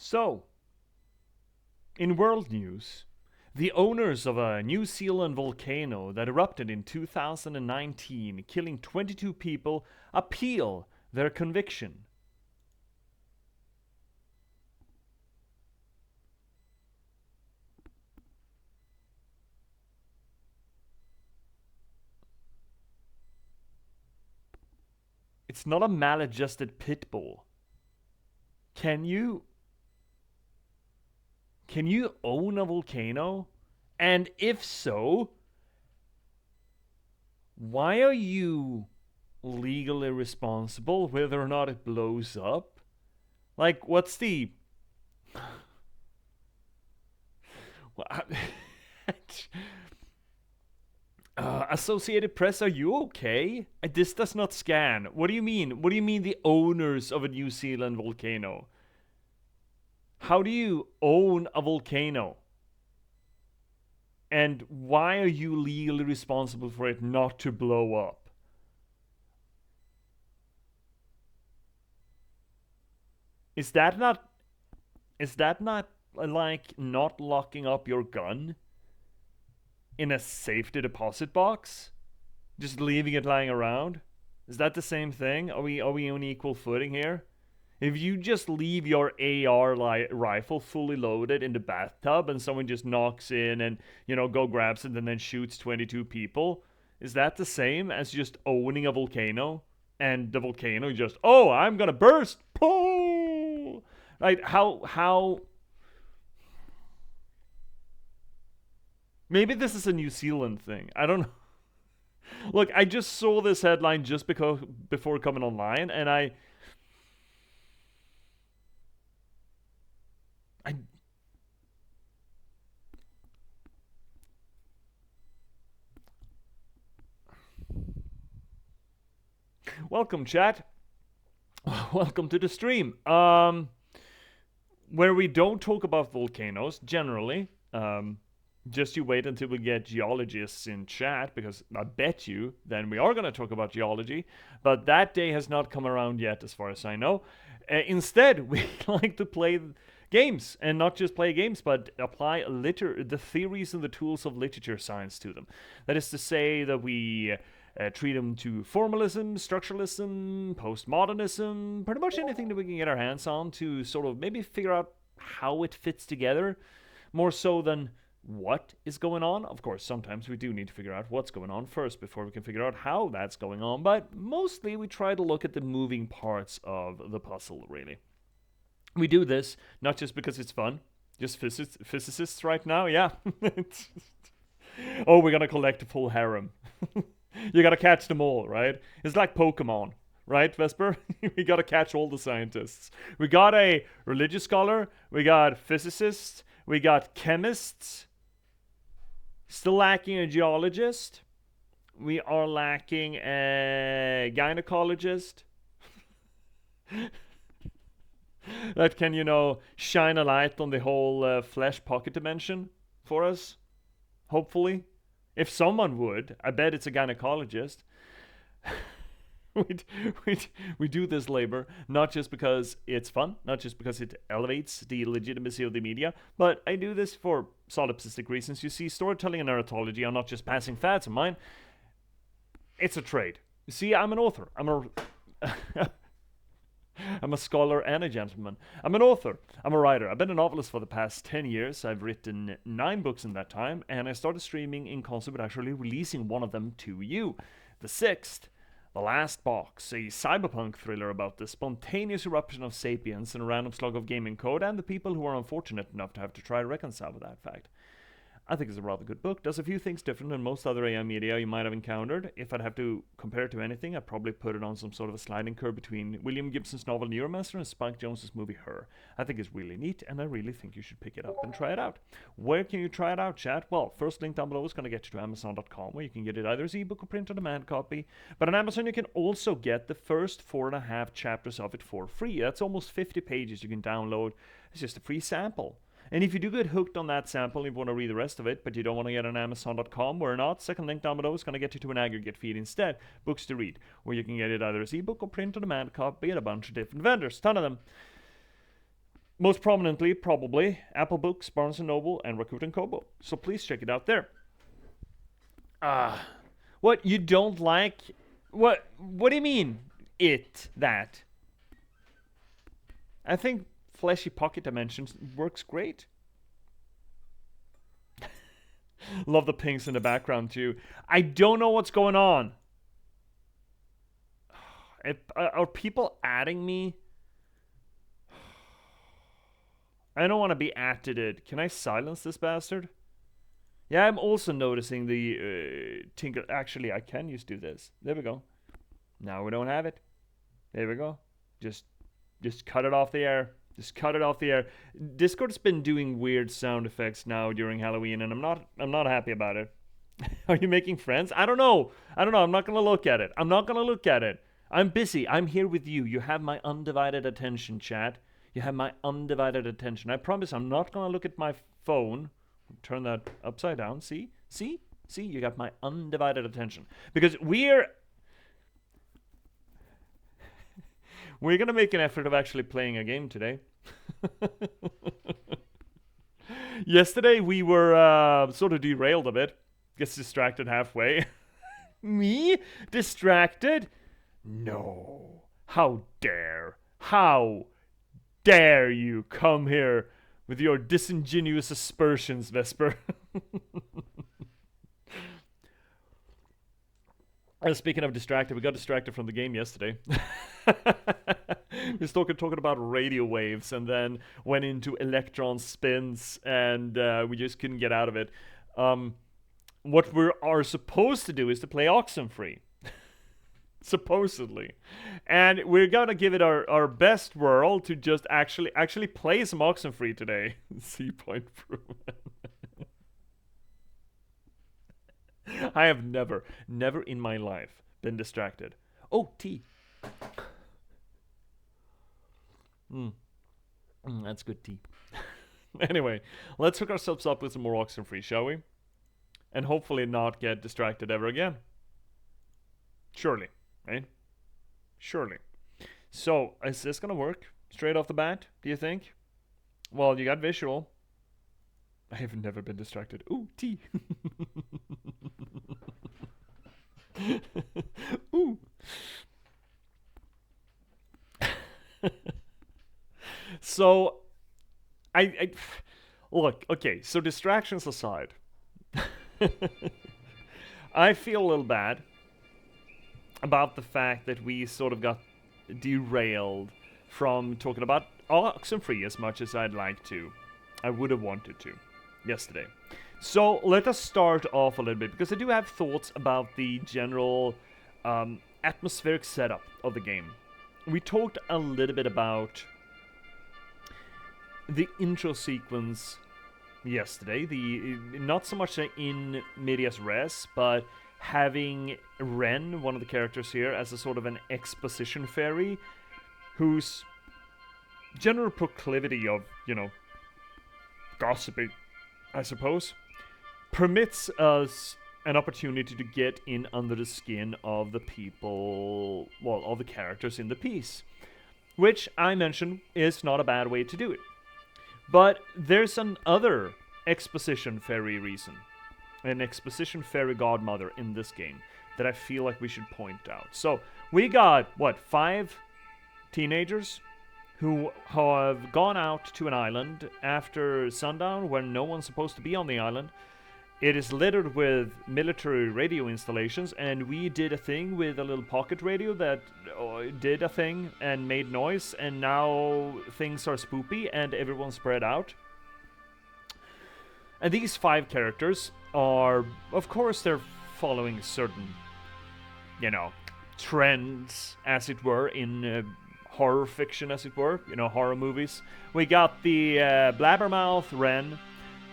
So, in world news, the owners of a New Zealand volcano that erupted in 2019, killing 22 people, appeal their conviction. It's not a maladjusted pit bull. Can you own a volcano? And if so, why are you legally responsible whether or not it blows up? Like, what's the Associated Press, are you okay? This does not scan. What do you mean? What do you mean the owners of a New Zealand volcano? How do you own a volcano? And why are you legally responsible for it not to blow up? Is that not like not locking up your gun in a safety deposit box? Just leaving it lying around? Is that the same thing? Are we on equal footing here? If you just leave your AR rifle fully loaded in the bathtub and someone just knocks in and, go grabs it and then shoots 22 people, is that the same as just owning a volcano? And the volcano just, oh, I'm gonna burst! Pooh! Right? How... Maybe this is a New Zealand thing. I don't know. Look, I just saw this headline just before coming online, and I welcome, chat. Welcome to the stream. Where we don't talk about volcanoes generally. Just you wait until we get geologists in chat, because I bet you then we are going to talk about geology. But that day has not come around yet, as far as I know. Instead, we like to play games, and not just play games, but apply the theories and the tools of literature science to them. That is to say that we treat them to formalism, structuralism, postmodernism, pretty much anything that we can get our hands on to sort of maybe figure out how it fits together, more so than what is going on. Of course, sometimes we do need to figure out what's going on first before we can figure out how that's going on, but mostly we try to look at the moving parts of the puzzle, really. We do this not just because it's fun, just physicists right now, yeah. Oh, we're gonna collect a full harem. You gotta catch them all, right? It's like Pokemon, right, Vesper? We gotta catch all the scientists. We got a religious scholar, we got physicists, we got chemists. Still lacking a geologist. We are lacking a gynecologist that can, shine a light on the whole flesh pocket dimension for us. Hopefully. If someone would, I bet it's a gynecologist. we do this labor not just because it's fun, not just because it elevates the legitimacy of the media, but I do this for solipsistic reasons. You see, storytelling and narratology are not just passing fads of mine. It's a trade. You see, I'm an author. I'm a scholar and a gentleman. I'm an author. I'm a writer. I've been a novelist for the past 10 years. I've written 9 books in that time, and I started streaming in concert with actually releasing one of them to you. The 6th, The Last Box, a cyberpunk thriller about the spontaneous eruption of sapiens and a random slug of gaming code and the people who are unfortunate enough to have to try to reconcile with that fact. I think it's a rather good book. Does a few things different than most other AI media you might have encountered. If I'd have to compare it to anything, I'd probably put it on some sort of a sliding curve between William Gibson's novel Neuromancer and Spike Jonze's movie Her. I think it's really neat, and I really think you should pick it up and try it out. Where can you try it out, chat? Well, first link down below is going to get you to Amazon.com, where you can get it either as ebook or print on demand copy. But on Amazon, you can also get the first 4.5 chapters of it for free. That's almost 50 pages you can download. It's just a free sample. And if you do get hooked on that sample and you want to read the rest of it, but you don't want to get on Amazon.com or not, second link down below is going to get you to an aggregate feed instead, Books to Read, where you can get it either as ebook or print on demand copy at a bunch of different vendors, ton of them. Most prominently, probably, Apple Books, Barnes & Noble, and Rakuten Kobo. So please check it out there. What, you don't like? What do you mean, that? I think Fleshy Pocket Dimensions works great. Love the pinks in the background too. I don't know what's going on. Are people adding me? I don't want to be added. Can I silence this bastard? Yeah, I'm also noticing the tinker. Actually, I can just do this. There we go. Now we don't have it. There we go. Just cut it off the air. Just cut it off the air. Discord's been doing weird sound effects now during Halloween, and I'm not happy about it. Are you making friends? I don't know. I'm not gonna look at it. I'm busy. I'm here with you. You have my undivided attention, chat. You have my undivided attention. I promise I'm not gonna look at my phone. Turn that upside down. See? You got my undivided attention. Because we're gonna make an effort of actually playing a game today. Yesterday we were sort of derailed a bit. Gets distracted halfway. Me? Distracted? No. How dare you come here with your disingenuous aspersions, Vesper? Speaking of distracted, we got distracted from the game yesterday. We started talking about radio waves and then went into electron spins, and we just couldn't get out of it. What we are supposed to do is to play Oxenfree. Supposedly. And we're gonna give it our best whirl to just actually play some Oxenfree today. C point proven. I have never in my life been distracted. Oh, tea. That's good tea. Anyway, let's hook ourselves up with some more Oxenfree, shall we? And hopefully not get distracted ever again. Surely, right? Surely. So, is this gonna work straight off the bat, do you think? Well, you got visual. I have never been distracted. Ooh, tea. Ooh. So, I look, okay, so distractions aside, I feel a little bad about the fact that we sort of got derailed from talking about Oxenfree as much as I'd like to. I would have wanted to yesterday. So let us start off a little bit, because I do have thoughts about the general atmospheric setup of the game. We talked a little bit about the intro sequence yesterday, not so much in medias res, but having Ren, one of the characters here, as a sort of an exposition fairy, whose general proclivity of, gossiping, I suppose, permits us an opportunity to get in under the skin of the people, well, all the characters in the piece, which I mentioned is not a bad way to do it. But there's another exposition fairy reason, an exposition fairy godmother in this game, that I feel like we should point out. So, we got, 5 teenagers who have gone out to an island after sundown when no one's supposed to be on the island. It is littered with military radio installations, and we did a thing with a little pocket radio that did a thing and made noise, and now things are spoopy and everyone's spread out. And these 5 characters are, of course, they're following certain, trends, as it were, in horror fiction, as it were, horror movies. We got the blabbermouth Ren,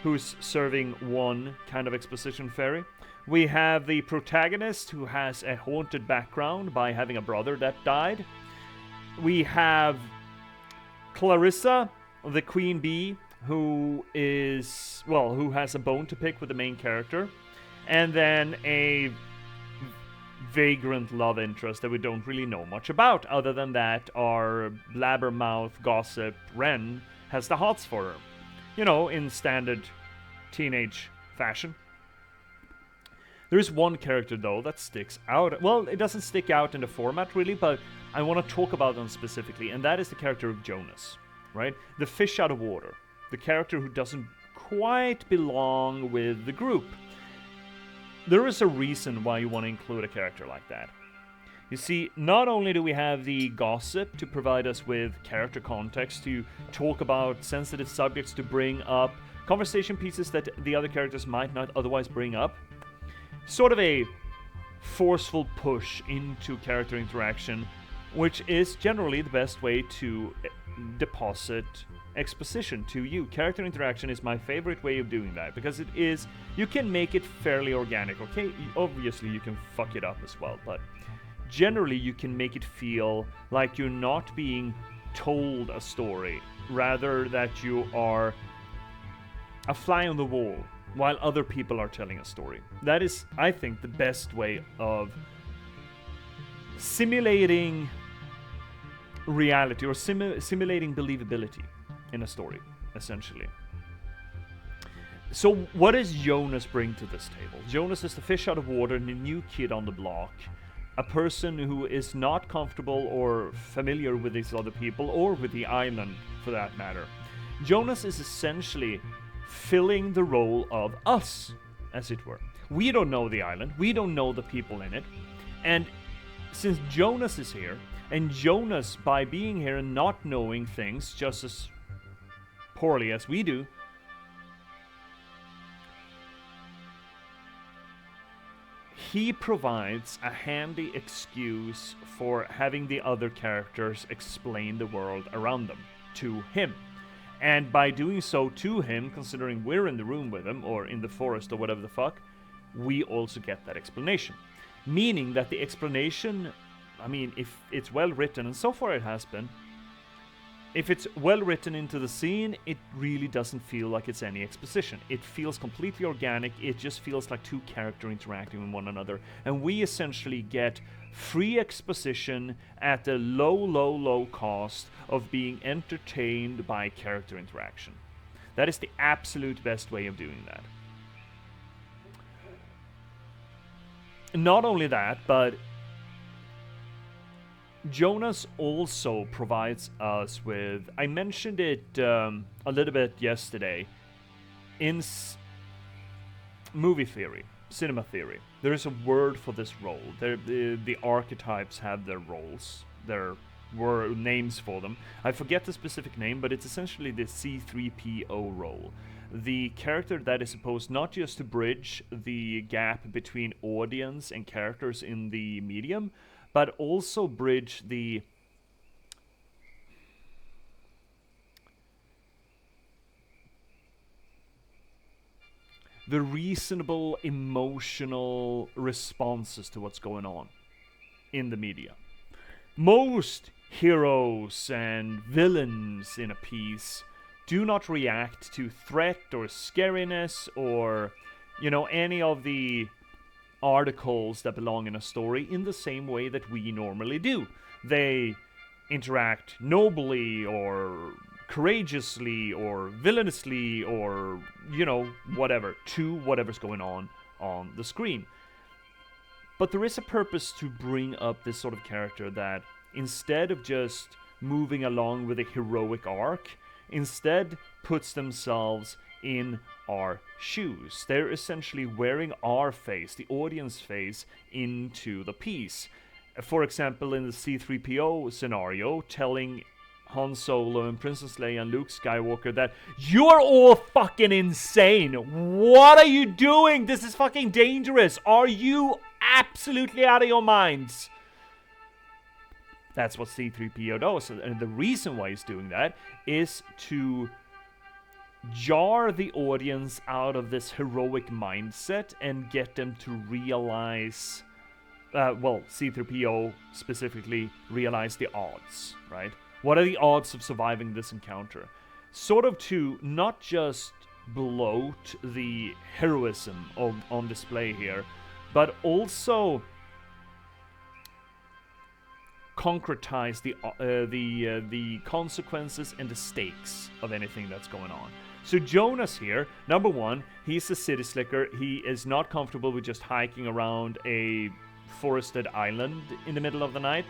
who's serving one kind of exposition fairy. We have the protagonist, who has a haunted background by having a brother that died. We have Clarissa, the queen bee, who has a bone to pick with the main character. And then a vagrant love interest that we don't really know much about. Other than that, our blabbermouth gossip Ren has the hots for her. You know, in standard teenage fashion. There is one character, though, that sticks out. Well, it doesn't stick out in the format, really, but I want to talk about them specifically, and that is the character of Jonas, right? The fish out of water. The character who doesn't quite belong with the group. There is a reason why you want to include a character like that. You see, not only do we have the gossip to provide us with character context, to talk about sensitive subjects, to bring up conversation pieces that the other characters might not otherwise bring up, sort of a forceful push into character interaction, which is generally the best way to deposit exposition to you. Character interaction is my favorite way of doing that, because it is, you can make it fairly organic, okay? Obviously you can fuck it up as well, but generally you can make it feel like you're not being told a story, rather that you are a fly on the wall while other people are telling a story. That is, I think, the best way of simulating reality, or simulating believability in a story, essentially. So what does Jonas bring to this table? Jonas is the fish out of water, the new kid on the block, a person who is not comfortable or familiar with these other people, or with the island for that matter. Jonas is essentially filling the role of us, as it were. We don't know the island, we don't know the people in it, and since Jonas is here, and Jonas, by being here and not knowing things just as poorly as we do, he provides a handy excuse for having the other characters explain the world around them to him. And by doing so to him, considering we're in the room with him, or in the forest, or whatever the fuck, we also get that explanation. Meaning that the explanation, I mean, if it's well written, and so far it has been, if it's well written into the scene, it really doesn't feel like it's any exposition. It feels completely organic, it just feels like two characters interacting with one another. And we essentially get free exposition at the low cost of being entertained by character interaction. That is the absolute best way of doing that. Not only that, but Jonas also provides us with, I mentioned it a little bit yesterday, in movie theory, cinema theory, there is a word for this role. The archetypes have their roles, there were names for them. I forget the specific name, but it's essentially the C3PO role. The character that is supposed not just to bridge the gap between audience and characters in the medium, but also bridge the reasonable emotional responses to what's going on in the media. Most heroes and villains in a piece do not react to threat or scariness or, you know, any of the articles that belong in a story in the same way that we normally do. They interact nobly or courageously or villainously or, you know, whatever, to whatever's going on the screen. But there is a purpose to bring up this sort of character that, instead of just moving along with a heroic arc, instead puts themselves in our shoes. They're essentially wearing our face, the audience face, into the piece. For example, in the C3PO scenario, telling Han Solo and Princess Leia and Luke Skywalker that you're all fucking insane. What are you doing? This is fucking dangerous. Are you absolutely out of your minds? That's what C3PO does. And the reason why he's doing that is to jar the audience out of this heroic mindset and get them to realize, C3PO specifically, realize the odds, right? What are the odds of surviving this encounter? Sort of to not just bloat the heroism on display here, but also concretize the consequences and the stakes of anything that's going on. So Jonas here, number one, he's a city slicker. He is not comfortable with just hiking around a forested island in the middle of the night.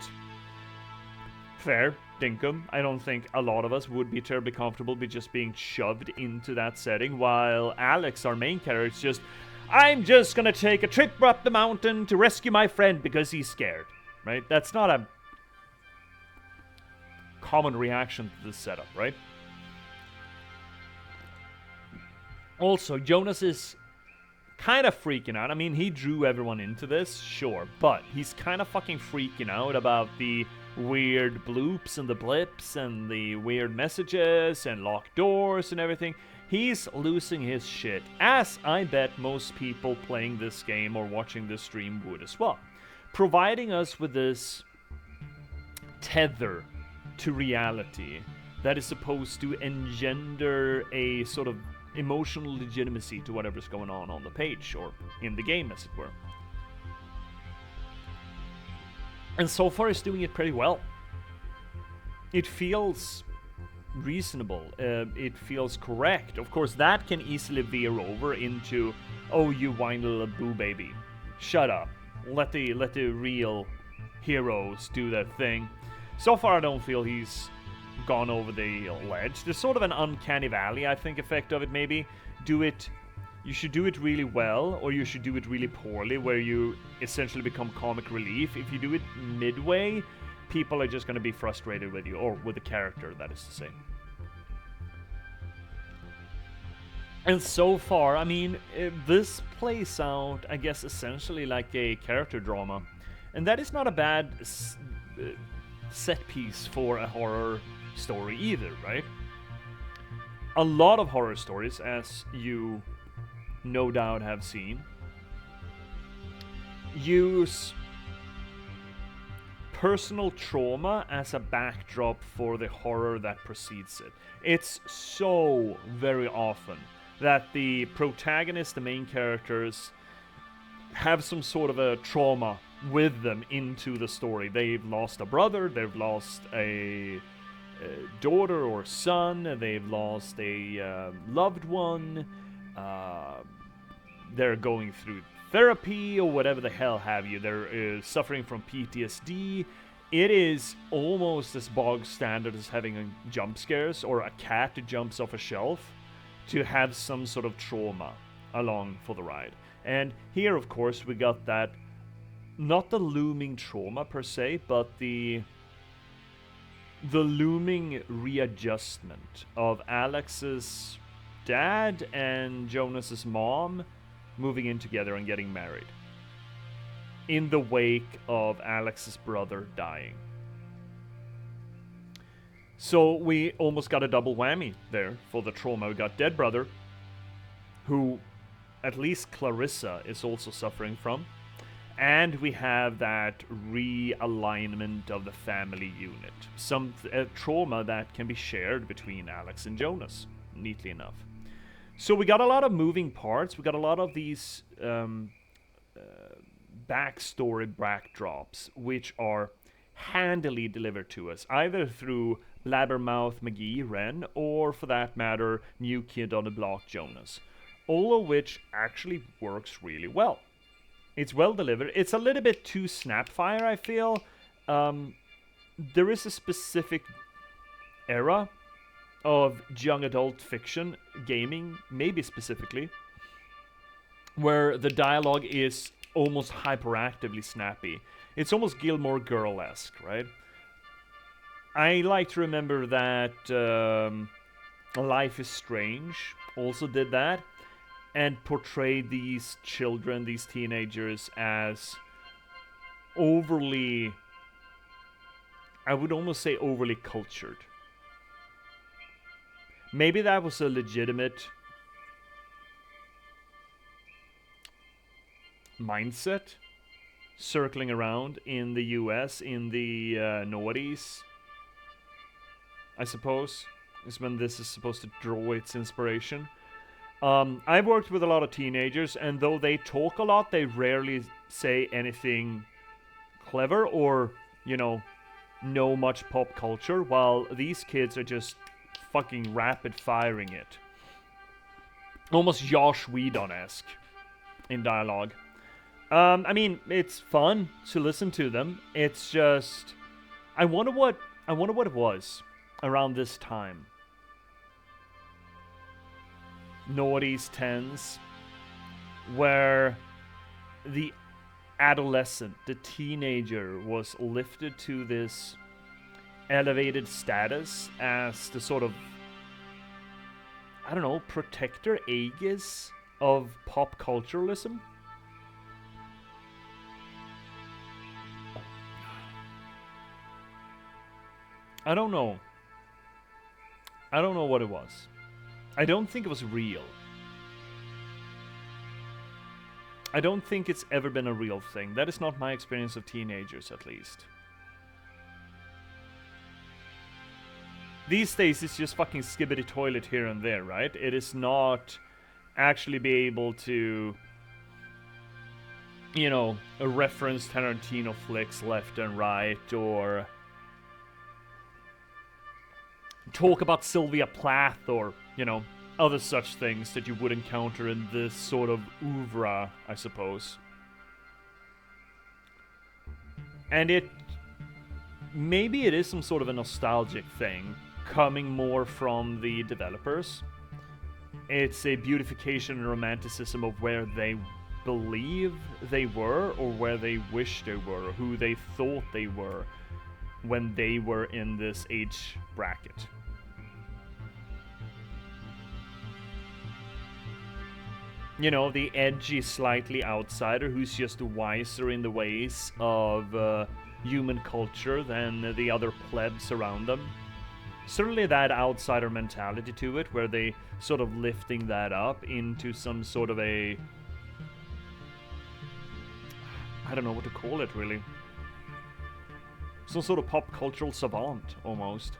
Fair, dinkum. I don't think a lot of us would be terribly comfortable with just being shoved into that setting, while Alex, our main character, is just, I'm just gonna take a trip up the mountain to rescue my friend because he's scared, right? That's not a common reaction to this setup, right? Also, Jonas is kind of freaking out. I mean, he drew everyone into this, sure, but he's kind of fucking freaking out about the weird bloops and the blips and the weird messages and locked doors and everything. He's losing his shit, as I bet most people playing this game or watching this stream would as well. Providing us with this tether to reality that is supposed to engender a sort of emotional legitimacy to whatever's going on the page, or in the game, as it were. And so far, it's doing it pretty well. It feels reasonable. It feels correct. Of course, that can easily veer over into, oh, you whiny little boo baby. Shut up. Let the real heroes do their thing. So far, I don't feel he's gone over the ledge. There's sort of an uncanny valley, I think, effect of it, maybe. You should do it really well, or you should do it really poorly, where you essentially become comic relief. If you do it midway, people are just going to be frustrated with you, or with the character, that is to say. And so far, I mean, this plays out, I guess, essentially like a character drama. And that is not a bad set piece for a horror story either, right? A lot of horror stories, as you no doubt have seen, use personal trauma as a backdrop for the horror that precedes it. It's so very often that the protagonist, the main characters, have some sort of a trauma with them into the story. They've lost a brother, they've lost a daughter or son, they've lost a loved one, they're going through therapy or whatever the hell have you, they're suffering from PTSD. It is almost as bog standard as having a jump scares or a cat that jumps off a shelf, to have some sort of trauma along for the ride. And here, of course, we got that, not the looming trauma per se, but the looming readjustment of Alex's dad and Jonas's mom moving in together and getting married in the wake of Alex's brother dying. So we almost got a double whammy there for the trauma. We got dead brother, who at least Clarissa is also suffering from, and we have that realignment of the family unit. Some trauma that can be shared between Alex and Jonas, neatly enough. So we got a lot of moving parts. We got a lot of these backstory backdrops, which are handily delivered to us, either through Blabbermouth McGee, Ren, or for that matter, New Kid on the Block, Jonas. All of which actually works really well. It's well delivered. It's a little bit too Snapfire, I feel. There is a specific era of young adult fiction, gaming, maybe specifically, where the dialogue is almost hyperactively snappy. It's almost Gilmore Girl-esque, right? I like to remember that Life is Strange also did that, and portrayed these children, these teenagers, as overly, I would almost say overly cultured. Maybe that was a legitimate mindset circling around in the US in the noughties, I suppose, is when this is supposed to draw its inspiration. I've worked with a lot of teenagers, and though they talk a lot, they rarely say anything clever or, you know, know much pop culture, while these kids are just fucking rapid firing it. Almost Josh Whedon-esque in dialogue. I mean, it's fun to listen to them. It's just, I wonder what it was around this time. Noughties, tens, where the adolescent, the teenager, was lifted to this elevated status as the sort of, I don't know, protector, aegis of pop culturalism. I don't know. I don't know what it was. I don't think it was real. I don't think it's ever been a real thing. That is not my experience of teenagers, at least. These days, it's just fucking skibbity toilet here and there, right? It is not actually be able to, you know, reference Tarantino flicks left and right, or talk about Sylvia Plath, or, you know, other such things that you would encounter in this sort of oeuvre, I suppose. And maybe it is some sort of a nostalgic thing, coming more from the developers. It's a beautification and romanticism of where they believe they were, or where they wish they were, or who they thought they were when they were in this age bracket. You know, the edgy, slightly outsider who's just wiser in the ways of human culture than the other plebs around them. Certainly that outsider mentality to it, where they sort of lifting that up into some sort of a, I don't know what to call it, really. Some sort of pop cultural savant, almost.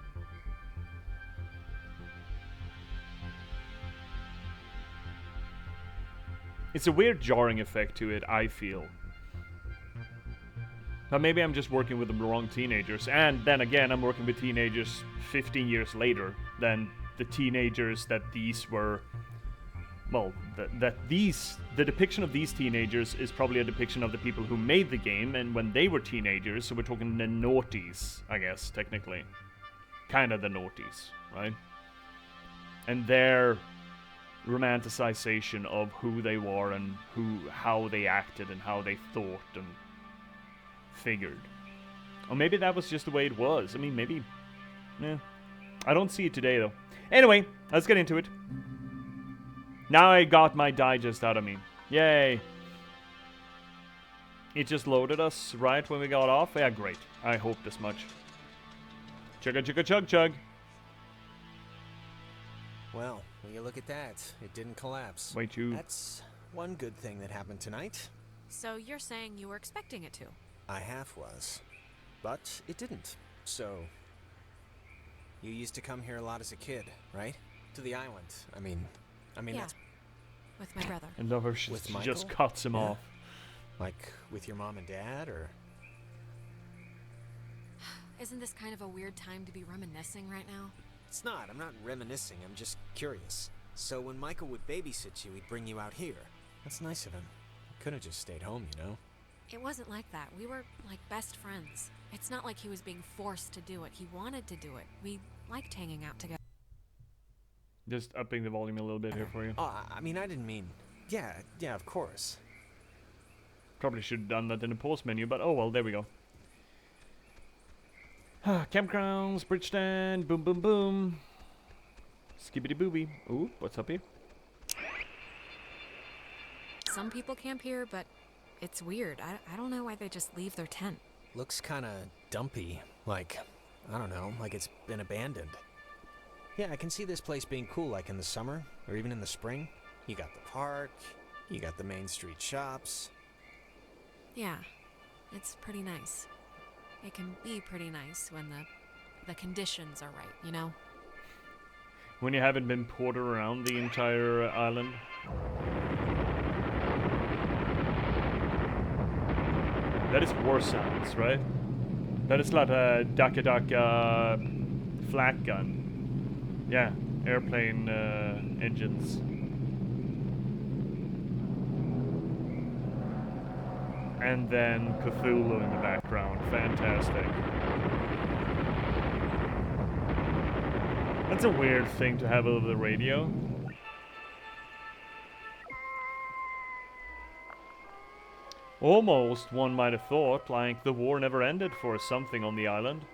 It's a weird jarring effect to it, I feel. But maybe I'm just working with the wrong teenagers. And then again, I'm working with teenagers 15 years later than the teenagers that these were. Well, the depiction of these teenagers is probably a depiction of the people who made the game and when they were teenagers, so we're talking the noughties, I guess, technically. Kinda the noughties, right? And their romanticization of who they were and how they acted and how they thought and figured. Or maybe that was just the way it was. I mean, maybe, I don't see it today, though. Anyway, let's get into it. Now I got my digest out of me. Yay. It just loaded us right when we got off. Yeah, great. I hoped as much. Chugga chugga chug chug. Well, when you look at that, it didn't collapse. Wait, you... That's one good thing that happened tonight. So you're saying you were expecting it to? I half was. But it didn't. So... You used to come here a lot as a kid, right? To the island. I mean yeah. That's... With my brother. And love her, she just cuts him off. Like, with your mom and dad, or...? Isn't this kind of a weird time to be reminiscing right now? It's not. I'm not reminiscing. I'm just curious. So when Michael would babysit you, he'd bring you out here. That's nice of him. He could have just stayed home, you know? It wasn't like that. We were like best friends. It's not like he was being forced to do it. He wanted to do it. We liked hanging out together. Just upping the volume a little bit here for you. Oh, I mean, I didn't mean... Yeah, of course. Probably should have done that in the pause menu, but oh well, there we go. Campgrounds, bridge stand, boom boom boom. Skibbity booby. Ooh, what's up here? Some people camp here, but it's weird. I don't know why they just leave their tent. Looks kinda dumpy. Like, I don't know, like it's been abandoned. Yeah, I can see this place being cool, like in the summer, or even in the spring. You got the park, you got the main street shops. Yeah, it's pretty nice. It can be pretty nice when the conditions are right, you know? When you haven't been ported around the entire island. That is war sounds, right? That is like a Daka Daka flak gun. Yeah, airplane engines. And then Cthulhu in the background. Fantastic. That's a weird thing to have over the radio. Almost, one might have thought, like the war never ended for something on the island.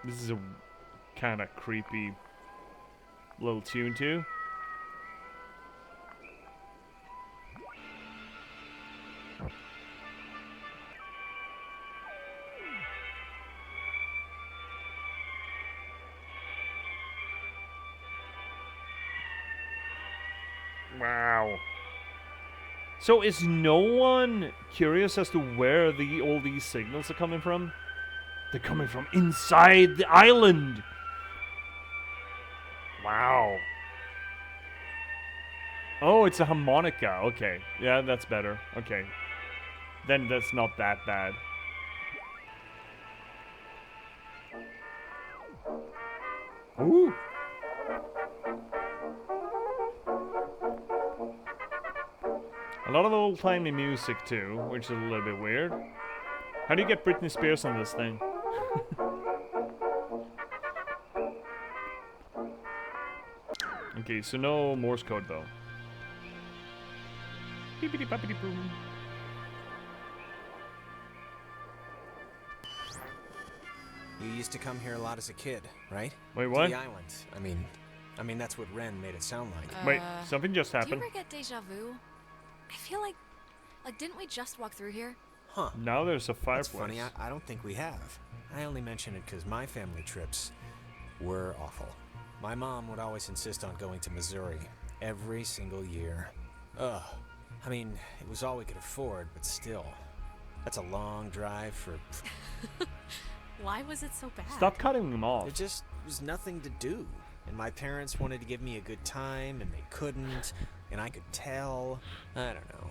This is a kind of creepy little tune too. Wow. So is no one curious as to where all these signals are coming from? They're coming from inside the island. Wow. Oh, it's a harmonica. Okay. Yeah, that's better. Okay. Then that's not that bad. Ooh. A lot of old-timey music too, which is a little bit weird. How do you get Britney Spears on this thing? Okay, so no Morse code though. Beepity boppity boom. You used to come here a lot as a kid, right? Wait, To what? the island. I mean that's what Ren made it sound like. Wait, something just Do you happened. ever get deja vu? I feel like didn't we just walk through here? Huh. Now there's a That's fireplace. funny. I don't think we have. I only mention it because my family trips were awful. My mom would always insist on going to Missouri every single year. Ugh. I mean, it was all we could afford, but still. That's a long drive for... Why was it so bad? Stop cutting them off. There just was nothing to do. And my parents wanted to give me a good time, and they couldn't. And I could tell. I don't know.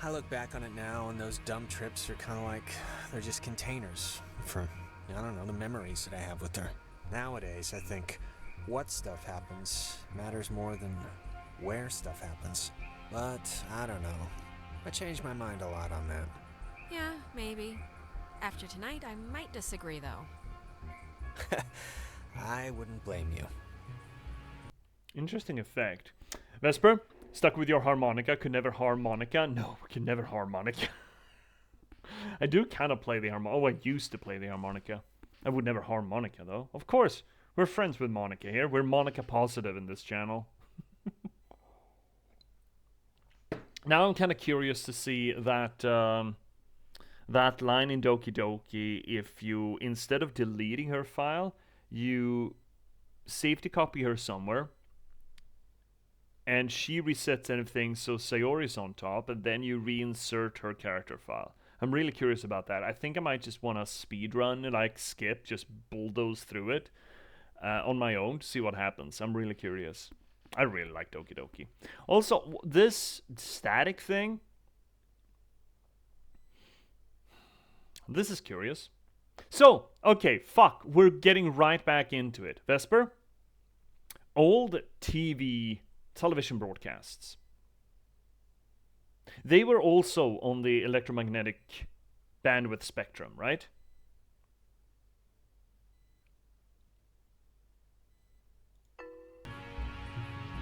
I look back on it now, and those dumb trips are kind of like... They're just containers for, I don't know, the memories that I have with her. Nowadays, I think what stuff happens matters more than where stuff happens. But, I don't know. I changed my mind a lot on that. Yeah, maybe. After tonight, I might disagree, though. I wouldn't blame you. Interesting effect. Vesper, stuck with your harmonica, could never harmonica? No, could never harmonica. I do kind of play the harmonica. Oh, I used to play the harmonica. I would never harmonica, though. Of course, we're friends with Monica here. We're Monica positive in this channel. Now I'm kind of curious to see that that line in Doki Doki. If you, instead of deleting her file, you safety copy her somewhere, and she resets anything, so Sayori's on top, and then you reinsert her character file. I'm really curious about that. I think I might just want to speedrun, like skip, just bulldoze through it on my own to see what happens. I'm really curious. I really like Doki Doki. Also, this static thing, this is curious. So, okay, fuck, we're getting right back into it. Vesper, old television broadcasts. They were also on the electromagnetic bandwidth spectrum, right?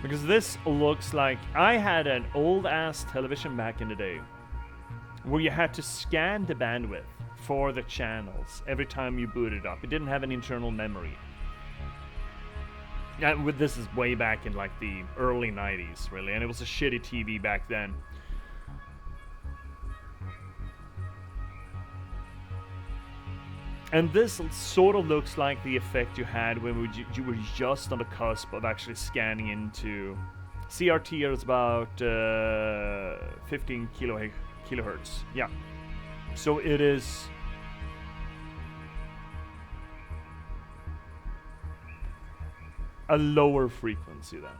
Because this looks like... I had an old-ass television back in the day where you had to scan the bandwidth for the channels every time you booted up. It didn't have an internal memory. And this is way back in like the early 90s, really, and it was a shitty TV back then. And this sort of looks like the effect you had when you were just on the cusp of actually scanning into... CRT is about 15 kilohertz. Yeah. So it is... a lower frequency then.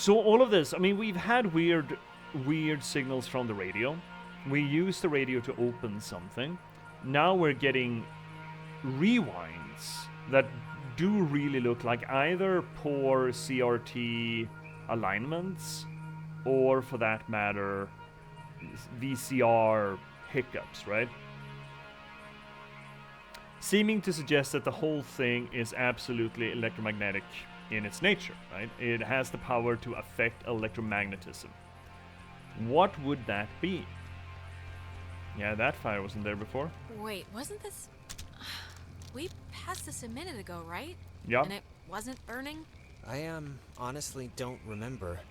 So all of this, I mean, we've had weird signals from the radio. We use the radio to open something. Now we're getting rewinds that do really look like either poor CRT alignments or, for that matter, VCR hiccups, right? Seeming to suggest that the whole thing is absolutely electromagnetic in its nature, right? It has the power to affect electromagnetism. What would that be? Yeah, that fire wasn't there before. Wait, wasn't this... We passed this a minute ago, right? Yeah. And it wasn't burning? I honestly don't remember.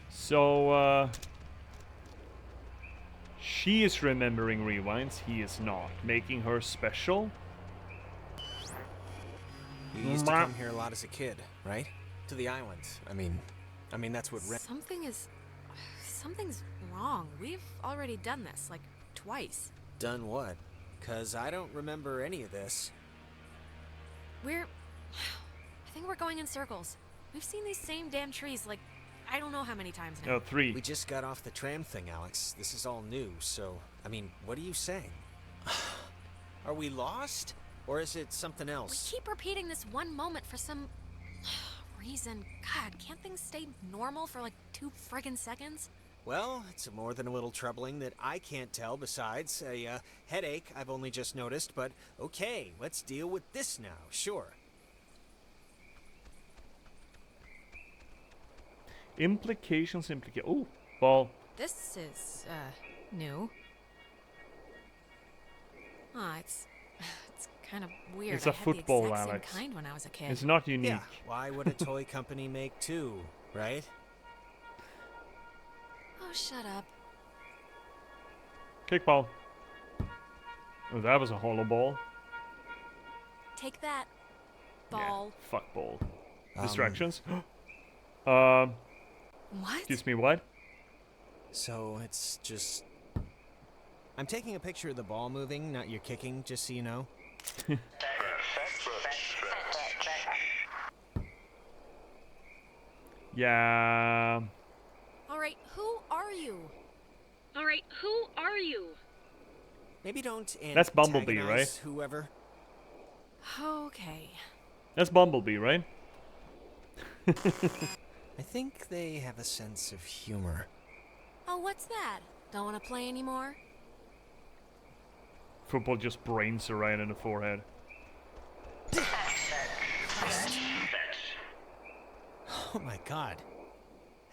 So, she is remembering rewinds, he is not, making her special. You used to come here a lot as a kid, right? To the island. I mean that's what Something's wrong. We've already done this, like, twice. Done what? 'Cause I don't remember any of this. I think we're going in circles. We've seen these same damn trees, like, I don't know how many times now. Oh, 3. We just got off the tram thing, Alex. This is all new, so... I mean, what are you saying? Are we lost? Or is it something We else? keep repeating this one moment for some... reason. God, can't things stay normal for, like, 2 friggin' seconds? Well, it's more than a little troubling that I can't tell besides a headache I've only just noticed, but okay, let's deal with this now, sure. Implications. Oh, ball. This is, new. It's kind of weird. It's a I had football, the exact Alex. same kind when I was a kid. It's not unique. Yeah, why would a toy company make 2, right? Oh, shut up. Kickball. Oh, that was a hollow ball. Take that, ball. Yeah, fuck ball. Um, Distractions. What? Excuse me, what? So it's just... I'm taking a picture of the ball moving, not your kicking, just so you know. Yeah. All right, who are you? Maybe don't That's Bumblebee, antagonize right? whoever. Okay. That's Bumblebee, right? I think they have a sense of humor. Oh, what's that? Don't want to play anymore? Football just brains her right in the forehead. Oh my god.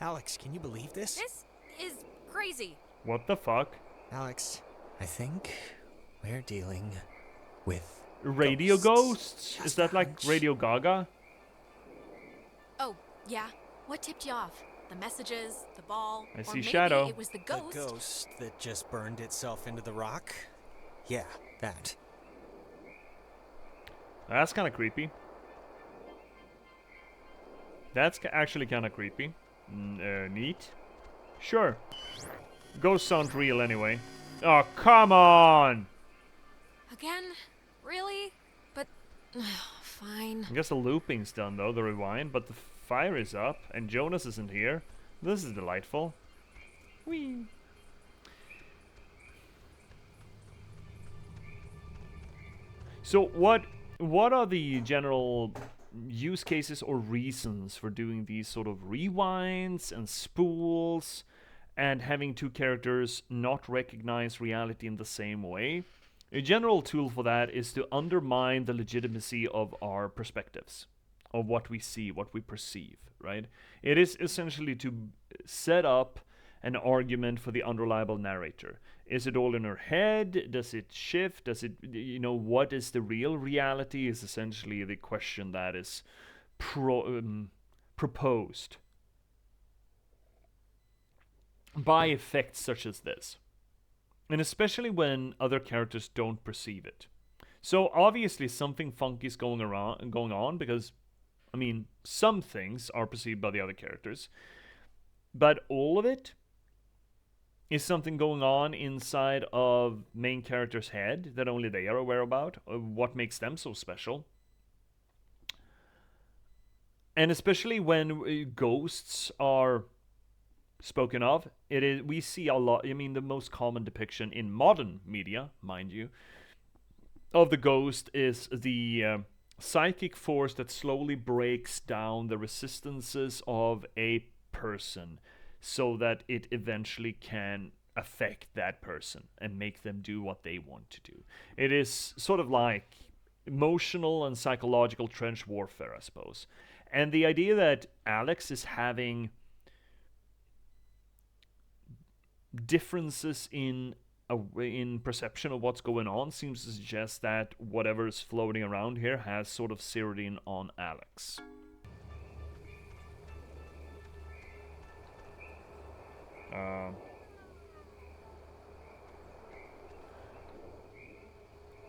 Alex, can you believe this? This is crazy. What the fuck? Alex, I think we're dealing with Radio ghosts? Just Is that a like hunch. Radio Gaga? Oh, yeah. What tipped you off? The messages, the ball, I or see maybe shadow. it was the ghost. The ghost that just burned itself into the rock? Yeah, that. That's kind of creepy. That's actually kind of creepy. Neat. Sure. Ghosts aren't real anyway. Oh, come on! Again? Really? But fine. I guess the looping's done though, the rewind, but the fire is up, and Jonas isn't here. This is delightful. Whee! So what are the general use cases or reasons for doing these sort of rewinds and spools and having 2 characters not recognize reality in the same way? A general tool for that is to undermine the legitimacy of our perspectives, of what we see, what we perceive, right? It is essentially to set up an argument for the unreliable narrator. Is it all in her head? Does it shift? Does it, what is the real reality is essentially the question that is proposed by effects such as this. And especially when other characters don't perceive it. So obviously something funky is going on because, some things are perceived by the other characters. But all of it is something going on inside of main character's head that only they are aware about, what makes them so special. And especially when ghosts are spoken of, it is we see a lot. I mean, the most common depiction in modern media, mind you, of the ghost is the psychic force that slowly breaks down the resistances of a person so that it eventually can affect that person and make them do what they want to do. It is sort of like emotional and psychological trench warfare, I suppose. And the idea that Alex is having differences in perception of what's going on seems to suggest that whatever is floating around here has sort of zeroed in on Alex.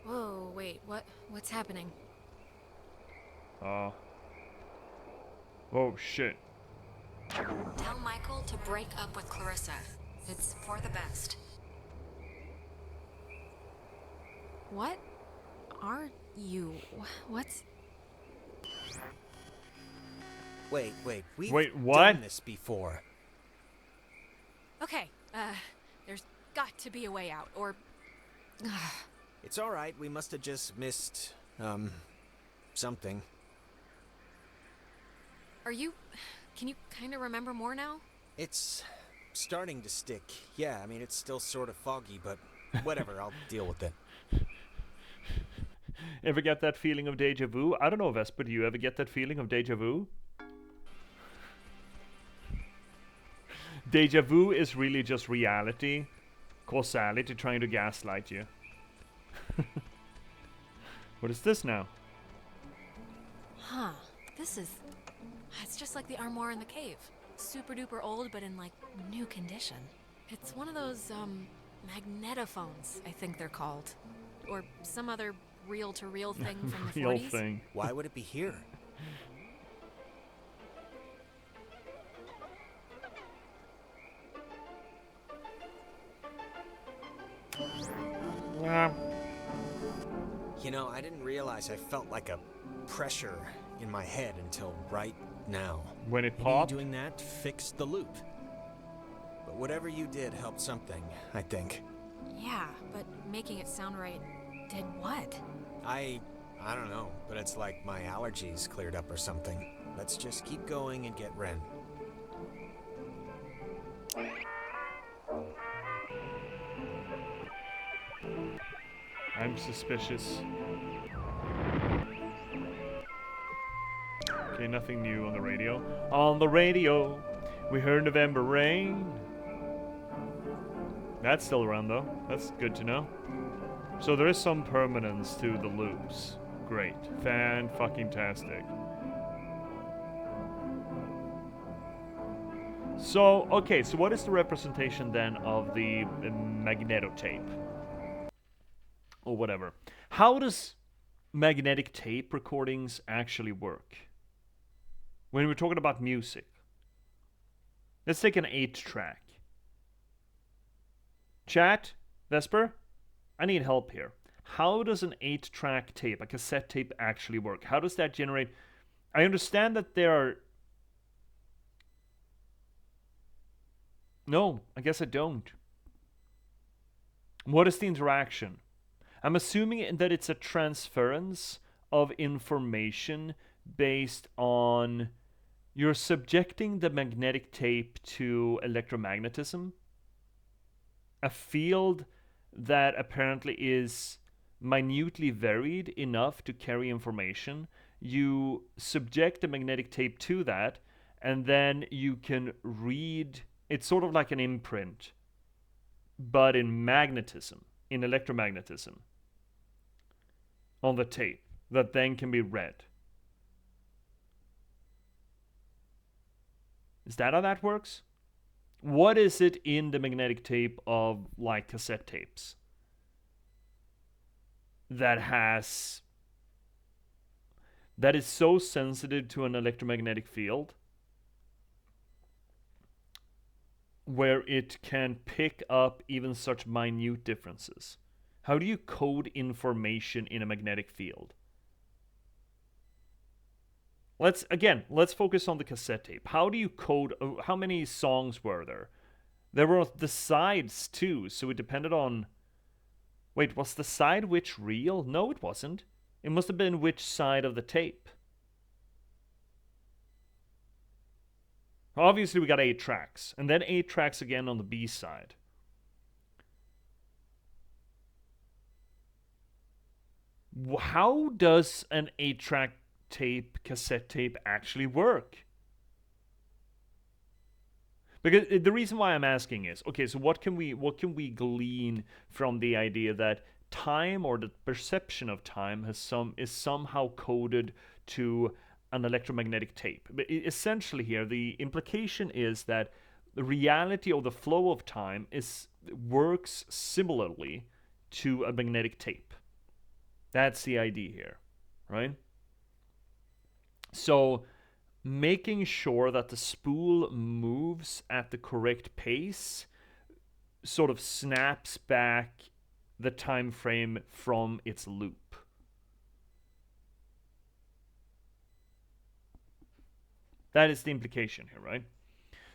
Whoa, wait, what's happening? Uh, oh shit. Tell Michael to break up with Clarissa. It's for the best. What are you? What's... Wait, we've Wait, what? done this before. Okay, there's got to be a way out, or... It's alright, we must have just missed, something. Are you... Can you kind of remember more now? It's starting to stick. Yeah, I mean, it's still sort of foggy, but whatever, I'll deal with it. Ever get that feeling of deja vu? I don't know, Vesper, do you ever get that feeling of deja vu? Deja vu is really just reality, causality trying to gaslight you. What is this now? Huh. This is... It's just like the armoire in the cave. Super duper old, but in, like, new condition. It's one of those, magnetophones, I think they're called. Or some other reel-to-reel thing from the 40s. Real thing. Why would it be here? You know, I didn't realize I felt like a pressure in my head until right now. When it Maybe popped? doing that fixed the loop. But whatever you did helped something, I think. Yeah, but making it sound right did what? I don't know, but it's like my allergies cleared up or something. Let's just keep going and get Ren. I'm suspicious. Okay, nothing new on the radio. On the radio, we heard November Rain. That's still around though. That's good to know. So there is some permanence to the loops. Great. Fan-fucking-tastic. So, okay, so what is the representation then of the magnetotape? Or whatever. How does magnetic tape recordings actually work? When we're talking about music. Let's take an 8-track. Chat, Vesper, I need help here. How does an 8-track tape, a cassette tape, actually work? How does that generate... I understand that there are... No, I guess I don't. What is the interaction? I'm assuming that it's a transference of information based on... You're subjecting the magnetic tape to electromagnetism. A field that apparently is minutely varied enough to carry information. You subject the magnetic tape to that, and then you can read. It's sort of like an imprint, but in magnetism, in electromagnetism, on the tape that then can be read. Is that how that works? What is it in the magnetic tape of, like, cassette tapes that is so sensitive to an electromagnetic field where it can pick up even such minute differences? How do you code information in a magnetic field? let's focus on the cassette tape. How do you code? How many songs were there? There were the sides too, so it depended on. Wait, was the side which real? No, it wasn't. It must have been which side of the tape. Obviously, we got 8 tracks, and then 8 tracks again on the B side. How does an 8-track tape, cassette tape, actually work? Because the reason why I'm asking is, okay, so what can we glean from the idea that time, or the perception of time, is somehow coded to an electromagnetic tape? But essentially here, the implication is that the reality of the flow of time works similarly to a magnetic tape. That's the idea here, right? So making sure that the spool moves at the correct pace sort of snaps back the time frame from its loop. That is the implication here, right?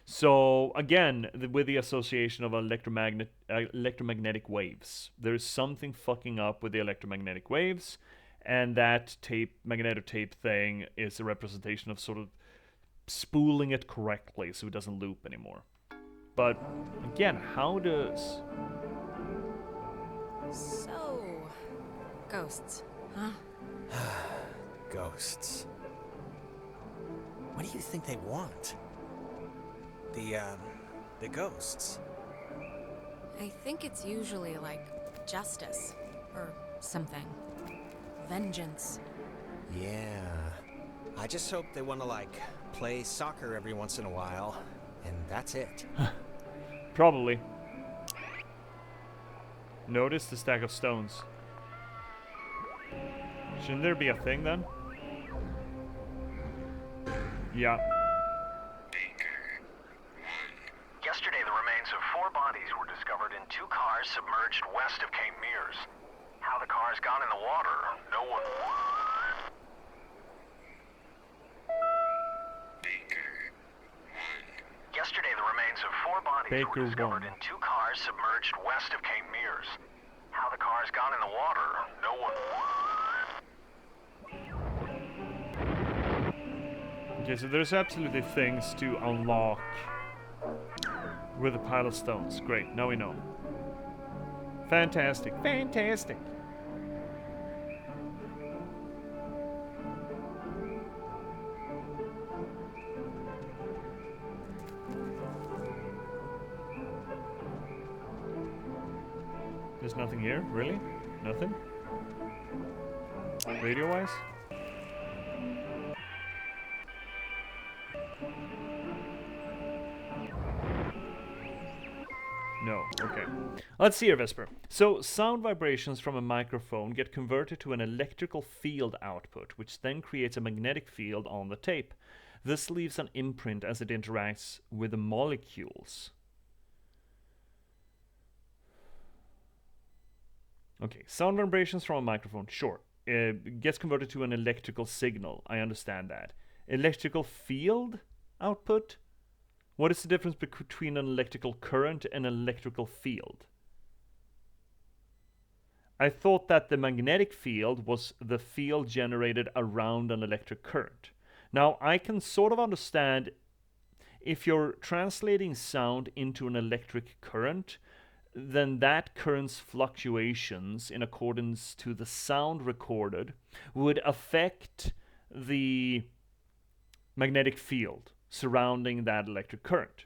So again, with the association of electromagnetic waves, there's something fucking up with the electromagnetic waves, and that magnetotape thing is a representation of sort of spooling it correctly so it doesn't loop anymore. But again, how does... So, ghosts, huh? Ghosts. What do you think they want? The ghosts. I think it's usually like justice or something. Vengeance. Yeah. I just hope they want to, like, play soccer every once in a while, and that's it. Probably. Notice the stack of stones. Shouldn't there be a thing then? Yeah. Yesterday, the remains of 4 bodies were discovered in 2 cars submerged west of Cape Mears. How the cars got in the water, no one... Yesterday, the remains of 4 bodies were discovered in 2 cars submerged west of Cape Mears. How the cars got in the water, no one... Okay, so there's absolutely things to unlock with a pile of stones. Great, now we know. Fantastic, fantastic. There's nothing here, really? Nothing? Radio-wise? No, okay. Let's see here, Vesper. So, sound vibrations from a microphone get converted to an electrical field output, which then creates a magnetic field on the tape. This leaves an imprint as it interacts with the molecules. Okay, sound vibrations from a microphone, sure. It gets converted to an electrical signal, I understand that. Electrical field output? What is the difference between an electrical current and an electrical field? I thought that the magnetic field was the field generated around an electric current. Now, I can sort of understand if you're translating sound into an electric current, then that current's fluctuations in accordance to the sound recorded would affect the magnetic field surrounding that electric current.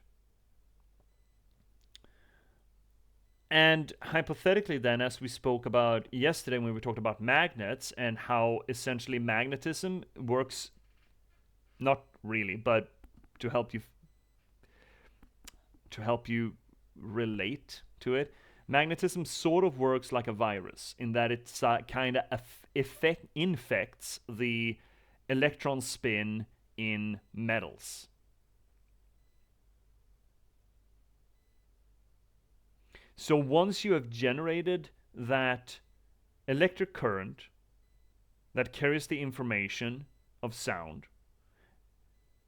And hypothetically then, as we spoke about yesterday when we talked about magnets and how essentially magnetism works, not really, but to help you relate to it, magnetism sort of works like a virus in that it kind of infects the electron spin in metals. So once you have generated that electric current that carries the information of sound,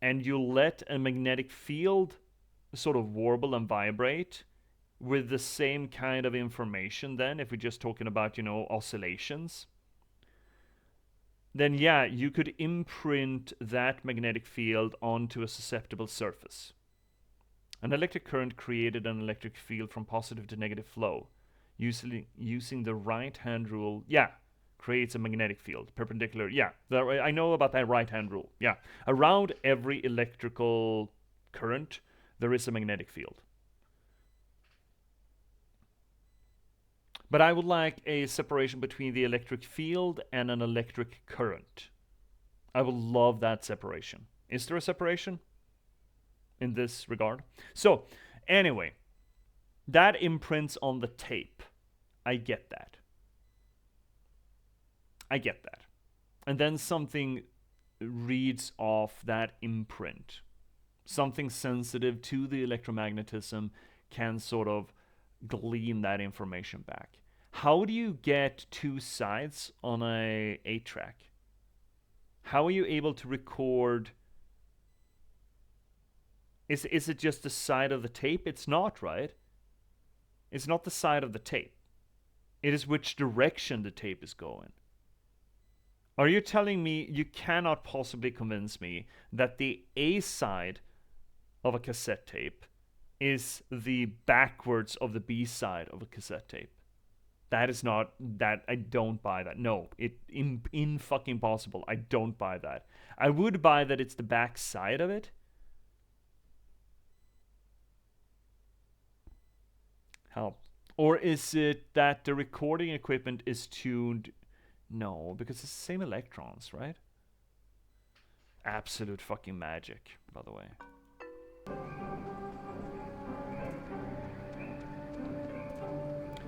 and you let a magnetic field sort of warble and vibrate with the same kind of information, then if we're just talking about, oscillations, then yeah, you could imprint that magnetic field onto a susceptible surface. An electric current created an electric field from positive to negative flow. Using the right-hand rule, yeah, creates a magnetic field perpendicular. Yeah, I know about that right-hand rule. Yeah, around every electrical current, there is a magnetic field. But I would like a separation between the electric field and an electric current. I would love that separation. Is there a separation in this regard? So, anyway, that imprints on the tape. I get that. And then something reads off that imprint. Something sensitive to the electromagnetism can sort of glean that information back. How do you get two sides on a 8-track? How are you able to record? Is it just the side of the tape? It's not, right? It's not the side of the tape. It is which direction the tape is going. Are you telling me you cannot possibly convince me that the A side of a cassette tape is the backwards of the B side of a cassette tape? That is not, that I don't buy that. No, in fucking possible. I don't buy that. I would buy that it's the back side of it. How? Or is it that the recording equipment is tuned? No, because it's the same electrons, right? Absolute fucking magic, by the way.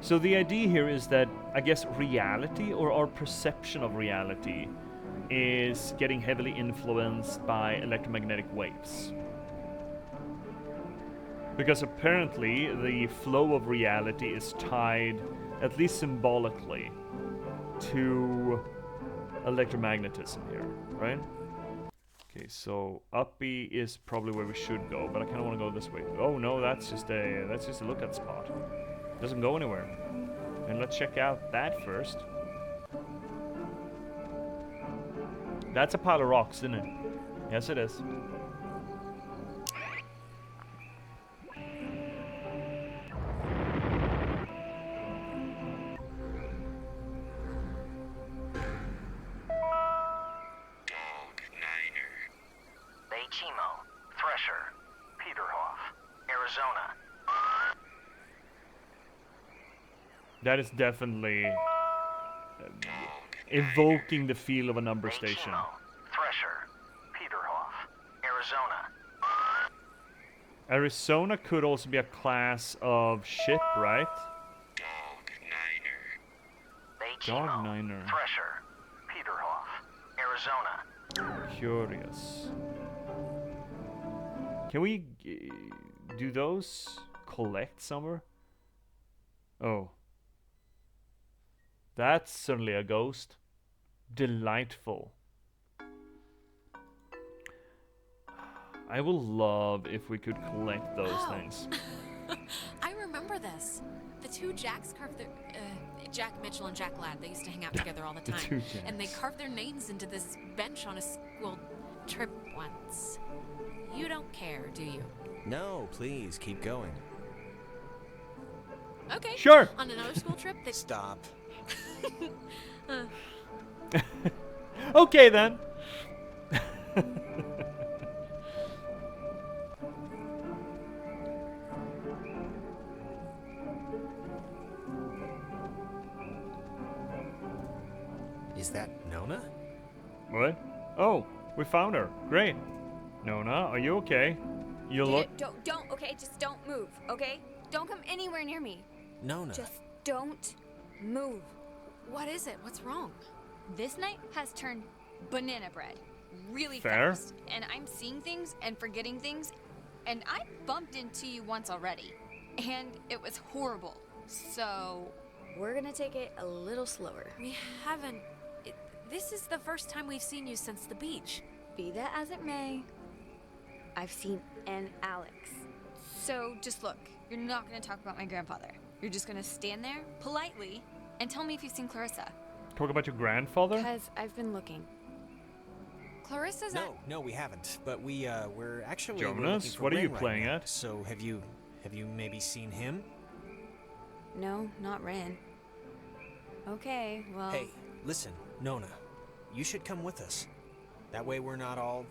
So the idea here is that, I guess, reality, or our perception of reality, is getting heavily influenced by electromagnetic waves. Because apparently the flow of reality is tied, at least symbolically, to electromagnetism here, right? Okay, so up B is probably where we should go, but I kind of want to go this way. Oh no, that's just a look-at spot. Doesn't go anywhere. And let's check out that first. That's a pile of rocks, isn't it? Yes, it is. That is definitely evoking the feel of a number station. Thresher, Peterhof, Arizona. Arizona could also be a class of ship, right? Dog Niner. Thresher, Peterhof, Arizona. Curious. Can we do those collect somewhere? Oh. That's certainly a ghost. Delightful. I will love if we could collect those things. I remember this. The two Jacks carved their... Jack Mitchell and Jack Ladd, they used to hang out together all the time. And they carved their names into this bench on a school trip once. You don't care, do you? No, please, keep going. Okay. Sure. On another school trip, they... Stop. Okay then. Is that Nona? What? Oh, we found her. Great. Nona, are you okay? You look... Don't, okay? Just don't move, okay? Don't come anywhere near me. Nona. Just don't move. What is it? What's wrong? This night has turned banana bread really Fair. fast. And I'm seeing things and forgetting things. And I bumped into you once already. And it was horrible. So we're gonna take it a little slower. We haven't... This is the first time we've seen you since the beach. Be that as it may, I've seen an Alex. So just look, you're not gonna talk about my grandfather. You're just gonna stand there, politely, and tell me if you've seen Clarissa. Talk about your grandfather? Because I've been looking. Clarissa's at... No, we haven't. But we're actually Jonas, we're looking for what are you Ren right playing now. at? So have you maybe seen him? No, not Ren. Okay, well... Hey, listen, Nona. You should come with us. That way we're not all,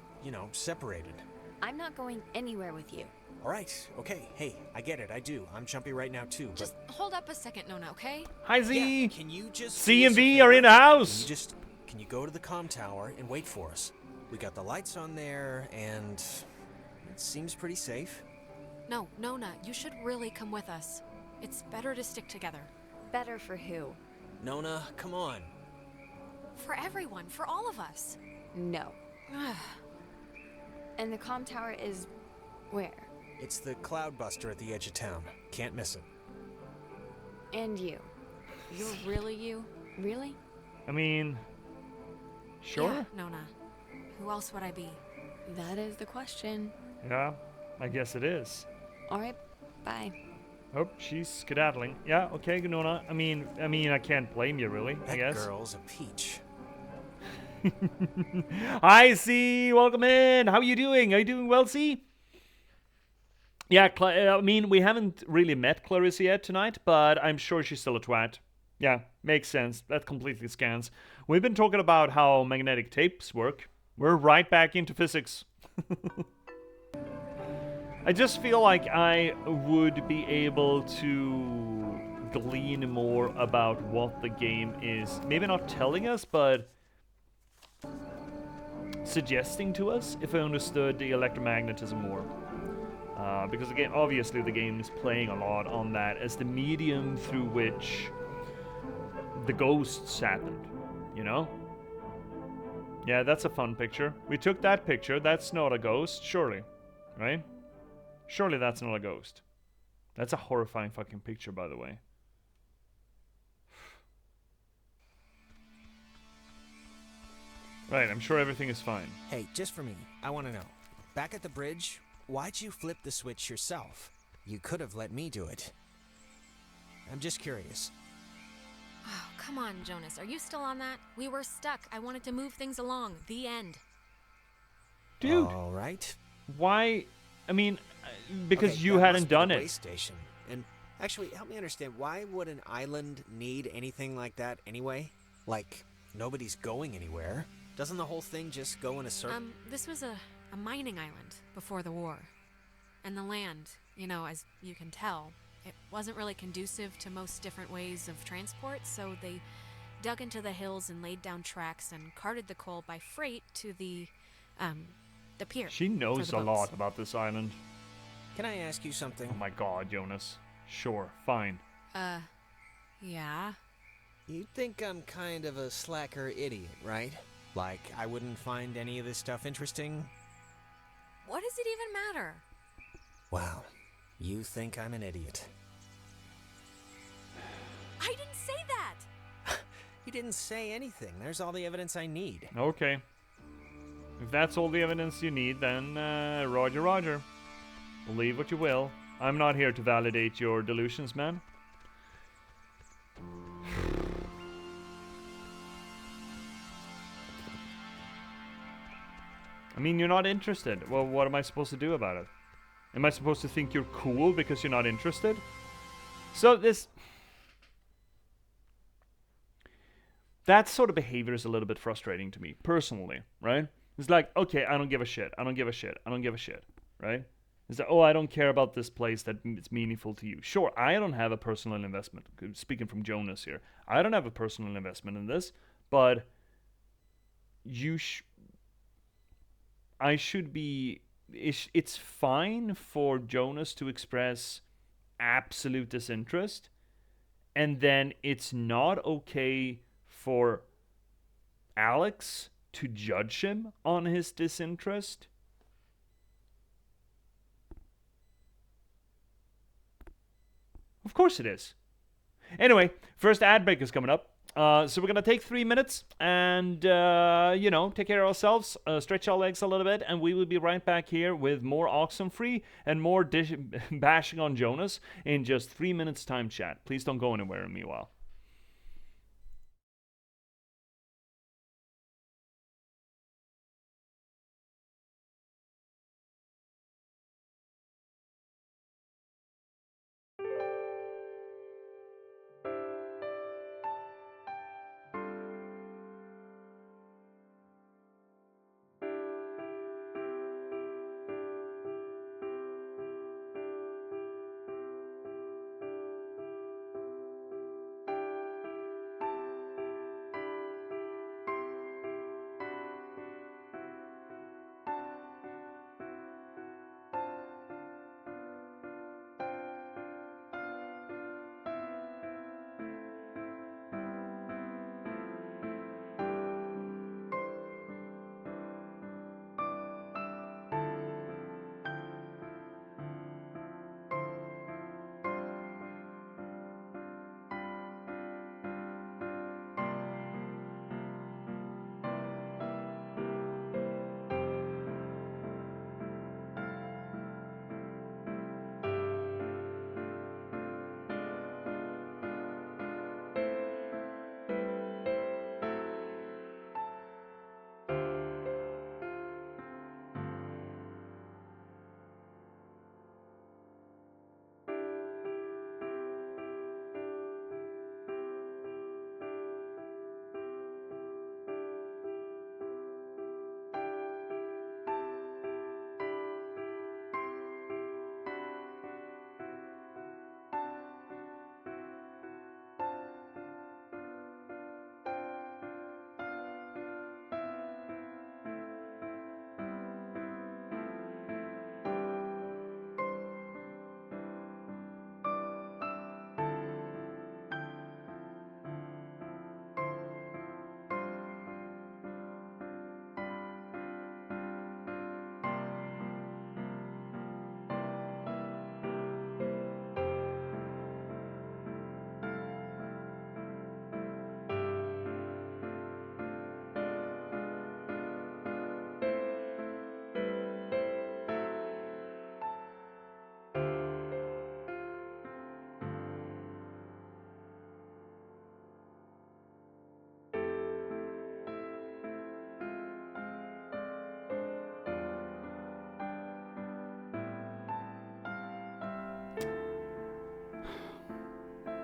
separated. I'm not going anywhere with you. All right, okay. Hey, I get it. I do. I'm jumpy right now, too. Just hold up a second, Nona, okay? Hi, Z! Yeah, can you just... C and V are in the house! Can you go to the comm tower and wait for us? We got the lights on there, and it seems pretty safe. No, Nona, you should really come with us. It's better to stick together. Better for who? Nona, come on. For everyone, for all of us. No. And the comm tower is... where? It's the Cloudbuster at the edge of town. Can't miss it. And you. You're really you? Really? I mean... Sure? Yeah, Nona. Who else would I be? That is the question. Yeah, I guess it is. Alright, bye. Oh, she's skedaddling. Yeah, okay, Nona. I mean, I can't blame you, really, I That guess. girl's a peach. Hi, C! Welcome in! How you doing? Are you doing well, C? Yeah, we haven't really met Clarissa yet tonight, but I'm sure she's still a twat. Yeah, makes sense. That completely scans. We've been talking about how magnetic tapes work. We're right back into physics. I just feel like I would be able to glean more about what the game is. Maybe not telling us, but suggesting to us if I understood the electromagnetism more. Because again, obviously the game is playing a lot on that as the medium through which the ghosts happened, Yeah, that's a fun picture. We took that picture. That's not a ghost, surely, right? Surely that's not a ghost. That's a horrifying fucking picture, by the way. Right, I'm sure everything is fine. Hey, just for me, I want to know. Back at the bridge, why'd you flip the switch yourself? You could have let me do it. I'm just curious. Oh, come on, Jonas. Are you still on that? We were stuck. I wanted to move things along. The end. Dude. All right. Why? I mean, because Okay, you that hadn't must be done the it. way station. And actually, help me understand, why would an island need anything like that anyway? Like, nobody's going anywhere. Doesn't the whole thing just go in a circle? This was a mining island before the war. And the land, as you can tell, it wasn't really conducive to most different ways of transport, so they dug into the hills and laid down tracks and carted the coal by freight to the pier. She knows a lot about this island. Can I ask you something? Oh my god, Jonas. Sure, fine. Yeah? You think I'm kind of a slacker idiot, right? Like, I wouldn't find any of this stuff interesting? What does it even matter? Wow. You think I'm an idiot. I didn't say that! You didn't say anything. There's all the evidence I need. Okay. If that's all the evidence you need, then Roger, Roger. Believe what you will. I'm not here to validate your delusions, man. I mean, you're not interested. Well, what am I supposed to do about it? Am I supposed to think you're cool because you're not interested? So that sort of behavior is a little bit frustrating to me, personally, right? It's like, okay, I don't give a shit. I don't give a shit. I don't give a shit, right? It's like, oh, I don't care about this place that it's meaningful to you. Sure, I don't have a personal investment. Speaking from Jonas here. I don't have a personal investment in this, but I should be... It's fine for Jonas to express absolute disinterest, and then it's not okay for Alex to judge him on his disinterest. Of course it is. Anyway, first ad break is coming up. So we're gonna take 3 minutes and take care of ourselves, stretch our legs a little bit, and we will be right back here with more Oxenfree and more bashing on Jonas in just 3 minutes time chat. Please don't go anywhere meanwhile.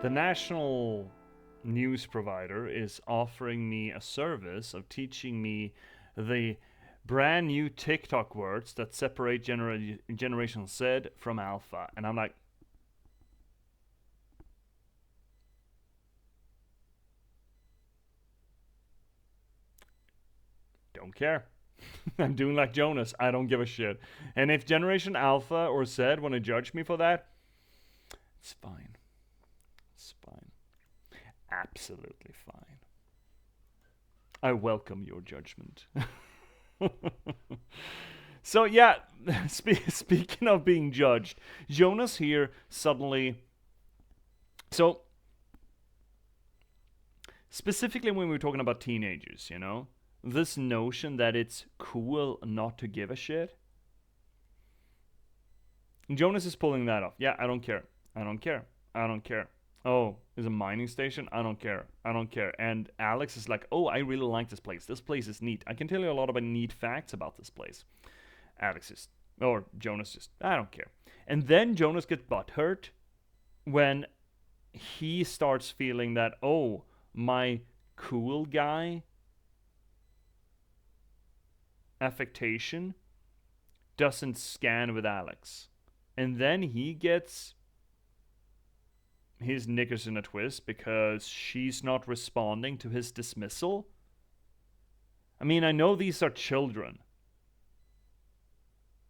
The national news provider is offering me a service of teaching me the brand new TikTok words that separate Generation Z from Alpha. And I'm like, don't care. I'm doing like Jonas. I don't give a shit. And if Generation Alpha or Z want to judge me for that, it's fine. It's fine. Absolutely fine. I welcome your judgment. So yeah, speaking of being judged, Jonas here suddenly... So, specifically when we were talking about teenagers, this notion that it's cool not to give a shit. Jonas is pulling that off. Yeah, I don't care. I don't care. I don't care. Oh, there's a mining station? I don't care. I don't care. And Alex is like, oh, I really like this place. This place is neat. I can tell you a lot about neat facts about this place. Jonas just, I don't care. And then Jonas gets butthurt when he starts feeling that, oh, my cool guy affectation doesn't scan with Alex. And then he gets his knickers in a twist because she's not responding to his dismissal. I mean, I know these are children,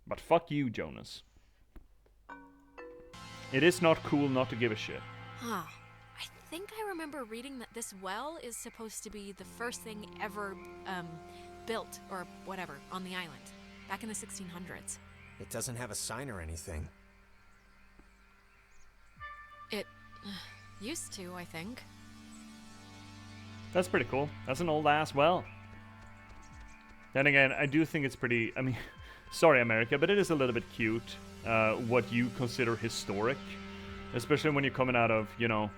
but fuck you, Jonas. It is not cool not to give a shit. Huh. I think I remember reading that this well is supposed to be the first thing ever built, or whatever, on the island, back in the 1600s. It doesn't have a sign or anything. It used to, I think. That's pretty cool. That's an old ass well. Then again, I do think it's pretty, I mean, sorry America, but it is a little bit cute, what you consider historic. Especially when you're coming out of, you know,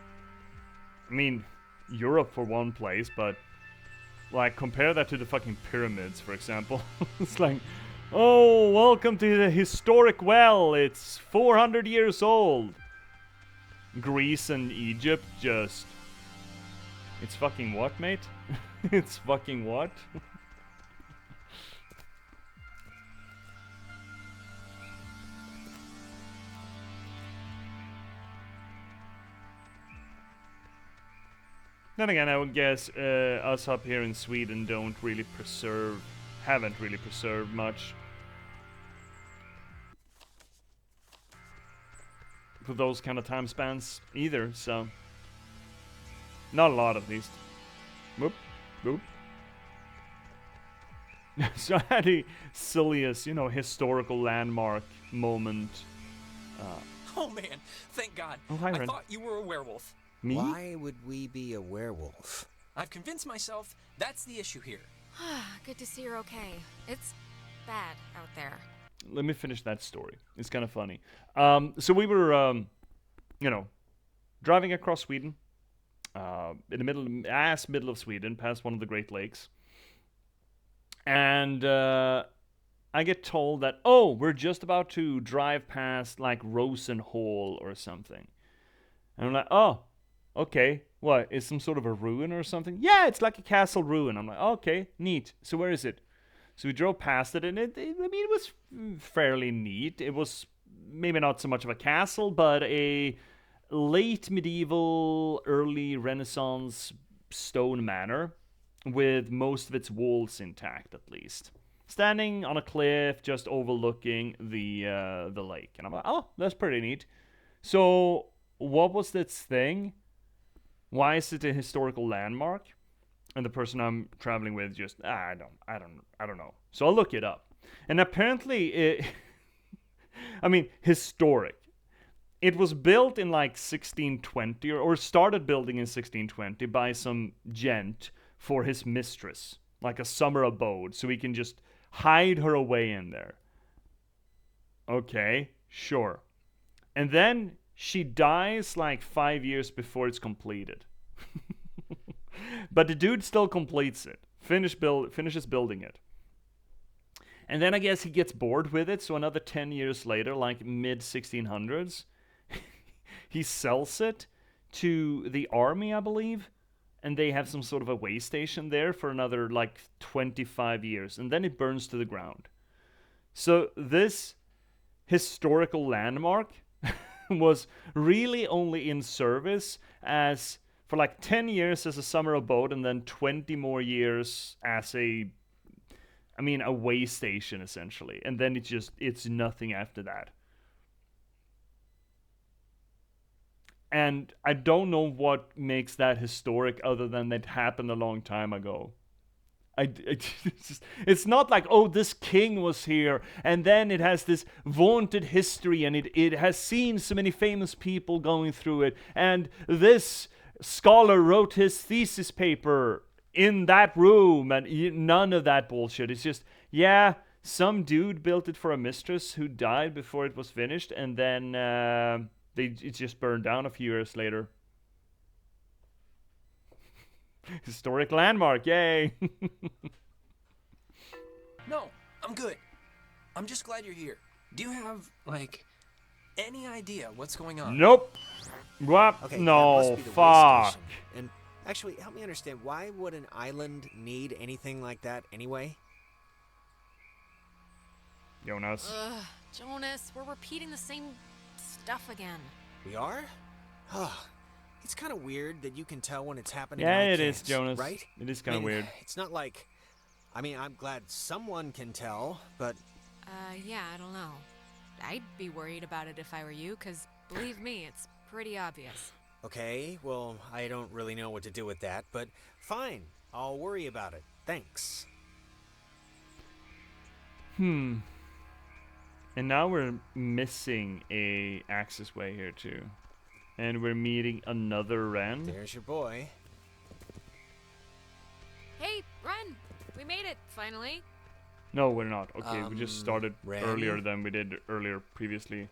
I mean, Europe for one place, but, like, compare that to the fucking pyramids, for example. It's like, oh, welcome to the historic well, it's 400 years old. Greece and Egypt just... It's fucking what, mate? It's fucking what? Then again, I would guess us up here in Sweden haven't really preserved much for those kind of time spans either, so not a lot at least. Whoop, whoop. So I had the silliest, you know, historical landmark moment. Oh man, thank God. Oh, hi, I Ren. thought you were a werewolf. Me? Why would we be a werewolf? I've convinced myself that's the issue here. Good to see you're okay. It's bad out there. Let me finish that story. It's kind of funny. So we were, you know, driving across Sweden, in the middle of Sweden, past one of the Great Lakes. And I get told that, oh, we're just about to drive past, like, Rosenhall or something. And I'm like, oh, okay. What, is some sort of a ruin or something? Yeah, it's like a castle ruin. I'm like, okay, neat. So where is it? So we drove past it, and it was fairly neat. It was maybe not so much of a castle, but a late medieval, early Renaissance stone manor with most of its walls intact, at least. Standing on a cliff, just overlooking the lake. And I'm like, oh, that's pretty neat. So, what was this thing? Why is it a historical landmark? And the person I'm traveling with just, I don't know. So I'll look it up. And apparently, I mean, historic. It was built in like 1620, or started building in 1620 by some gent for his mistress. Like a summer abode, so he can just hide her away in there. Okay, sure. And then she dies like 5 years before it's completed. But the dude still completes it. Finishes building it. And then I guess he gets bored with it, so another 10 years later, like mid-1600s, he sells it to the army, I believe. And they have some sort of a way station there for another like 25 years. And then it burns to the ground. So this historical landmark was really only in service as for like 10 years as a summer abode, and then 20 more years as a way station essentially. And then it's nothing after that. And I don't know what makes that historic other than that happened a long time ago. It's not like, oh, this king was here, and then it has this vaunted history, and it has seen so many famous people going through it, and this scholar wrote his thesis paper in that room, and none of that bullshit. It's just, yeah, some dude built it for a mistress who died before it was finished, and then it just burned down a few years later. Historic landmark, yay! No, I'm good. I'm just glad you're here. Do you have, like, any idea what's going on? Nope. What? Okay, that No, must be the way fuck. station. And actually, help me understand, why would an island need anything like that anyway? Jonas. Ugh, Jonas, we're repeating the same stuff again. We are? It's kind of weird that you can tell when it's happening. Yeah, and I it is, can't, Jonas. Right? It is kind of weird. It's not like... I'm glad someone can tell, but... Yeah, I don't know. I'd be worried about it if I were you, because believe me, it's pretty obvious. Okay, well, I don't really know what to do with that, but fine. I'll worry about it. Thanks. And now we're missing a access way here too. And we're meeting another Ren. There's your boy. We made it, finally. No, we're not. Okay, we just started Ren? earlier than we did earlier previously.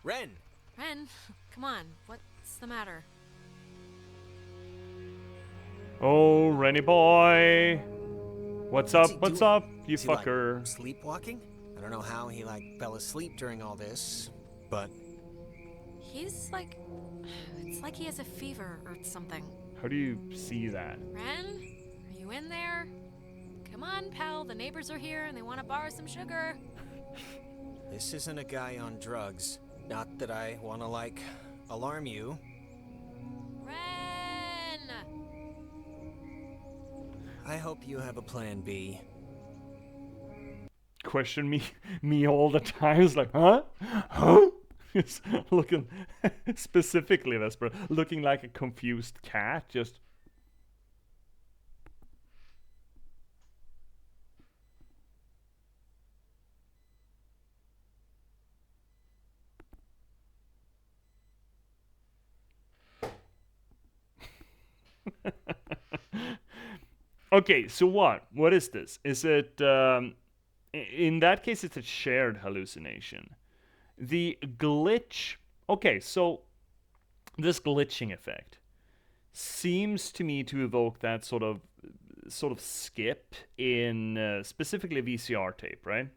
Ren! Ren, come on. What's the matter? Oh, Rennie boy! What's up? he What's doing? up, you Is he, fucker? like, sleepwalking? I don't know how he, like, fell asleep during all this, but... He's like... It's like he has a fever or something. How do you see that? Ren, are you in there? Come on, pal. The neighbors are here and they want to borrow some sugar. This isn't a guy on drugs. Not that I want to, like, alarm you. Ren! I hope you have a plan B. Question me all the time. It's like, huh? Huh? It's looking specifically Vesper, looking like a confused cat, just. Okay, so what? What is this? Is it, in that case, it's a shared hallucination. The glitch, okay, so this glitching effect seems to me to evoke that sort of skip in specifically VCR tape, right?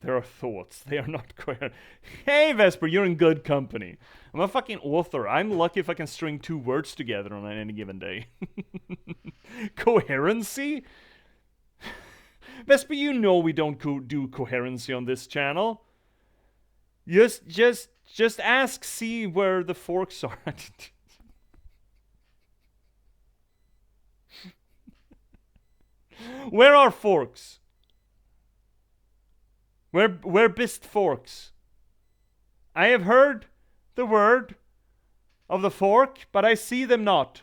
There are thoughts. They are not coherent. Hey, Vesper, you're in good company. I'm a fucking author. I'm lucky if I can string 2 words together on any given day. Coherency? Vesper, you know we don't do coherency on this channel. Just ask C where the forks are. Where are forks? Where bist forks? I have heard the word of the fork, but I see them not.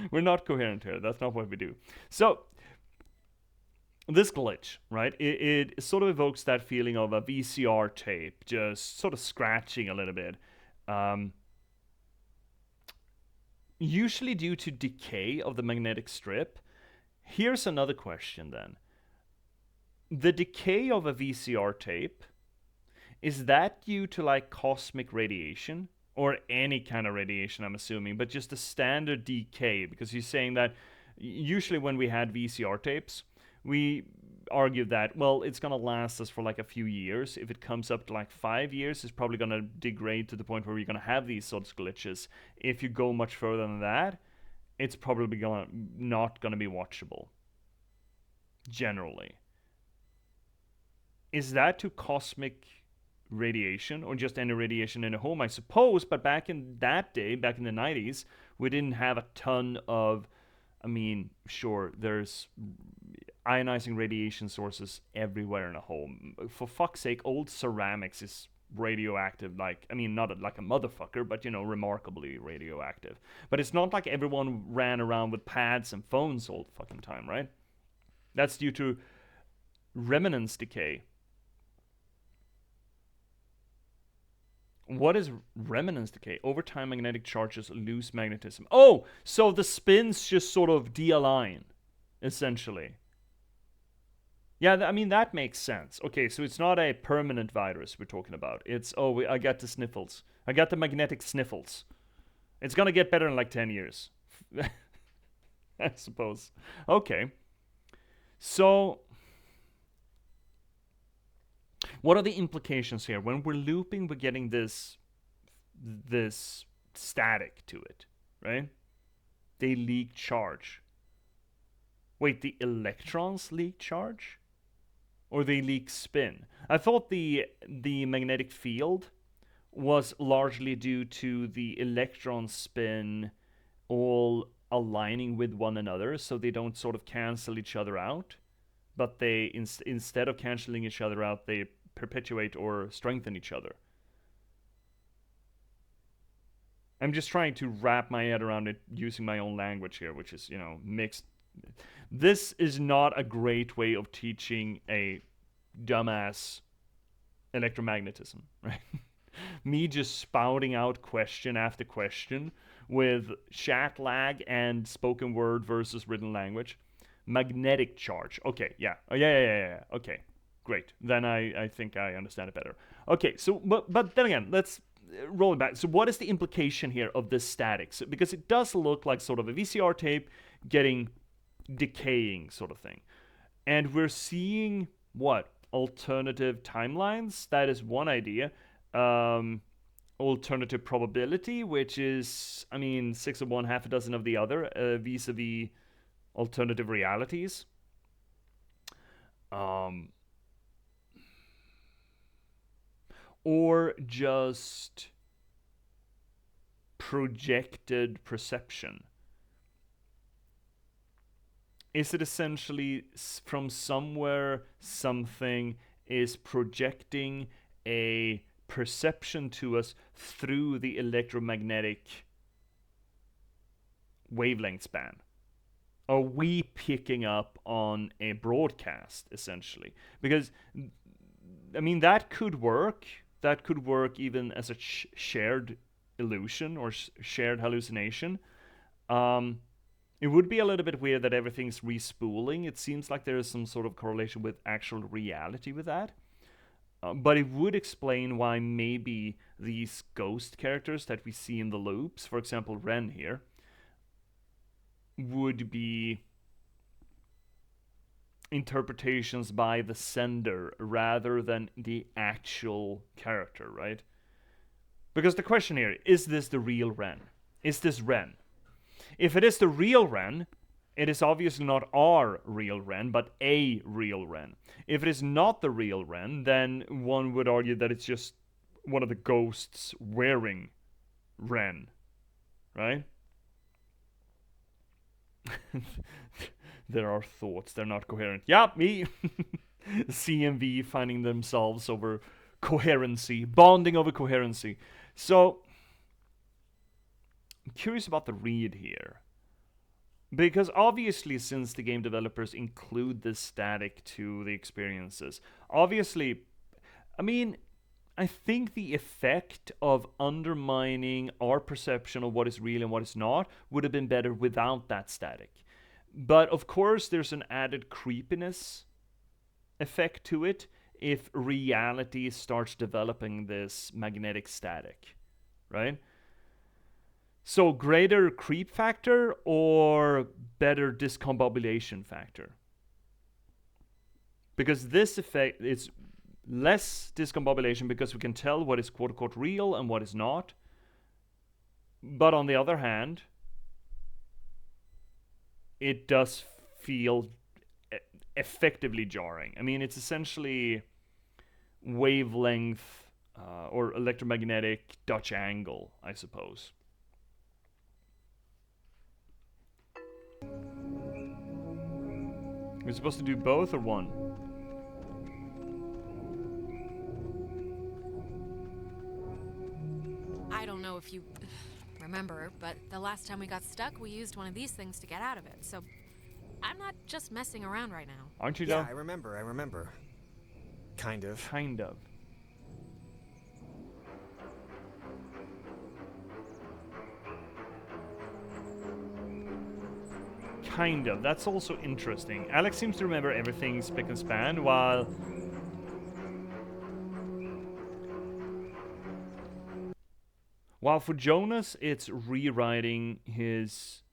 We're not coherent here. That's not what we do. So, this glitch, right? It sort of evokes that feeling of a VCR tape just sort of scratching a little bit. Usually due to decay of the magnetic strip. Here's another question then. The decay of a VCR tape, is that due to like cosmic radiation? Or any kind of radiation, I'm assuming, but just a standard decay? Because you're saying that usually when we had VCR tapes, we argued that, well, it's going to last us for like a few years. If it comes up to like 5 years, it's probably going to degrade to the point where you're going to have these sorts of glitches. If you go much further than that, it's probably not going to be watchable. Generally. Is that to cosmic radiation or just any radiation in a home, I suppose? But back in that day, back in the 90s, we didn't have a ton of, I mean, sure, there's ionizing radiation sources everywhere in a home. For fuck's sake, old ceramics is radioactive, like, I mean, not like a motherfucker, but, you know, remarkably radioactive. But it's not like everyone ran around with pads and phones all the fucking time, right? That's due to remnants decay. What is remnants decay? Over time, magnetic charges lose magnetism. Oh, so the spins just sort of de-align, essentially. Yeah, I mean, that makes sense. Okay, so it's not a permanent virus we're talking about. It's, I got the sniffles. I got the magnetic sniffles. It's gonna get better in like 10 years. I suppose. Okay. So, what are the implications here? When we're looping, we're getting this static to it, right? They leak charge. Wait, the electrons leak charge? Or they leak spin? I thought the magnetic field was largely due to the electron spin all aligning with one another, so they don't sort of cancel each other out. But they, instead of canceling each other out, they perpetuate or strengthen each other. I'm just trying to wrap my head around it using my own language here, which is, you know, mixed. This is not a great way of teaching a dumbass electromagnetism, right? Me just spouting out question after question with chat lag and spoken word versus written language. Magnetic charge. Okay, yeah. Oh, yeah. Okay, great. Then I think I understand it better. Okay, so, but then again, let's roll it back. So what is the implication here of this static? So, because it does look like sort of a VCR tape getting decaying sort of thing. And we're seeing, what? Alternative timelines? That is one idea. Alternative probability, which is, I mean, 6 of one, half a dozen of the other, vis-a-vis alternative realities. Or just projected perception. Is it essentially from somewhere something is projecting a perception to us through the electromagnetic wavelength span? Are we picking up on a broadcast, essentially? Because, I mean, that could work. That could work even as a shared illusion or shared hallucination. It would be a little bit weird that everything's respooling. It seems like there is some sort of correlation with actual reality with that. But it would explain why maybe these ghost characters that we see in the loops, for example, Ren here, would be interpretations by the sender rather than the actual character, right? Because the question here, is this the real Ren? Is this Ren? If it is the real Ren, it is obviously not our real Ren, but a real Ren. If it is not the real Ren, then one would argue that it's just one of the ghosts wearing Ren, right? There are thoughts, they're not coherent. Yeah, me! CMV finding themselves over coherency, bonding over coherency. So, I'm curious about the read here. Because obviously, since the game developers include this static to the experiences, obviously, I mean, I think the effect of undermining our perception of what is real and what is not would have been better without that static. But of course, there's an added creepiness effect to it if reality starts developing this magnetic static, right? So greater creep factor or better discombobulation factor? Because this effect is less discombobulation because we can tell what is quote-unquote real and what is not. But on the other hand, it does feel effectively jarring. I mean, it's essentially wavelength or electromagnetic Dutch angle, I suppose. We're supposed to do both or one? I don't know if you remember, but the last time we got stuck, we used one of these things to get out of it. So I'm not just messing around right now. Aren't you, though? Yeah, I remember. Kind of. Kind of. Kind of. That's also interesting. Alex seems to remember everything spick and span, while for Jonas, it's rewriting his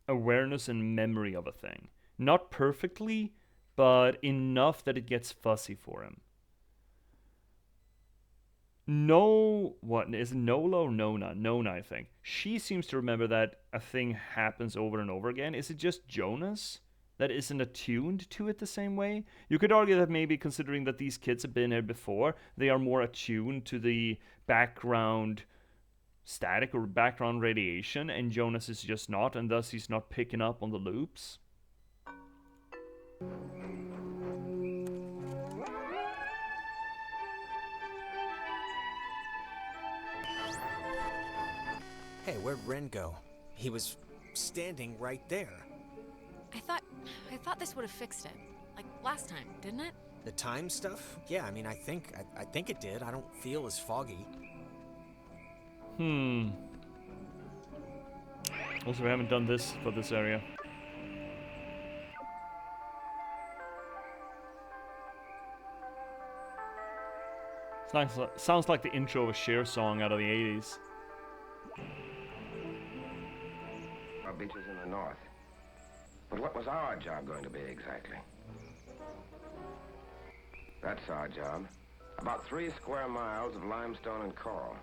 awareness and memory of a thing. Not perfectly, but enough that it gets fuzzy for him. What is it, Nola or Nona? Nona, I think. She seems to remember that a thing happens over and over again. Is it just Jonas that isn't attuned to it the same way? You could argue that maybe considering that these kids have been here before, they are more attuned to the background static or background radiation, and Jonas is just not, and thus he's not picking up on the loops. Hey, where'd Ren go? He was standing right there. I thought this would have fixed it. Like last time, didn't it? The time stuff? Yeah, I mean, I think it did. I don't feel as foggy. Also, we haven't done this for this area. Sounds like the intro of a Cher song out of the 80s. Our beaches in the north. But what was our job going to be exactly? That's our job. About 3 square miles of limestone and coral.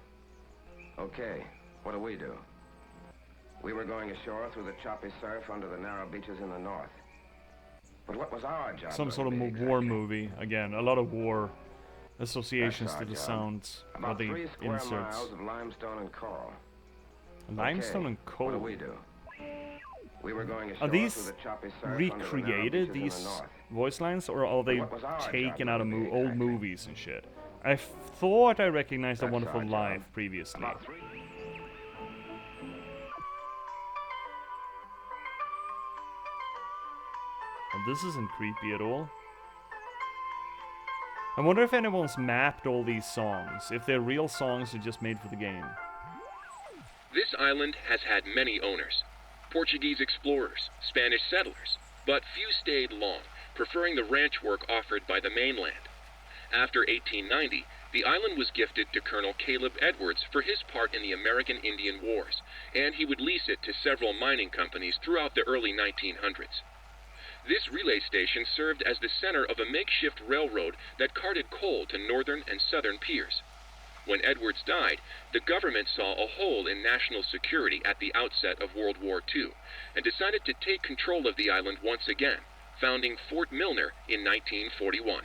Okay, what do? We were going ashore through the choppy surf under the narrow beaches in the north. But what was our job? Some sort of war movie. Again, a lot of war associations to the sounds or the 3 square inserts. miles of limestone and coral. Limestone and coal. What do? We were going ashore Are these through the choppy surf recreated, under the narrow beaches in these the north. voice lines, or are they what was our taken job out of going to be old exactly? movies and shit? I thought I recognized A That's Wonderful our job. Life previously. About 3. Well, this isn't creepy at all. I wonder if anyone's mapped all these songs, if they're real songs or just made for the game. This island has had many owners. Portuguese explorers, Spanish settlers, but few stayed long, preferring the ranch work offered by the mainland. After 1890, the island was gifted to Colonel Caleb Edwards for his part in the American Indian Wars, and he would lease it to several mining companies throughout the early 1900s. This relay station served as the center of a makeshift railroad that carted coal to northern and southern piers. When Edwards died, the government saw a hole in national security at the outset of World War II and decided to take control of the island once again, founding Fort Milner in 1941.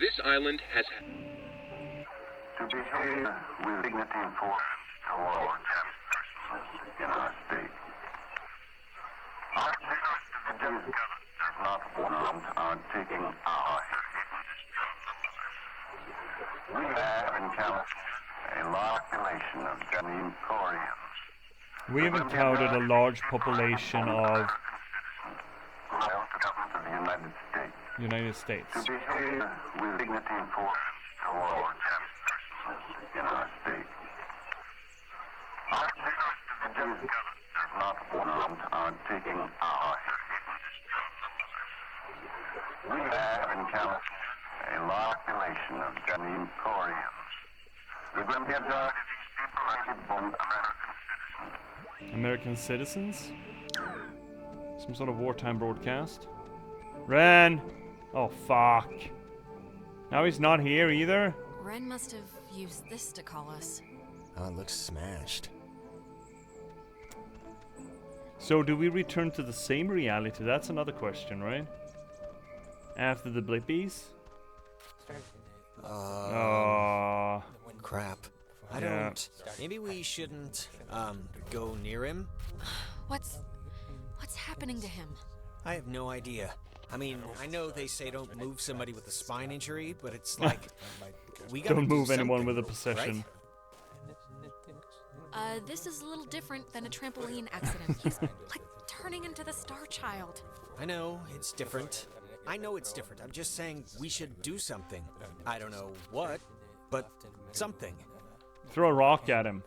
This island has To behave with dignity and force toward in our state. Our does not want our taking our We have encountered a large population of Japanese Koreans. We have encountered a large population of Government of the United States. United States. To behave with dignity and force toward in our state. Our does not want our taking our We have encountered a large population of Japanese Koreans. The majority of these people are born American citizens. American citizens? Some sort of wartime broadcast? Ren! Oh, fuck. Now he's not here either? Ren must have used this to call us. Oh, it looks smashed. So do we return to the same reality? That's another question, right? After the blippies? Crap. I Yeah. don't... Maybe we shouldn't, go near him? What's happening to him? I have no idea. I mean, I know they say don't move somebody with a spine injury, but it's like... we gotta Don't do move anyone something, with a possession. right? This is a little different than a trampoline accident. He's like turning into the Star Child. I know, it's different. I know it's different. I'm just saying we should do something. I don't know what, but something. Throw a rock at him.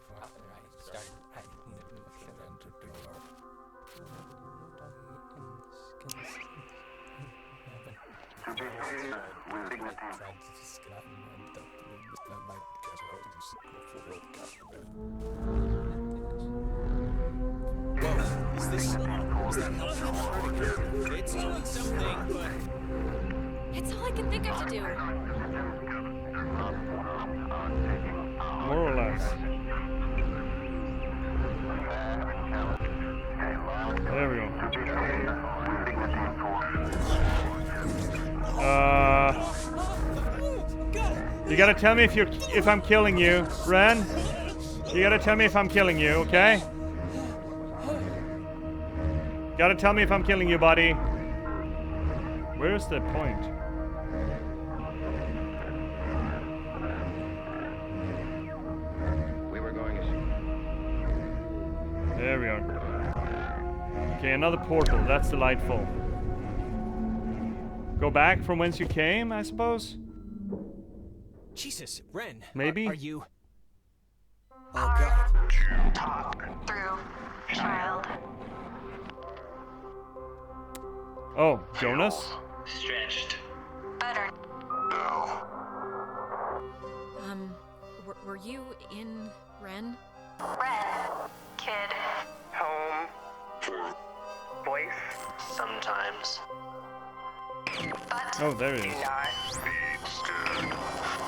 To behave with dignity. Whoa, is that helping? It's doing something, but... It's all I can think of to do. More or less. There we go. You gotta tell me if I'm killing you, Ren. You gotta tell me if I'm killing you, okay? Gotta tell me if I'm killing you, buddy. Where's the point? We were going There we are. Okay, another portal. That's delightful. Go back from whence you came, I suppose? Jesus, Ren. Maybe? Are you... Oh, God. Talk through Child. Oh, Jonas? Stretched. Better. Were you in Ren? Ren. Kid. Home. Voice. Sometimes. But Oh, there he Do is. not.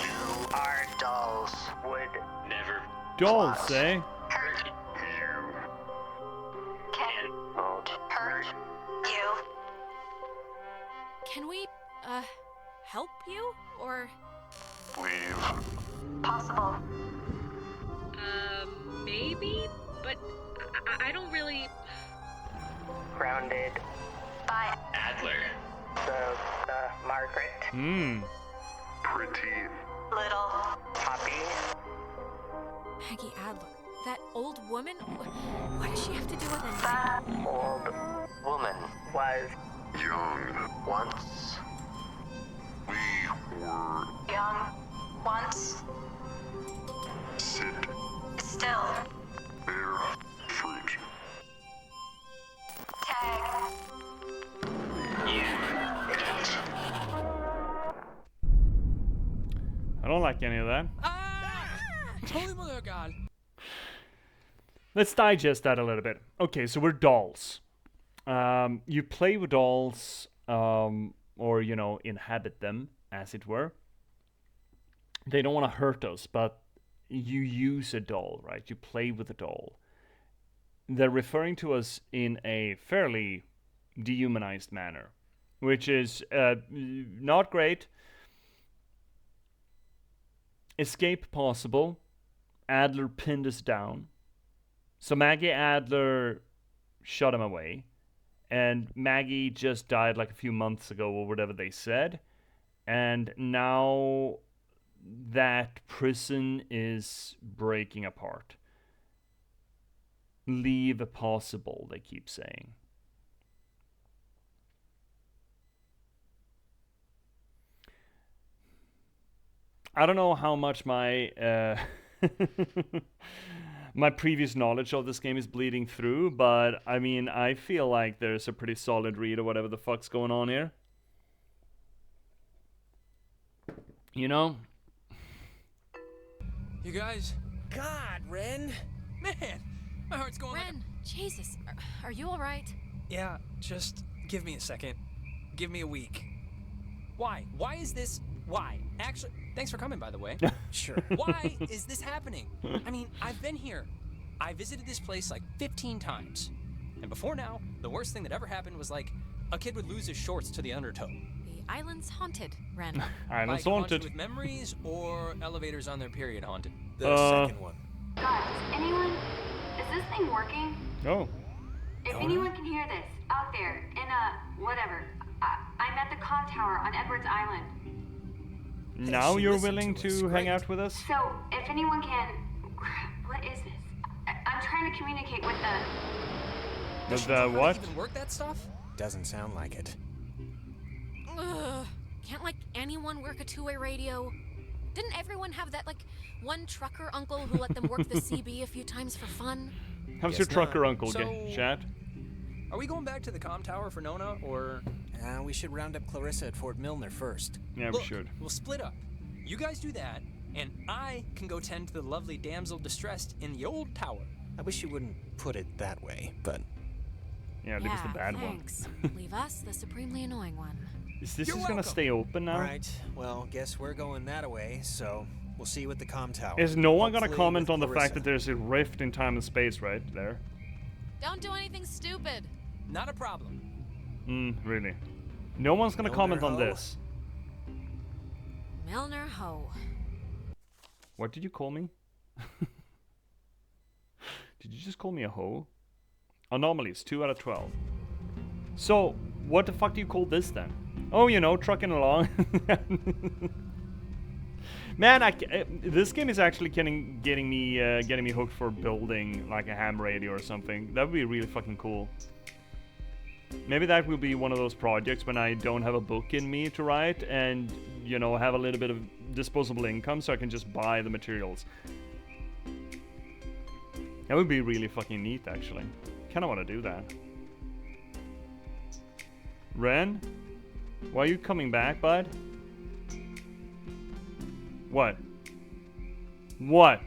You are dolls. Would never. Dolls, eh? hurt. You. Can Won't hurt you. Can we, help you? Or... Leave. Possible. Maybe? But I don't really... Grounded. By Adler. The Margaret. Hmm. Pretty. little. Poppy. Maggie Adler. That old woman? What does she have to do with anything? Old woman. Was Young. once. We were. Young. Once. Sit. Still. Bear. Fruit. Tag. I don't like any of that. Holy mother of God. Let's digest that a little bit. Okay, so we're dolls. You play with dolls, or, you know, inhabit them, as it were. They don't want to hurt us, but you use a doll, right? You play with a doll. They're referring to us in a fairly dehumanized manner, which is not great. Escape possible. Adler pinned us down. So Maggie Adler shot him away. And Maggie just died like a few months ago, or whatever they said. And now that prison is breaking apart. Leave possible, they keep saying. I don't know how much my my previous knowledge of this game is bleeding through, but I mean, I feel like there's a pretty solid read of whatever the fuck's going on here. You know? You guys? God, Ren! Man, my heart's going like Ren, Jesus, are you alright? Yeah, just give me a second. Give me a week. Why? Why is this... Why? Actually, thanks for coming, by the way. Sure. Why is this happening? I mean, I've been here. I visited this place like 15 times. And before now, the worst thing that ever happened was like a kid would lose his shorts to the undertow. The island's haunted, Ren. Island's Like haunted. with memories or elevators on their period haunted. The second one. Guys, anyone? Is this thing working? Oh. If anyone can hear this, out there, in whatever. I'm at the comm tower on Edwards Island. Now she you're listened willing to us. to hang Great. out with us? So, if anyone can... What is this? I'm trying to communicate with the... With How what? to even work that stuff? Doesn't sound like it. Ugh. Can't, like, anyone work a two-way radio? Didn't everyone have that, like, one trucker uncle who let them work the CB a few times for fun? How's Guess your trucker not. uncle, So- Chad? Are we going back to the comm tower for Nona, or... We should round up Clarissa at Fort Milner first. Yeah, we Look, should. we'll split up. You guys do that, and I can go tend to the lovely damsel distressed in the old tower. I wish you wouldn't put it that way, but Yeah, leave us the bad thanks. Leave us the supremely annoying one. one. Is this You're just gonna welcome. stay open now? alright. Well, guess we're going that way, so we'll see you at the comm tower. Is no one gonna Hopefully comment with on the fact Clarissa. that there's a rift in time and space right there? Don't do anything stupid. Not a problem. Really? No one's gonna Milner comment on Ho? this. Milner Ho. What did you call me? Did you just call me a hoe? Anomalies, 2 out of 12. So, what the fuck do you call this then? Oh, you know, trucking along. Man, this game is actually getting me hooked for building like a ham radio or something. That would be really fucking cool. Maybe that will be one of those projects when I don't have a book in me to write and, you know, have a little bit of disposable income so I can just buy the materials. That would be really fucking neat, actually. Kinda wanna do that. Ren? Why are you coming back, bud? What? What?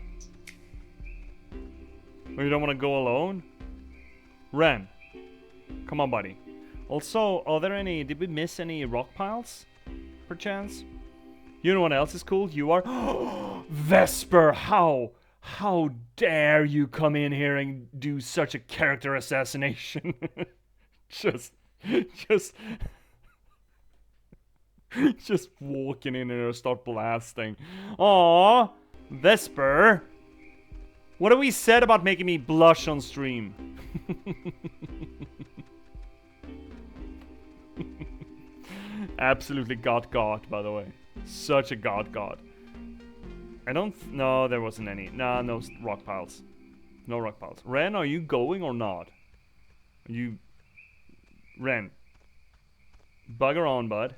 Oh, you don't wanna go alone? Ren. Come on, buddy. Also, are there any... Did we miss any rock piles? Perchance? You know what else is cool? You are... Vesper! How dare you come in here and do such a character assassination? just walking in there and start blasting. Aww, Vesper. What have we said about making me blush on stream? Absolutely got, by the way. Such a god. I don't... No, there wasn't any. Nah, no rock piles. No rock piles. Ren, are you going or not? You... Ren. Bugger on, bud.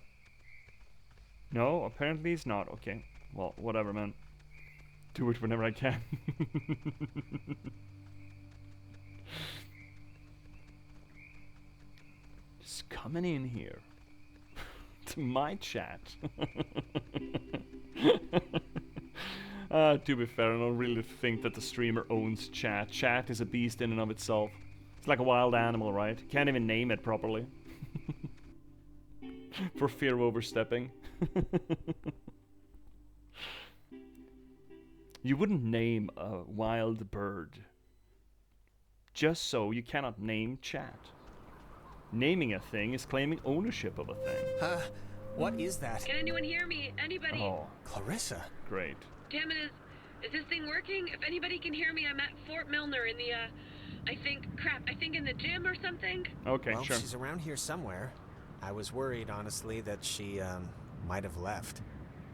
No, apparently he's not. Okay. Well, whatever, man. Do it whenever I can. Just coming in here. To my chat. To be fair, I don't really think that the streamer owns chat. Chat is a beast in and of itself. It's like a wild animal, right? Can't even name it properly. For fear of overstepping. You wouldn't name a wild bird. Just so you cannot name chat. Naming a thing is claiming ownership of a thing. What is that? Can anyone hear me? Anybody? Oh, Clarissa. great. Damn it, is this thing working? If anybody can hear me, I'm at Fort Milner in the, I think in the gym or something. Okay, Well, sure. she's around here somewhere. I was worried, honestly, that she, might have left.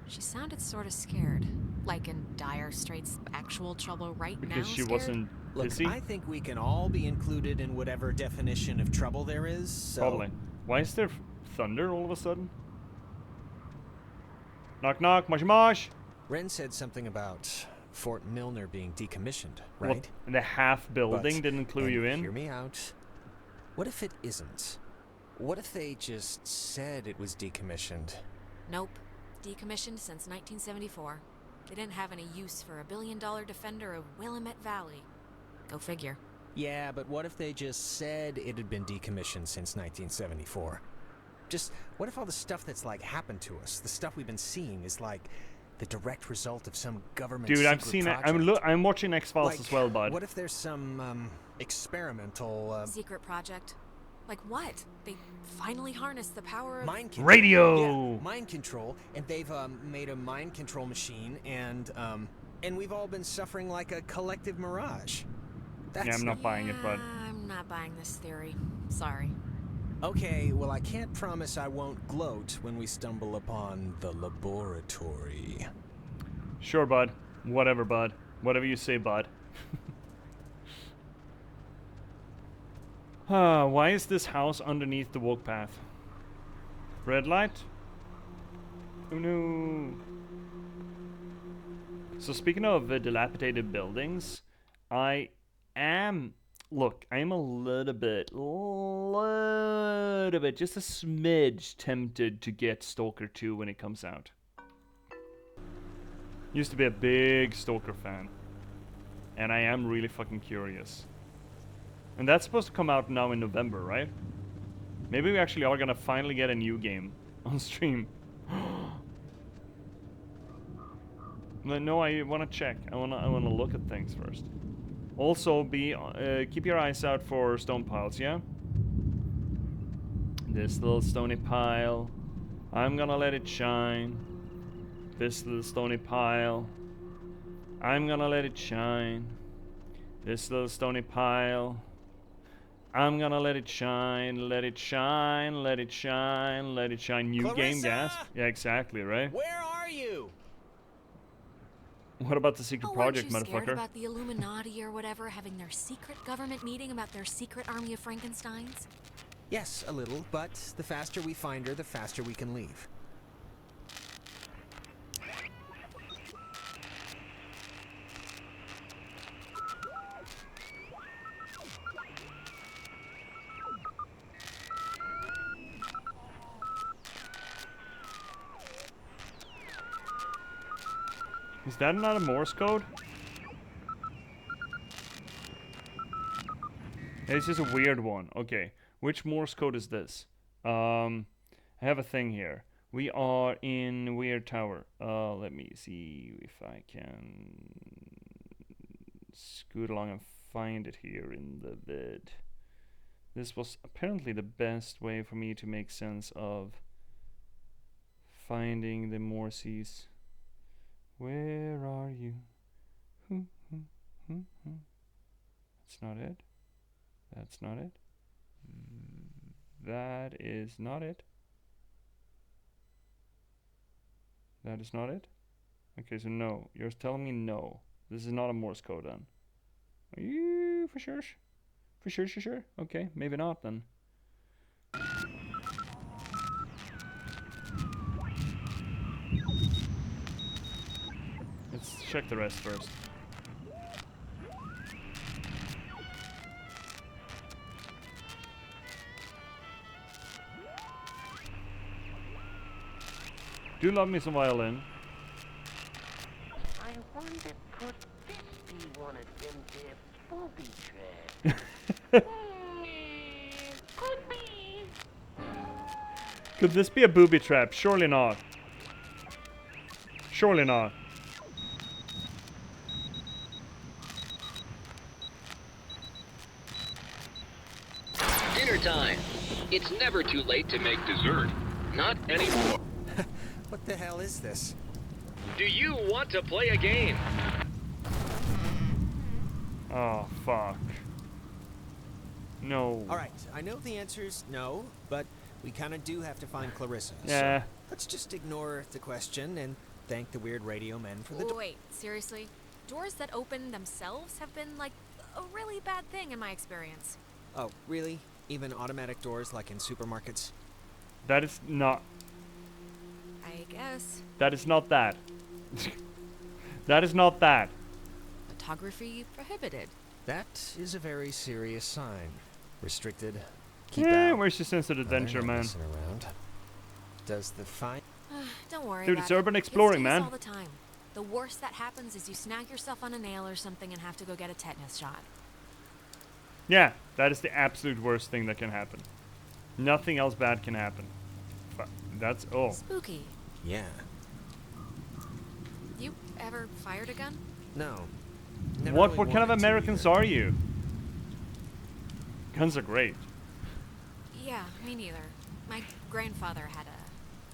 She sounded sort of scared. Like in dire straits, actual trouble right now. Because she scared? wasn't Look, pissy? I think we can all be included in whatever definition of trouble there is, so... Probably. Why is there thunder all of a sudden? Knock knock, mosh mosh! Ren said something about Fort Milner being decommissioned, right? What, the half building But- didn't clue and you in? Hear me out. What if it isn't? What if they just said it was decommissioned? Nope. Decommissioned since 1974. They didn't have any use for $1 billion defender of Willamette Valley. Go figure. Yeah, but what if they just said it had been decommissioned since 1974? Just, what if all the stuff that's, like, happened to us, the stuff we've been seeing, is, like, the direct result of some government Dude, I've secret seen it. project? I'm watching X-Files Like, as well, bud. What if there's some, experimental, Secret project. Like what? They finally harnessed the power of... mind control. Radio! Yeah, mind control, and they've, made a mind control machine, and we've all been suffering like a collective mirage. That's Yeah, I'm not buying it, bud. I'm not buying this theory. Sorry. Okay, well, I can't promise I won't gloat when we stumble upon the laboratory. Sure, bud. Whatever, bud. Whatever you say, bud. Why is this house underneath the walk path? Red light? Oh no. So speaking of dilapidated buildings, I am a little bit, just a smidge tempted to get Stalker 2 when it comes out. Used to be a big Stalker fan. And I am really fucking curious. And that's supposed to come out now in November, right? Maybe we actually are gonna finally get a new game on stream. No, I wanna check. I wanna look at things first. Also, keep your eyes out for stone piles, yeah? This little stony pile. I'm gonna let it shine. This little stony pile. I'm gonna let it shine. This little stony pile. I'm gonna let it shine, let it shine, let it shine, let it shine. New game gas? Yeah, exactly, right? Where are you? What about the secret project, aren't you scared motherfucker? about the Illuminati or whatever having their secret government meeting about their secret army of Frankensteins? Yes, a little, but the faster we find her, the faster we can leave. Is that not a Morse code? It's just a weird one. Okay. Which Morse code is this? I have a thing here. We are in Weird Tower. Let me see if I can scoot along and find it here in the vid. This was apparently the best way for me to make sense of finding the Morses. Where are you? That's not it. That's not it. That is not it. That is not it? Okay, so no. You're telling me no. This is not a Morse code then. Are you for sure? For sure? Okay, maybe not then. Let's check the rest first. Do love me some violin. I wonder, could this be one of them there booby traps? Could be. Could this be a booby trap? Surely not. Surely not. Dinner time. It's never too late to make dessert. Not anymore. What the hell is this? Do you want to play a game? Oh, fuck. No. Alright, I know the answer's no, but we kind of do have to find Clarissa. Yeah. So let's just ignore the question and thank the weird radio men for the door. Wait, seriously? Doors that open themselves have been, like, a really bad thing in my experience. Oh, really? Even automatic doors like in supermarkets? That is not. I guess. That is not that. That is not that. Photography prohibited. That is a very serious sign. Restricted. Keep Yeah, out. where's your sense of Oh, adventure, they're not man? messing around. Does the fine... Don't worry Dude, about it's it. urban Kids exploring, do this man. all the time. The worst that happens is you snag yourself on a nail or something and have to go get a tetanus shot. Yeah, that is the absolute worst thing that can happen. Nothing else bad can happen. That's oh. Spooky. Yeah. You ever fired a gun? No. Never What really kind of wanted to Americans either. are you? Guns are great. Yeah, me neither. My grandfather had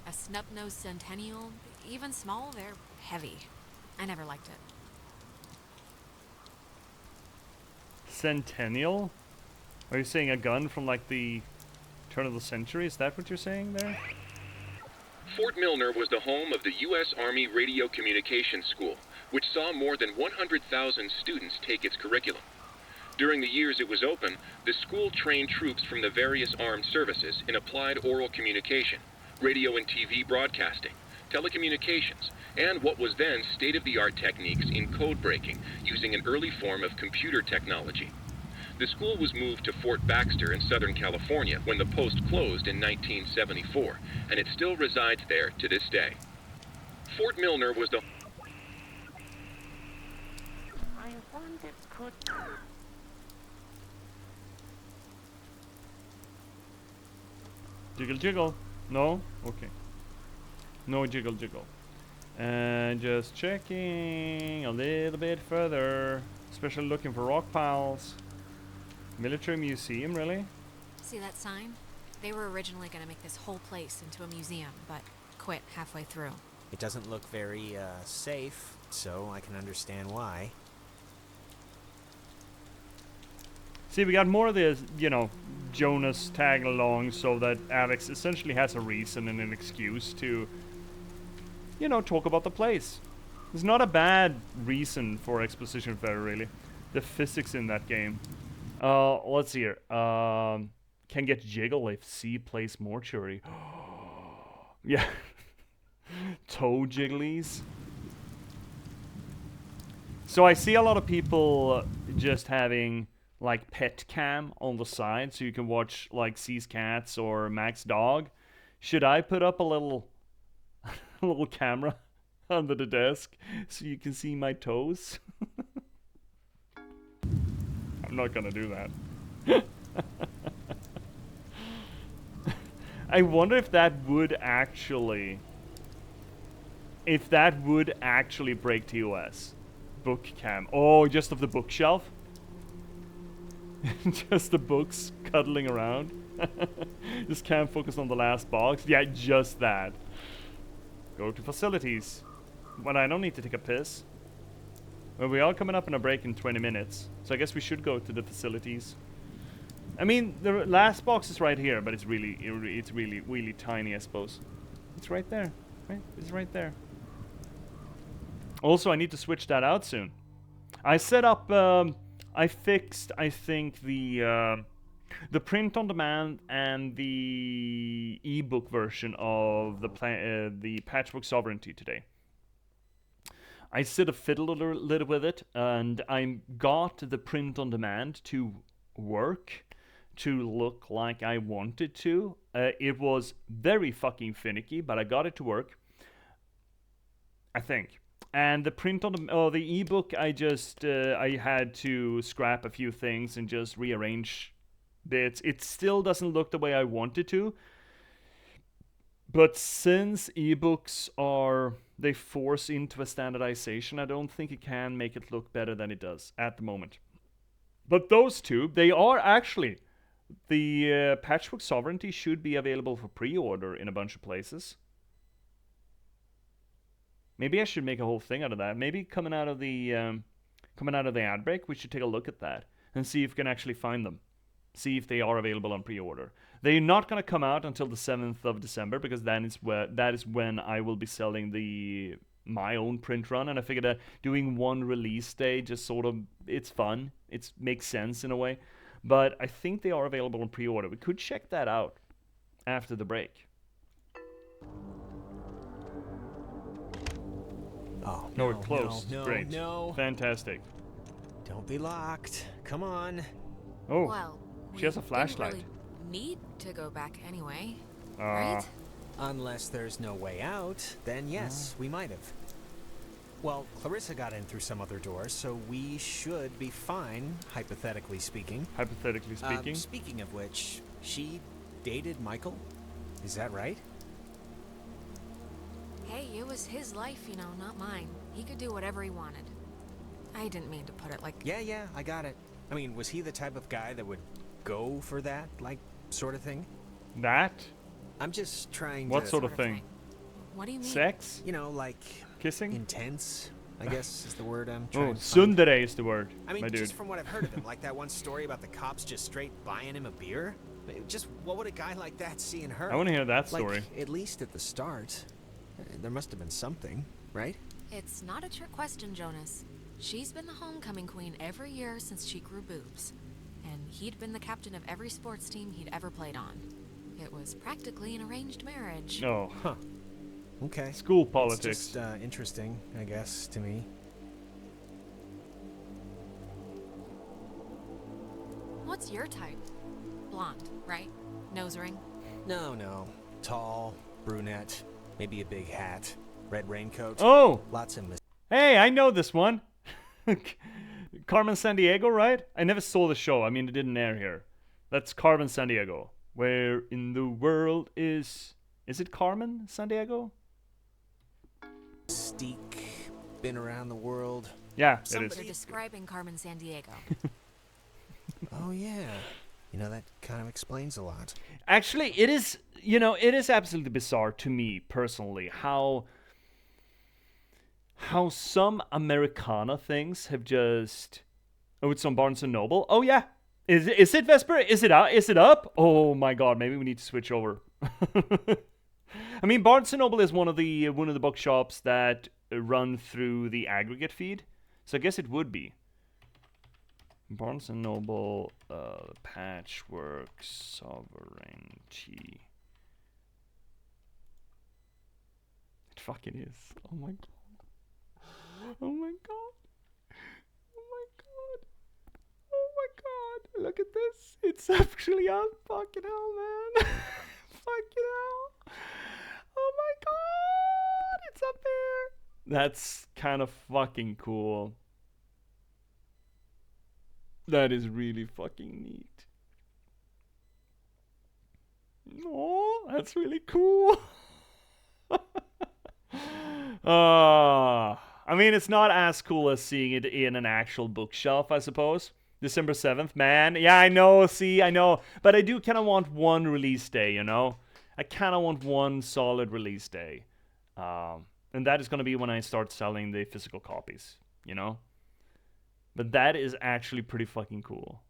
a snub-nosed Centennial. Even small, they're heavy. I never liked it. Centennial? Are you saying a gun from like the turn of the century? Is that what you're saying there? Fort Milner was the home of the U.S. Army Radio Communications School, which saw more than 100,000 students take its curriculum. During the years it was open, the school trained troops from the various armed services in applied oral communication, radio and TV broadcasting, telecommunications, and what was then state-of-the-art techniques in code breaking using an early form of computer technology. The school was moved to Fort Baxter in Southern California when the post closed in 1974, and it still resides there to this day. Fort Milner was the... I wonder, could... Jiggle jiggle. No? Okay. No jiggle jiggle. And just checking a little bit further. Especially looking for rock piles. Military museum, really? See that sign? They were originally going to make this whole place into a museum, but quit halfway through. It doesn't look very, safe, so I can understand why. See, we got more of this, you know, Jonas tagging along so that Alex essentially has a reason and an excuse to, you know, talk about the place. It's not a bad reason for exposition fair, really. The physics in that game. Let's see here. Can get jiggle if C plays mortuary. Yeah. Toe jigglies. So I see a lot of people just having like pet cam on the side so you can watch like C's cats or Mac's dog. Should I put up a little a little camera under the desk so you can see my toes. I'm not gonna do that. I wonder if that would actually break TOS. Book cam. Oh, just of the bookshelf? Just the books cuddling around. Just can't focus on the last box. Yeah, just that. Go to facilities. Well, I don't need to take a piss. Well, we are coming up in a break in 20 minutes. So I guess we should go to the facilities. I mean, the last box is right here, but it's really tiny, I suppose. It's right there. Right? It's right there. Also, I need to switch that out soon. I set up, I fixed, I think, the print on demand and the ebook version of the Patchwork Sovereignty today. I sort of fiddled a little with it, and I got the print on demand to work, to look like I wanted to. It was very fucking finicky, but I got it to work, I think. And the print on the ebook, I had to scrap a few things and just rearrange bits. It still doesn't look the way I wanted to. But since ebooks they force into a standardization, I don't think it can make it look better than it does at the moment. But those two, they are actually, the Patchwork Sovereignty should be available for pre-order in a bunch of places. Maybe I should make a whole thing out of that. Maybe coming out of the ad break, we should take a look at that and see if we can actually find them. See if they are available on pre-order. They're not going to come out until the 7th of December because that is when I will be selling my own print run, and I figured that doing one release day just sort of, it's fun. It makes sense in a way. But I think they are available on pre-order. We could check that out after the break. Oh, no, we're close. No, Great. no. Fantastic. Don't be locked. Come on. Oh, well, she has a flashlight. Didn't really need to go back anyway, right? Unless there's no way out, then yes, we might have. Well, Clarissa got in through some other door, so we should be fine, hypothetically speaking. Hypothetically speaking? Speaking of which, she dated Michael? Is that right? Hey, it was his life, you know, not mine. He could do whatever he wanted. I didn't mean to put it like... Yeah, I got it. I mean, was he the type of guy that would go for that, like, sort of thing? That? I'm just trying What to... sort of thing? What do you mean? Sex? You know, like... Kissing? Intense, I guess is the word I'm trying to find. Tsundere is the word, I mean, my dude. just from what I've heard of him, like that one story about the cops just straight buying him a beer. Just what would a guy like that see in her? I want to hear that story. Like, at least at the start. There must have been something, right? It's not a trick question, Jonas. She's been the homecoming queen every year since she grew boobs. And he'd been the captain of every sports team he'd ever played on. It was practically an arranged marriage. Oh. Huh. Okay. School politics. It's just interesting, I guess, to me. What's your type? Blonde, right? Nose ring? No. Tall, brunette, maybe a big hat, red raincoat. Oh! Lots of Hey, I know this one. Carmen Sandiego, right? I never saw the show. I mean, it didn't air here. That's Carmen Sandiego. Where in the world is it Carmen Sandiego? Mystique, been around the world. Yeah, You're it is. describing Carmen Sandiego. Oh, yeah. You know, that kind of explains a lot. Actually, it is, it is absolutely bizarre to me, personally, how some Americana things have just... Oh, it's on Barnes & Noble? Oh, yeah. Is it Vesper? Is it out? Is it up? Oh, my God. Maybe we need to switch over. I mean, Barnes & Noble is one of the bookshops that run through the aggregate feed. So I guess it would be. Barnes & Noble, Patchwork Sovereignty. It fucking is. Oh my god. Oh my god. Oh my god. Oh my god. Look at this. It's actually up. Fucking hell, man. Fucking hell. Oh my god. It's up there. That's kind of fucking cool. That is really fucking neat. Oh, that's really cool. I mean, it's not as cool as seeing it in an actual bookshelf, I suppose. December 7th, man. Yeah, I know, see, I know. But I do kind of want one release day, you know? I kind of want one solid release day. And that is going to be when I start selling the physical copies, you know? But that is actually pretty fucking cool.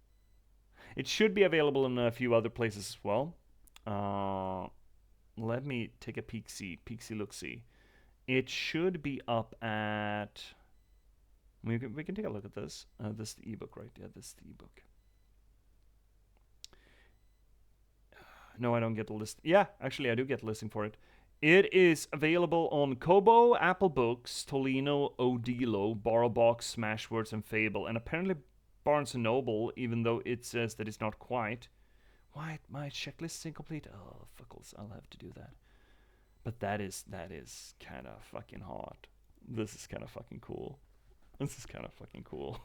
It should be available in a few other places as well. Let me take a peek-see, look-see. It should be up at... We can take a look at this. This is the ebook, right? Yeah, this is the ebook. No, I don't get the list. Yeah, actually, I do get the listing for it. It is available on Kobo, Apple Books, Tolino, Odilo, BorrowBox, Smashwords, and Fable. And apparently Barnes & Noble, even though it says that it's not quite. Why? My checklist is incomplete? Oh, fuckles. I'll have to do that. But that is kind of fucking hot. This is kind of fucking cool. This is kind of fucking cool.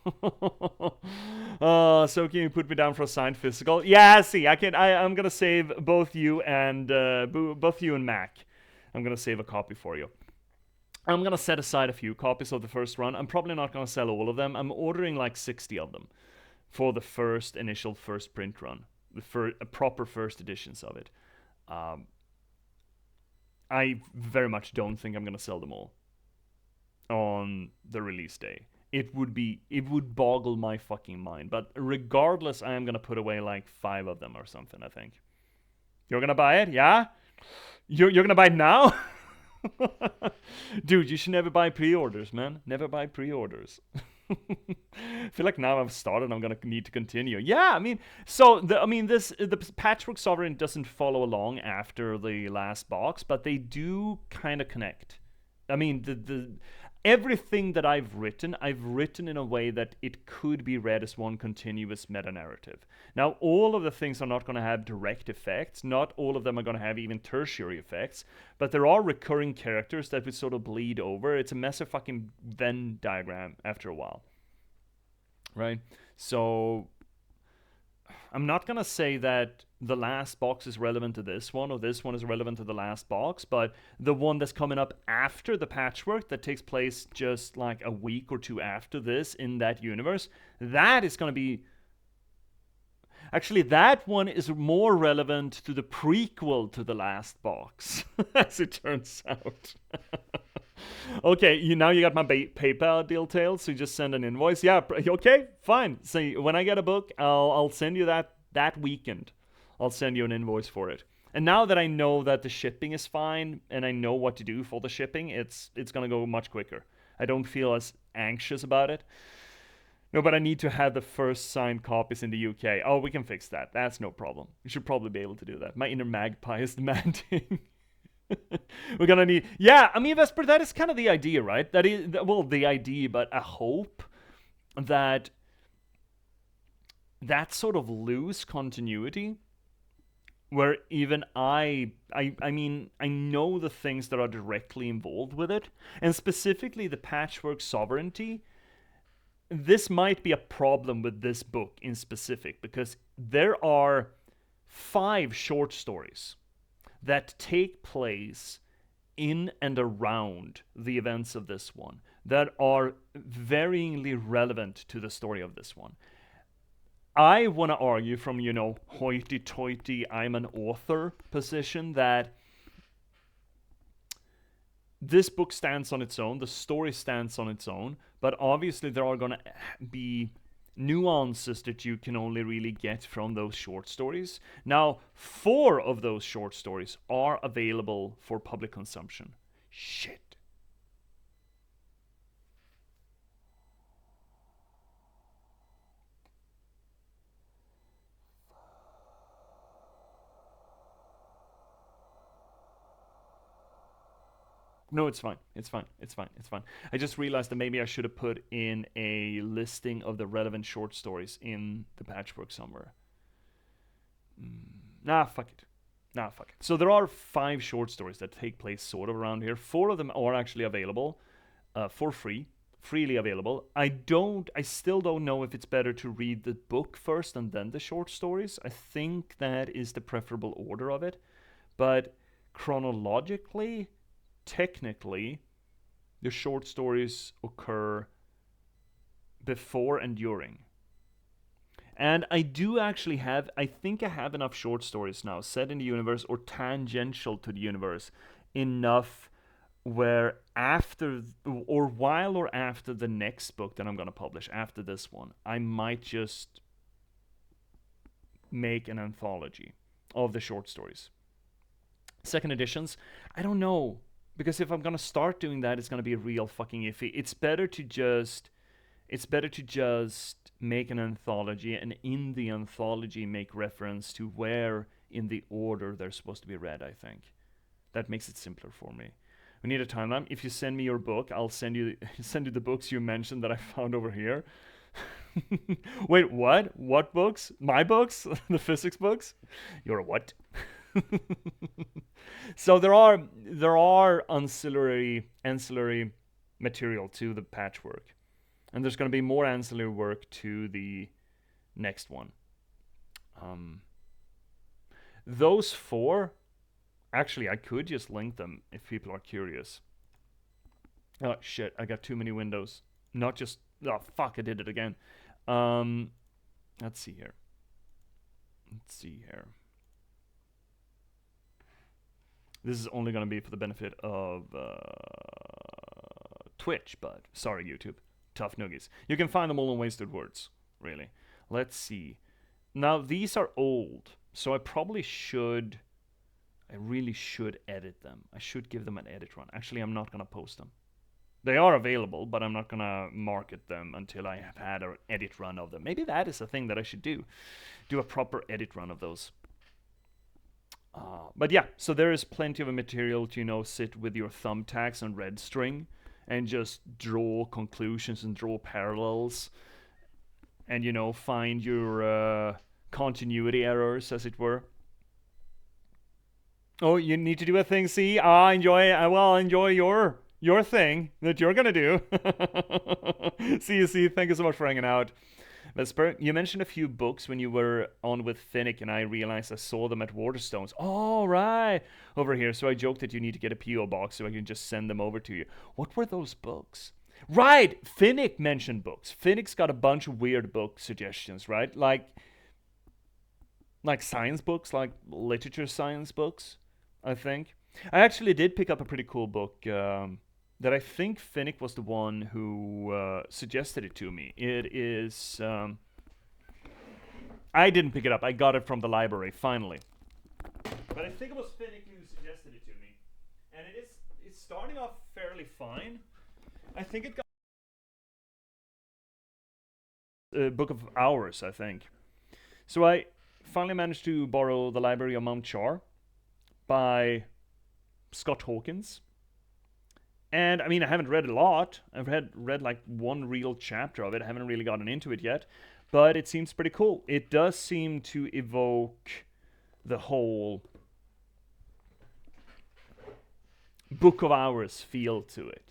So can you put me down for a signed physical? Yeah, see, I'm gonna save both you and Mac. I'm gonna save a copy for you. I'm gonna set aside a few copies of the first run. I'm probably not gonna sell all of them. I'm ordering like 60 of them for the initial first print run, the proper first editions of it. I very much don't think I'm gonna sell them all on the release day. It would boggle my fucking mind. But regardless, I am gonna put away like 5 of them or something, I think. You're gonna buy it? Yeah? You're gonna buy it now? Dude, you should never buy pre-orders, man. Never buy pre-orders. I feel like now I've started, I'm gonna need to continue. Yeah, I mean, the Patchwork Sovereign doesn't follow along after the last box, but they do kind of connect. I mean, the everything that I've written in a way that it could be read as one continuous meta-narrative. Now, all of the things are not going to have direct effects. Not all of them are going to have even tertiary effects. But there are recurring characters that would sort of bleed over. It's a massive fucking Venn diagram after a while. Right? So I'm not going to say that the last box is relevant to this one, or this one is relevant to the last box, but the one that's coming up after the patchwork, that takes place just like a week or two after this in that universe, that is going to be... Actually, that one is more relevant to the prequel to the last box, as it turns out. Okay, now you got my PayPal details, so you just send an invoice. Yeah, okay, fine. So when I get a book, I'll send you that weekend. I'll send you an invoice for it. And now that I know that the shipping is fine, and I know what to do for the shipping, it's gonna go much quicker. I don't feel as anxious about it. No, but I need to have the first signed copies in the UK. Oh, we can fix that. That's no problem. We should probably be able to do that. My inner magpie is demanding. We're gonna need... Yeah, I mean, Vesper, that is kind of the idea, right? That is, well, the idea, but a hope that sort of loose continuity, where even I mean, I know the things that are directly involved with it, and specifically the Patchwork Sovereignty. This might be a problem with this book in specific, because there are 5 short stories that take place in and around the events of this one that are varyingly relevant to the story of this one. I want to argue from, hoity-toity, I'm an author position, that this book stands on its own, the story stands on its own, but obviously there are going to be nuances that you can only really get from those short stories. Now, 4 of those short stories are available for public consumption. Shit. No, it's fine. It's fine. I just realized that maybe I should have put in a listing of the relevant short stories in the Patchwork somewhere. Nah, fuck it. So there are 5 short stories that take place sort of around here. 4 of them are actually available. for free, freely available. I still don't know if it's better to read the book first and then the short stories. I think that is the preferable order of it. But chronologically, technically, the short stories occur before and during. And I do actually have, I think I have enough short stories now set in the universe or tangential to the universe, enough where after or while or after the next book that I'm going to publish, after this one, I might just make an anthology of the short stories. Second editions, I don't know, because if I'm going to start doing that, it's going to be real fucking iffy. It's better to just make an anthology, and in the anthology make reference to where in the order they're supposed to be read, I think. That makes it simpler for me. We need a timeline. If you send me your book, I'll send you the books you mentioned that I found over here. Wait, what? What books? My books? The physics books? You're a what? So there are ancillary material to the patchwork. And there's going to be more ancillary work to the next one. Those 4, actually, I could just link them if people are curious. Oh, shit, I got too many windows. Not just... Oh, fuck, I did it again. Let's see here. This is only going to be for the benefit of Twitch, but sorry, YouTube. Tough noogies. You can find them all on Wasted Words, really. Let's see. Now, these are old, so I really should edit them. I should give them an edit run. Actually, I'm not going to post them. They are available, but I'm not going to market them until I have had an edit run of them. Maybe that is a thing that I should do. Do a proper edit run of those. But yeah, so there is plenty of a material to, sit with your thumbtacks on red string and just draw conclusions and draw parallels and, find your continuity errors, as it were. Oh, you need to do a thing, see? Enjoy your thing that you're gonna do. See, thank you so much for hanging out. Vesper, you mentioned a few books when you were on with Finnick, and I realized I saw them at Waterstones. Oh, right, over here. So I joked that you need to get a P.O. box so I can just send them over to you. What were those books? Right, Finnick mentioned books. Finnick's got a bunch of weird book suggestions, right? Like science books, like literature science books, I think. I actually did pick up a pretty cool book that I think Finnick was the one who suggested it to me. It is... I didn't pick it up. I got it from the library, finally. But I think it was Finnick who suggested it to me. And it's starting off fairly fine. I think it got... Book of Hours, I think. So I finally managed to borrow The Library of Mount Char by Scott Hawkins. And I mean, I haven't read a lot. I've read like one real chapter of it. I haven't really gotten into it yet, but it seems pretty cool. It does seem to evoke the whole Book of Hours feel to it,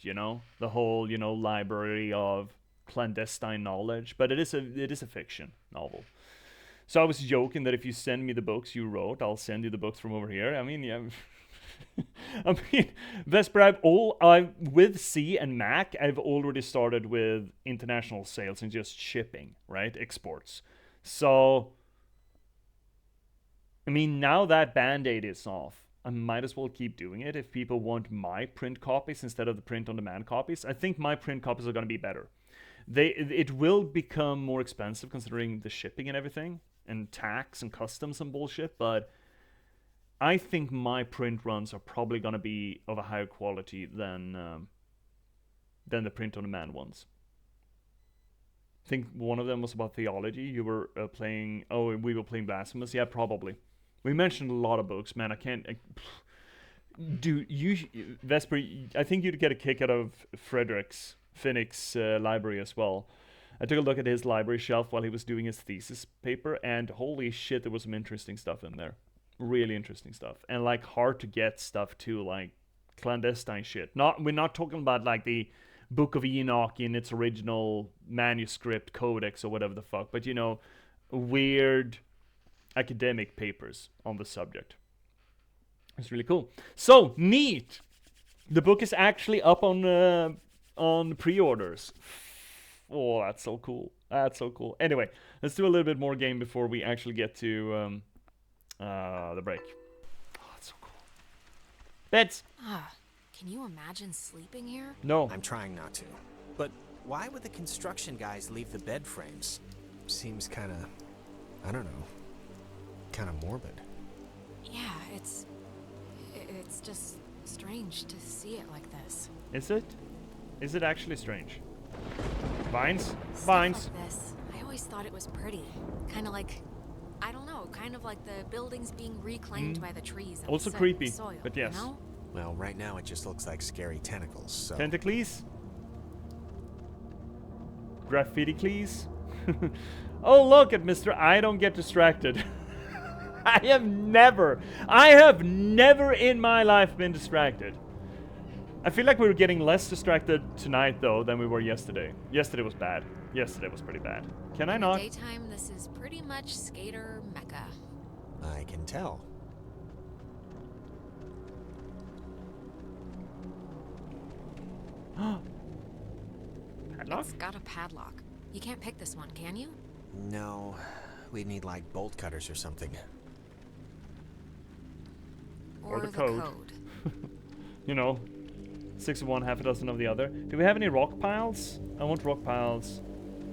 the whole, library of clandestine knowledge. But it is a fiction novel. So I was joking that if you send me the books you wrote, I'll send you the books from over here. I mean, yeah. I mean, Vesper, with C and Mac, I've already started with international sales and just shipping, right? Exports. So, I mean, now that Band-Aid is off, I might as well keep doing it if people want my print copies instead of the print-on-demand copies. I think my print copies are going to be better. It will become more expensive considering the shipping and everything, and tax and customs and bullshit, but I think my print runs are probably going to be of a higher quality than the print-on-demand ones. I think one of them was about theology. You were playing... Oh, we were playing Blasphemous. Yeah, probably. We mentioned a lot of books, man. I can't... Dude, Vesper, I think you'd get a kick out of Finnick's library as well. I took a look at his library shelf while he was doing his thesis paper, and holy shit, there was some interesting stuff in there. Really interesting stuff, and like hard to get stuff too, like clandestine shit. We're not talking about like the Book of Enoch in its original manuscript codex or whatever the fuck, but you know, weird academic papers on the subject. It's really cool. So neat. The book is actually up on pre-orders. Oh, that's so cool. That's so cool. Anyway, let's do a little bit more game before we actually get to the break. Oh, that's so cool. Beds. Can you imagine sleeping here? No. I'm trying not to. But why would the construction guys leave the bed frames? Seems kind of, I don't know, kind of morbid. Yeah, it's just strange to see it like this. Is it? Is it actually strange? Vines? Stuff Vines. like this. I always thought it was pretty. Kind of like, I don't know, kind of like the buildings being reclaimed by the trees. And Also the creepy, soil, but yes. You know? Well, right now it just looks like scary tentacles, so... Tentacles? Graffiti-cles? Oh, look at Mr. I don't get distracted. I have never in my life been distracted. I feel like we were getting less distracted tonight, though, than we were yesterday. Yesterday was bad. Yesterday was pretty bad. Can I not? In the daytime, this is pretty much skater mecca. I can tell. Padlock? It's got a padlock. You can't pick this one, can you? No, we'd need like bolt cutters or something. Or the code. You know, 6 of one, half a dozen of the other. Do we have any rock piles? I want rock piles.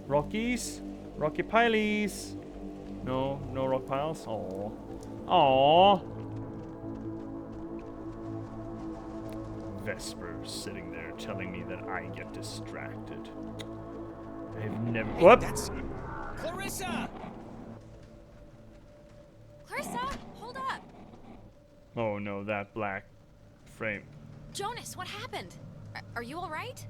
Rockies? Rocky pileys? No, no rock piles? Aww. Aww. Vesper sitting there telling me that I get distracted. I've never. Hey, Whoop! that's Clarissa! Clarissa, hold up! Oh no, that black frame. Jonas, what happened? Are you all right?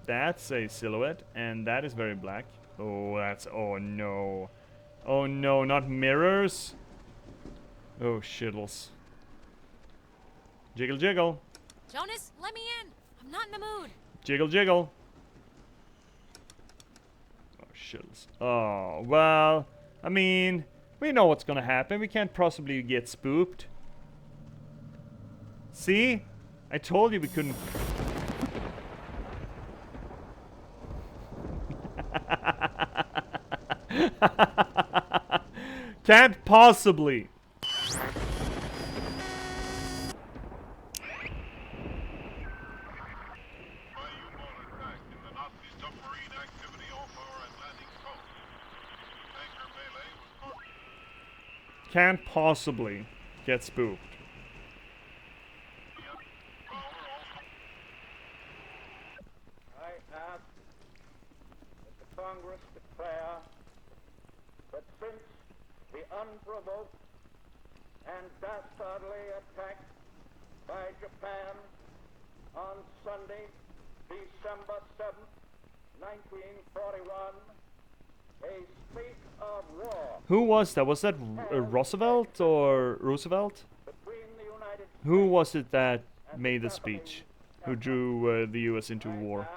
That's a silhouette, and that is very black. Oh, that's. Oh no. Oh no, not mirrors. Oh, shittles. Jiggle, jiggle. Jonas, let me in. I'm not in the mood. Jiggle, jiggle. Oh, shittles. Oh, well, I mean, we know what's gonna happen. We can't possibly get spooked. See? I told you we couldn't. Can't possibly. Can't possibly get spooked. I ask that the Congress declare that since the unprovoked and dastardly attack by Japan on Sunday, December 7th, 1941, a state of war. Who was that? Was that Roosevelt or Roosevelt? Who was it that made the speech? Who drew the US into war?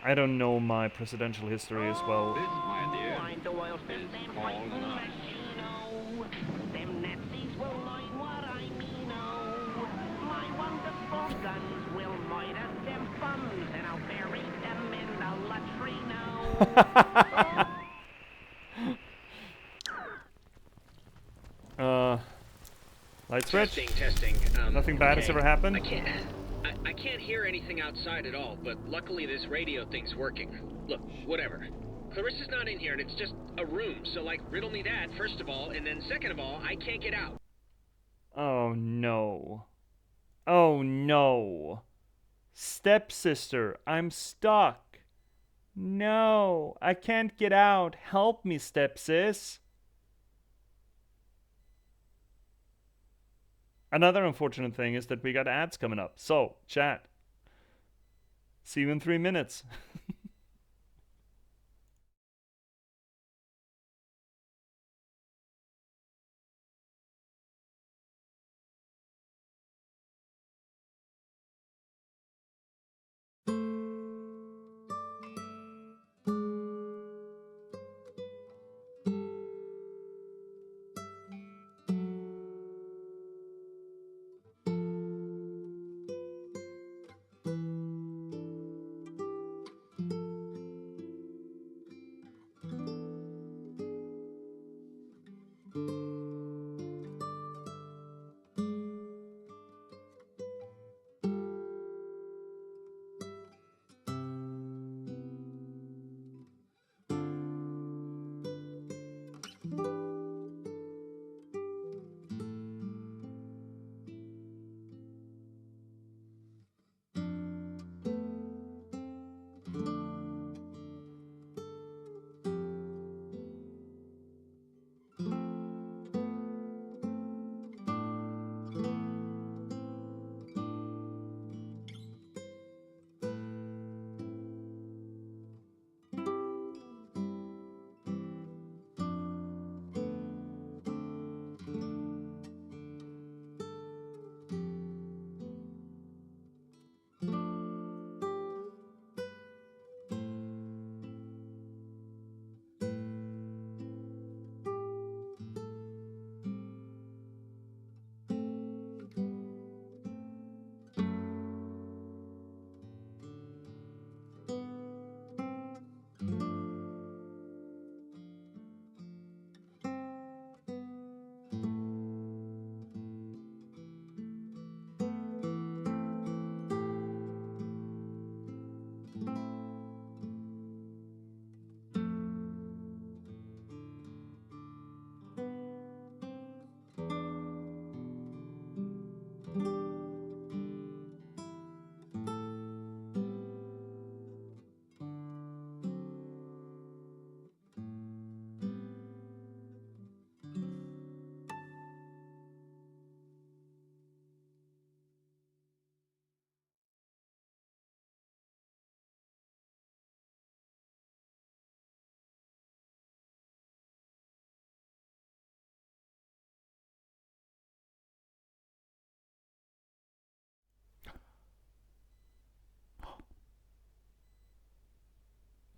I don't know my presidential history as well. This, my dear, is called Them Nazis will learn what I mean, oh. My wonderful guns will murder them bums, and I'll bury them in the latrino. Light switch? Testing. Nothing bad has ever happened? I can't hear anything outside at all, but luckily this radio thing's working. Look, whatever. Clarissa's not in here, and it's just a room, so, like, riddle me that, first of all, and then second of all, I can't get out. Oh no. Oh no. Stepsister, I'm stuck. No, I can't get out. Help me, stepsis. Another unfortunate thing is that we got ads coming up. So, chat. See you in 3 minutes.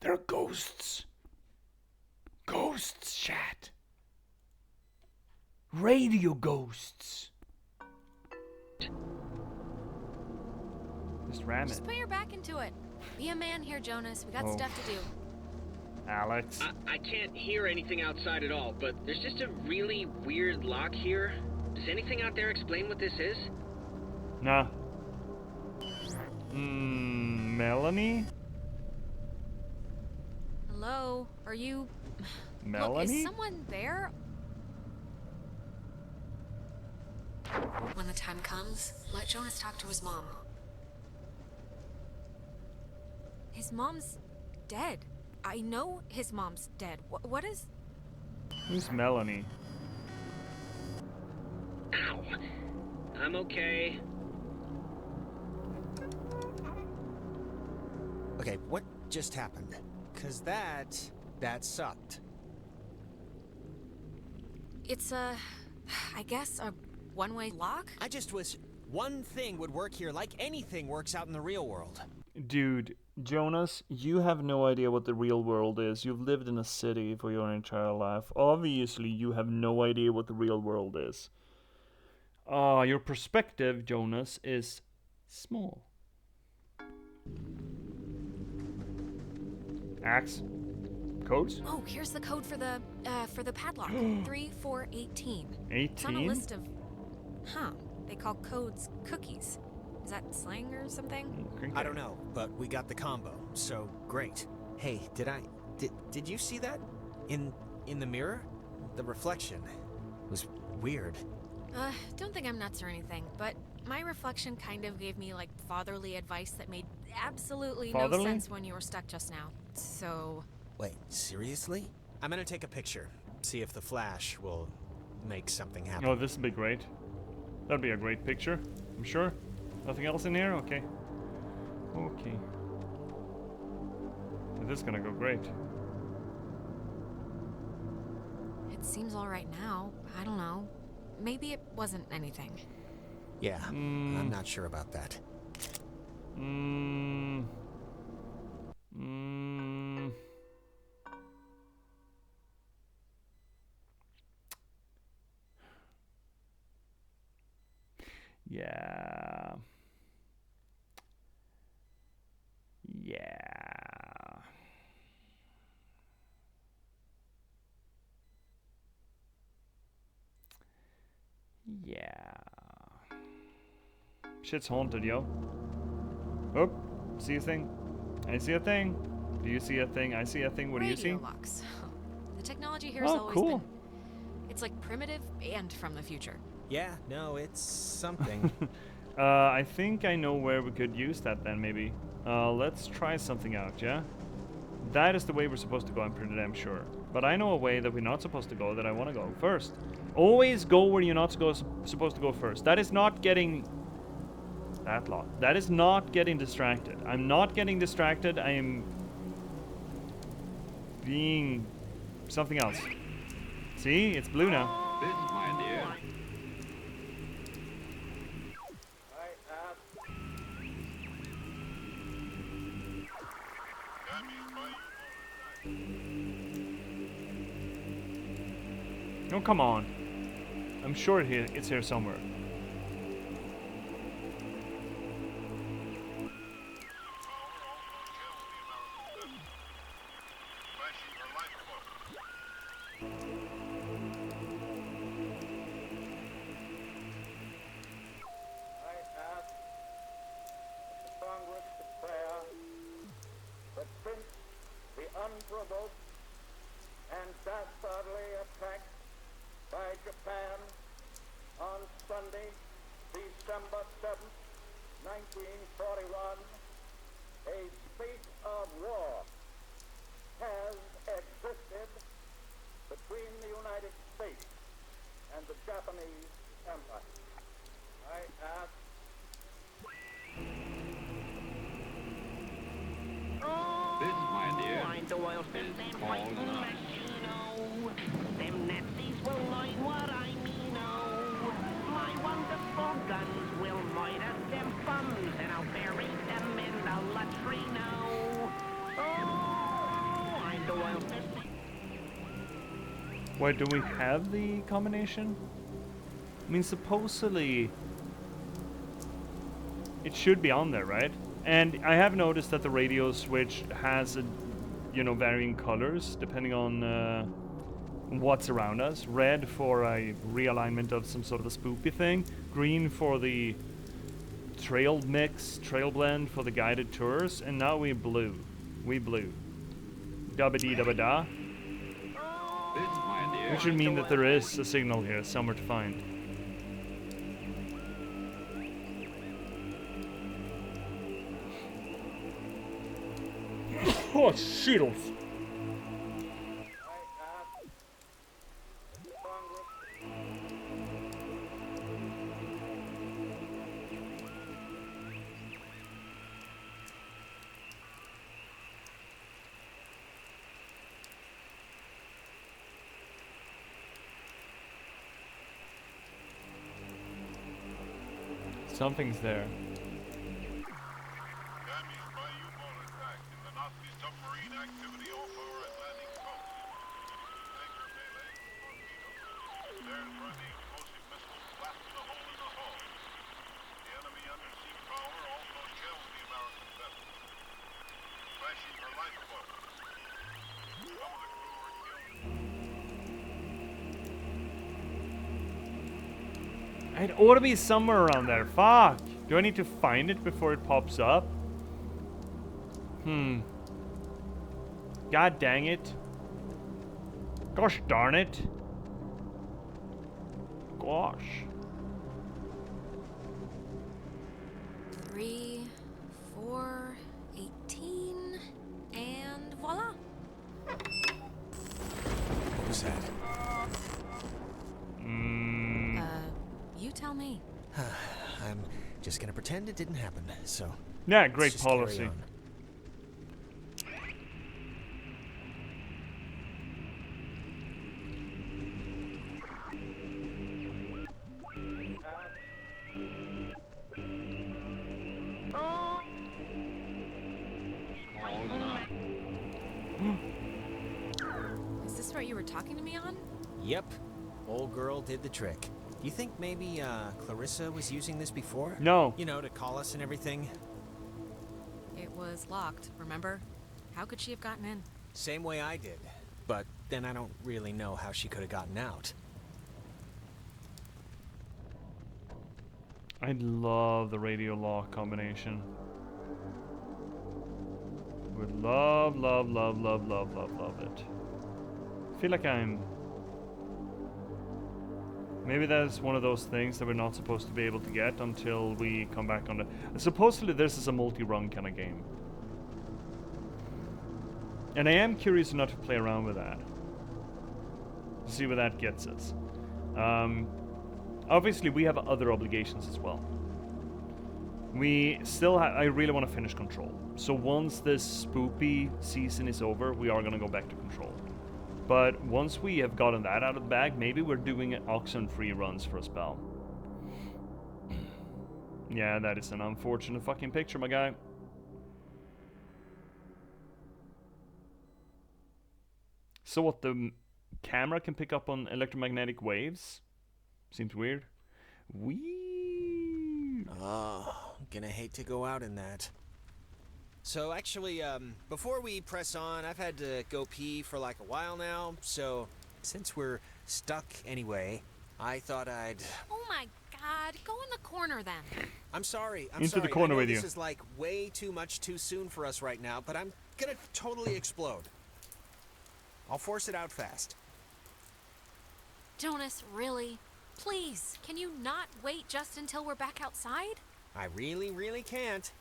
They're ghosts. Ghosts, chat. Radio ghosts. Just ram it. Just put your back into it. Be a man here, Jonas. We got stuff to do. Alex. I can't hear anything outside at all, but there's just a really weird lock here. Does anything out there explain what this is? Nah. Melanie? Hello? Are you... Melanie? Look, is someone there? When the time comes, let Jonas talk to his mom. His mom's dead. I know his mom's dead. What is... Who's Melanie? Ow. I'm okay. Okay, what just happened? 'Cause that sucked. It's I guess a one-way lock? I just wish one thing would work here like anything works out in the real world. Dude, Jonas, you have no idea what the real world is. You've lived in a city for your entire life. Obviously, you have no idea what the real world is. Your perspective, Jonas, is small. Axe. Codes? Oh, here's the code for the padlock. 3418. 18? It's on a list of... Huh. They call codes cookies. Is that slang or something? I don't know, but we got the combo, so great. Hey, did you see that? In the mirror? The reflection was weird. Don't think I'm nuts or anything, but my reflection kind of gave me, like, fatherly advice that made absolutely no sense when you were stuck just now. So... Wait, seriously? I'm gonna take a picture, see if the flash will make something happen. Oh, this would be great. That'd be a great picture, I'm sure. Nothing else in here? Okay. Okay. This is gonna go great. It seems alright now. I don't know. Maybe it wasn't anything. Yeah, I'm not sure about that. Yeah. Shit's haunted, yo. Oh, see a thing? I see a thing. Do you see a thing? I see a thing. What do you see? Radio locks. The technology here has always been... It's like primitive and from the future. Yeah, no, it's something. I think I know where we could use that then, maybe. Let's try something out, yeah? That is the way we're supposed to go, I'm pretty damn sure. But I know a way that we're not supposed to go that I want to go first. Always go where you're not supposed to go first. That is not getting... That lot. That is not getting distracted. I'm not getting distracted. I am... being... something else. See? It's blue now. This, my dear. Oh, come on. I'm sure it's here somewhere. Unprovoked and dastardly attack by Japan on Sunday, December 7th, 1941, a state of war has existed between the United States and the Japanese Empire. I ask... This, my dear, Find the oil is them all fighting enough. machino. Them Nazis will learn what I mean-o. My wonderful guns will murder them bums, and I'll bury them in the latrino. Oh! while fishing. Wait, do we have the combination? I mean, supposedly it should be on there, right? And I have noticed that the radio switch has, varying colors depending on what's around us. Red for a realignment of some sort of a spoopy thing. Green for the trail blend for the guided tours. And now we blue. Dabba-dee-dabba-da. Which should mean that there is a signal here somewhere to find. Oh, shittles! Something's there. It ought to be somewhere around there. Fuck. Do I need to find it before it pops up? God dang it. Gosh darn it. Gosh. 3, 4, 18, and voila. Who's that? You tell me. I'm just gonna pretend it didn't happen, so... Yeah, great policy. Is this what you were talking to me on? Yep. Old girl did the trick. You think maybe Clarissa was using this before? No. You know, to call us and everything? It was locked, remember? How could she have gotten in? Same way I did. But then I don't really know how she could have gotten out. I love the radio lock combination. Would love it. I feel like I'm... Maybe that's one of those things that we're not supposed to be able to get until we come back on the... Supposedly this is a multi-run kind of game. And I am curious enough to play around with that. See where that gets us. Obviously we have other obligations as well. We still I really want to finish Control. So once this spoopy season is over, we are going to go back to Control. But once we have gotten that out of the bag, maybe we're doing Oxenfree runs for a spell. Yeah, that is an unfortunate fucking picture, my guy. So what, the camera can pick up on electromagnetic waves? Seems weird. Weird. Oh, gonna hate to go out in that. So actually, before we press on, I've had to go pee for like a while now, so since we're stuck anyway, I thought I'd... Oh my god, go in the corner then. I'm sorry, Into the corner I know with you. This is like way too much too soon for us right now, but I'm gonna totally explode. I'll force it out fast. Jonas, really? Please, can you not wait just until we're back outside? I really can't.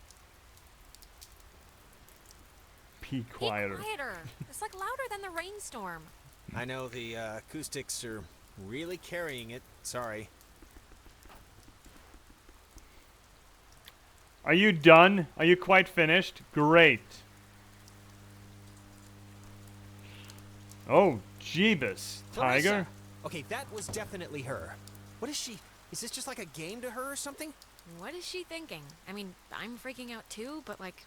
Be quieter. Be quieter. It's like louder than the rainstorm. I know the acoustics are really carrying it. Sorry. Are you done? Are you quite finished? Great. Oh, Jeebus, Tiger. Clarissa. Okay, that was definitely her. What is she? Is this just like a game to her or something? What is she thinking? I mean, I'm freaking out too, but like,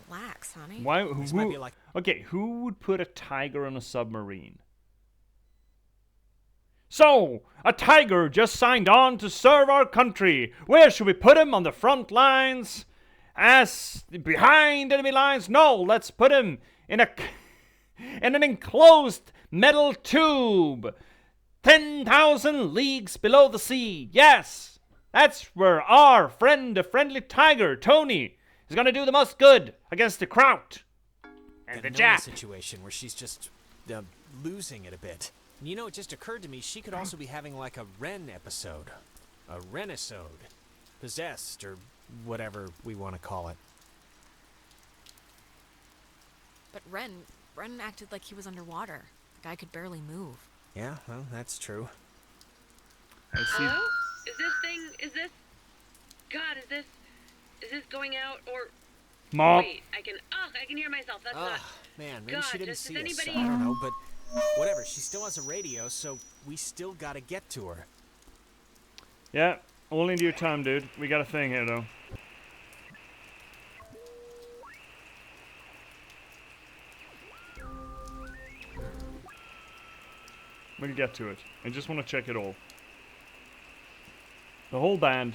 Relax, honey. Why? This might be like... Okay, who would put a tiger on a submarine? So, a tiger just signed on to serve our country. Where should we put him? On the front lines? As behind enemy lines? No, let's put him in an enclosed metal tube 10,000 leagues below the sea. Yes, that's where our friend, the friendly tiger, Tony, is gonna do the most good against the kraut and the Jap. Situation where she's just losing it a bit. You know, it just occurred to me she could also be having like a Ren episode. A Renisode. Possessed, or whatever we want to call it. But Ren acted like he was underwater. The guy could barely move. Yeah, well, that's true. I see. Hello? Is this going out, or... Mom. Wait, I can hear myself, that's not... Man, maybe God, she didn't does see us. anybody... I don't know, but whatever. She still has a radio, so we still gotta get to her. Yeah, all in due time, dude. We got a thing here, though. We'll get to it. I just want to check it all. The whole band.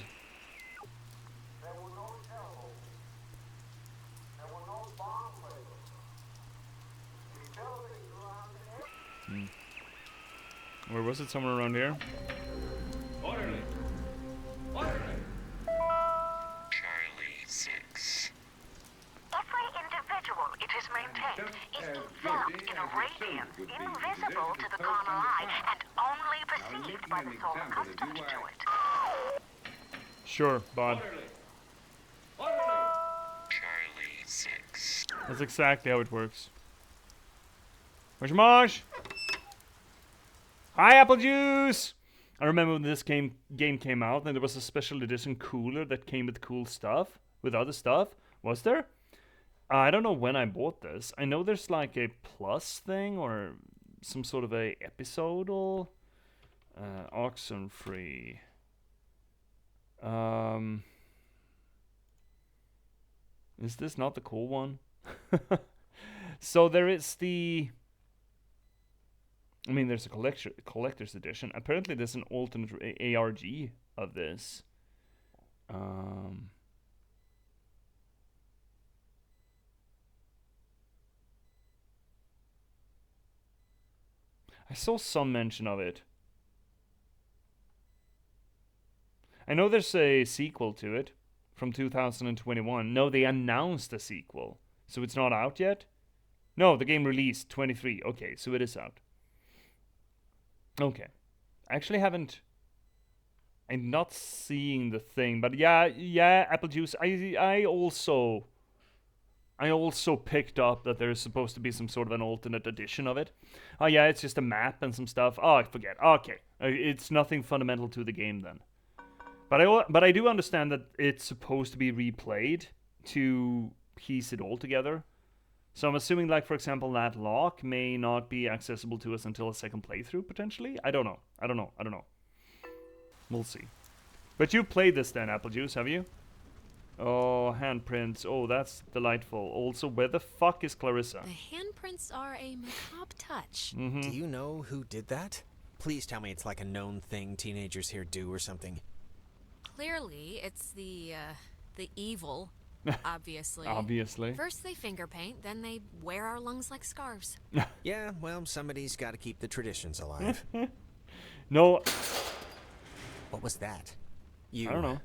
Where was it? Somewhere around here? Orderly! Orderly! Charlie 6. Every individual it is maintained is enveloped in a radiance invisible to the carnal eye and only perceived by the soul accustomed to it. Sure, bud. Charlie 6. That's exactly how it works. Mosh. Hi, Apple Juice! I remember when this game came out and there was a special edition cooler that came with cool stuff, with other stuff. Was there? I don't know when I bought this. I know there's like a plus thing or some sort of a episodal. Oxenfree. Is this not the cool one? So there is the... I mean, there's a collector's edition. Apparently, there's an alternate ARG of this. I saw some mention of it. I know there's a sequel to it from 2021. No, they announced a sequel. So it's not out yet? No, the game released 23. Okay, so it is out. Okay. I actually haven't... I'm not seeing the thing, but yeah, Apple Juice. I also picked up that there's supposed to be some sort of an alternate edition of it. Oh yeah, it's just a map and some stuff. Oh, I forget. Okay. It's nothing fundamental to the game then. But I do understand that it's supposed to be replayed to piece it all together. So I'm assuming, like, for example, that lock may not be accessible to us until a second playthrough, potentially? I don't know. We'll see. But you played this then, Apple Juice, have you? Oh, handprints. Oh, that's delightful. Also, where the fuck is Clarissa? The handprints are a macabre touch. Mm-hmm. Do you know who did that? Please tell me it's like a known thing teenagers here do or something. Clearly, it's the evil. Obviously. Obviously. First they finger paint, then they wear our lungs like scarves. Yeah, well, somebody's got to keep the traditions alive. No. What was that? I don't know.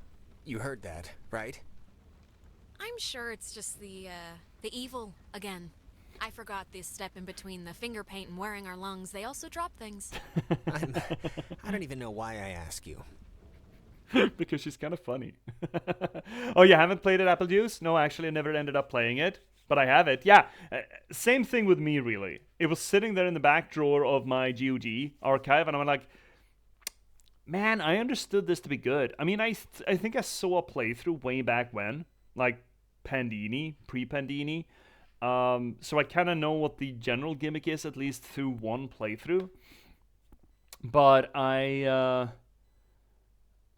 You heard that, right? I'm sure it's just the evil again. I forgot this step in between the finger paint and wearing our lungs. They also drop things. I don't even know why I ask you. Because she's kind of funny. Oh, you haven't played it, Apple Juice? No, actually, I never ended up playing it. But I have it. Yeah, same thing with me, really. It was sitting there in the back drawer of my GOG archive, and I'm like, man, I understood this to be good. I mean, I think I saw a playthrough way back when, like Pandini, pre-Pandini. So I kind of know what the general gimmick is, at least through one playthrough. But I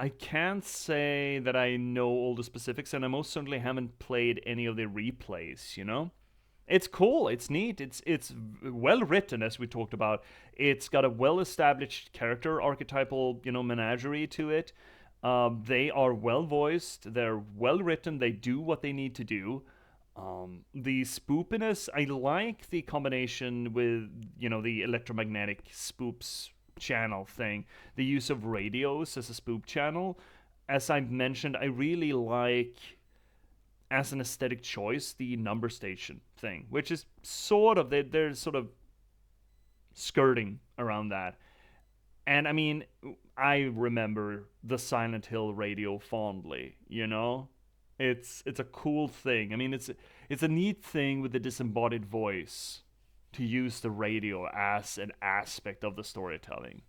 I can't say that I know all the specifics, and I most certainly haven't played any of the replays, you know? It's cool, it's neat, it's well written, as we talked about. It's got a well-established character archetypal, menagerie to it. They are well voiced, they're well written, they do what they need to do. The spoopiness, I like the combination with, the electromagnetic spoops channel thing, the use of radios as a spoop channel. As I mentioned, I really like, as an aesthetic choice, the number station thing, which is sort of, they're sort of skirting around that. And I mean, I remember the Silent Hill radio fondly, It's a cool thing. I mean, it's a neat thing with the disembodied voice to use the radio as an aspect of the storytelling,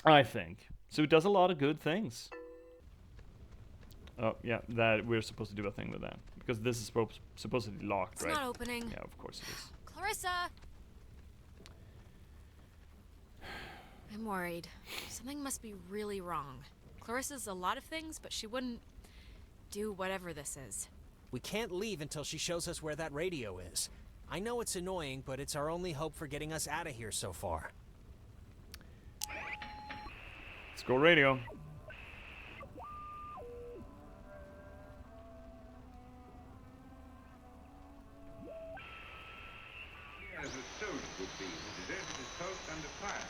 I think. So it does a lot of good things. Oh, yeah, that we're supposed to do a thing with that. Because this is supposed to be locked, It's right? not opening. Yeah, of course it is. Clarissa! I'm worried. Something must be really wrong. Clarissa's a lot of things, but she wouldn't do whatever this is. We can't leave until she shows us where that radio is. I know it's annoying, but it's our only hope for getting us out of here so far. Let's go radio. As a soldier would be who deserted his post under fire.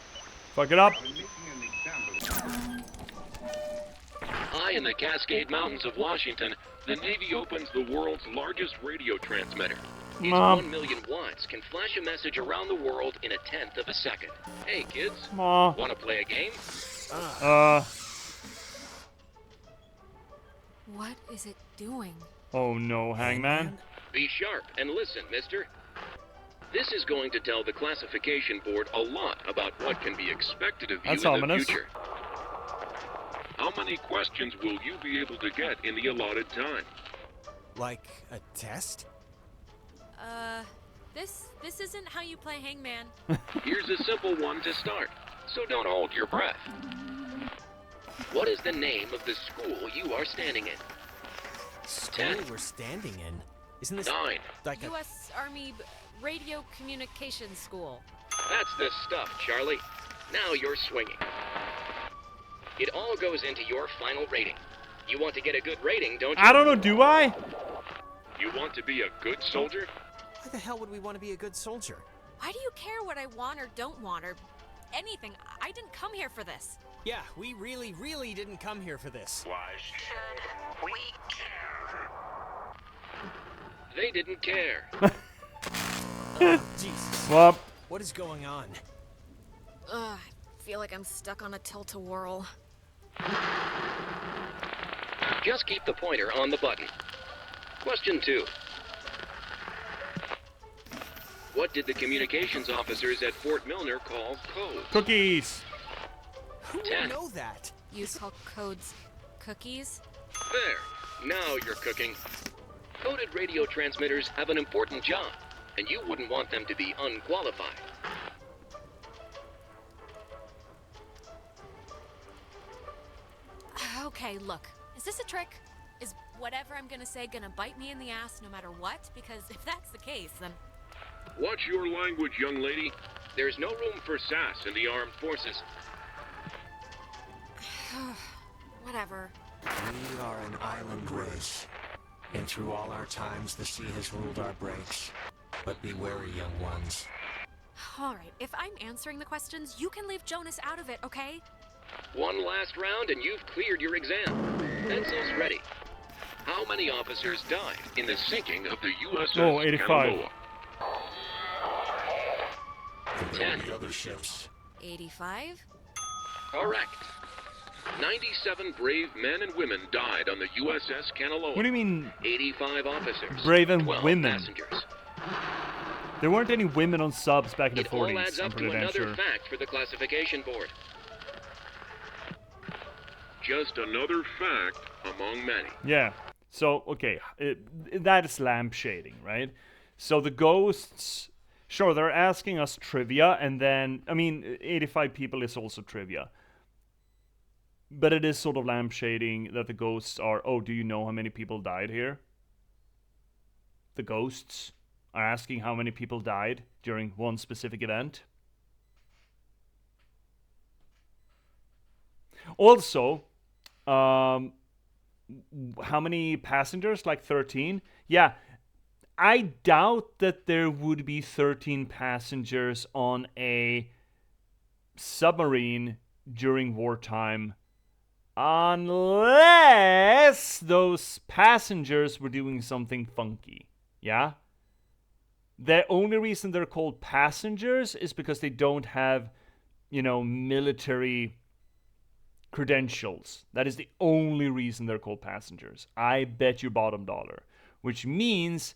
Fuck it up. When making an example. High in the Cascade Mountains of Washington, the Navy opens the world's largest radio transmitter. Its 1 million watts can flash a message around the world in a tenth of a second. Hey kids, want to play a game? What is it doing? Oh no, Hangman. Be sharp and listen, mister. This is going to tell the classification board a lot about what can be expected of you That's in ominous. the future. How many questions will you be able to get in the allotted time? Like a test? This isn't how you play Hangman. Here's a simple one to start, so don't hold your breath. What is the name of the school you are standing in? School 10. we're standing in? Isn't this 9. like a... U.S. Army Radio Communications School. That's the stuff, Charlie. Now you're swinging. It all goes into your final rating. You want to get a good rating, don't you? I don't know, do I? You want to be a good soldier? Why the hell would we want to be a good soldier? Why do you care what I want or don't want or anything? I didn't come here for this. Yeah, we really, really didn't come here for this. Why Should we care? They didn't care. Jesus. Well, what is going on? I feel like I'm stuck on a tilt-a-whirl. Just keep the pointer on the button. Question 2. What did the communications officers at Fort Milner call codes? Cookies. Who would 10. know that? You call codes cookies? There. Now you're cooking. Coded radio transmitters have an important job, and you wouldn't want them to be unqualified. Okay, look. Is this a trick? Is whatever I'm gonna say gonna bite me in the ass no matter what? Because if that's the case, then... Watch your language, young lady. There's no room for sass in the armed forces. Whatever. We are an island race, and through all our times the sea has ruled our breaks. But be wary, young ones. Alright, if I'm answering the questions, you can leave Jonas out of it, okay? One last round and you've cleared your exam. Pencils ready. How many officers died in the sinking of the USS Oh, 85. Kanaloa? Compared to the other ships. 85? Correct. 97 brave men and women died on the USS Kanaloa. What do you mean 85 officers. brave and 12 women? passengers. There weren't any women on subs back in the It all 40s, adds I'm up to pretty damn another sure. fact for the classification board. Just another fact among many. Yeah. So, okay, that is lampshading, right? So the ghosts, sure, they're asking us trivia, and then, I mean, 85 people is also trivia. But it is sort of lampshading that the ghosts are, oh, do you know how many people died here? The ghosts are asking how many people died during one specific event. Also, how many passengers? Like 13? Yeah, I doubt that there would be 13 passengers on a submarine during wartime unless those passengers were doing something funky. Yeah? The only reason they're called passengers is because they don't have, military credentials. That is the only reason they're called passengers. I bet your bottom dollar. Which means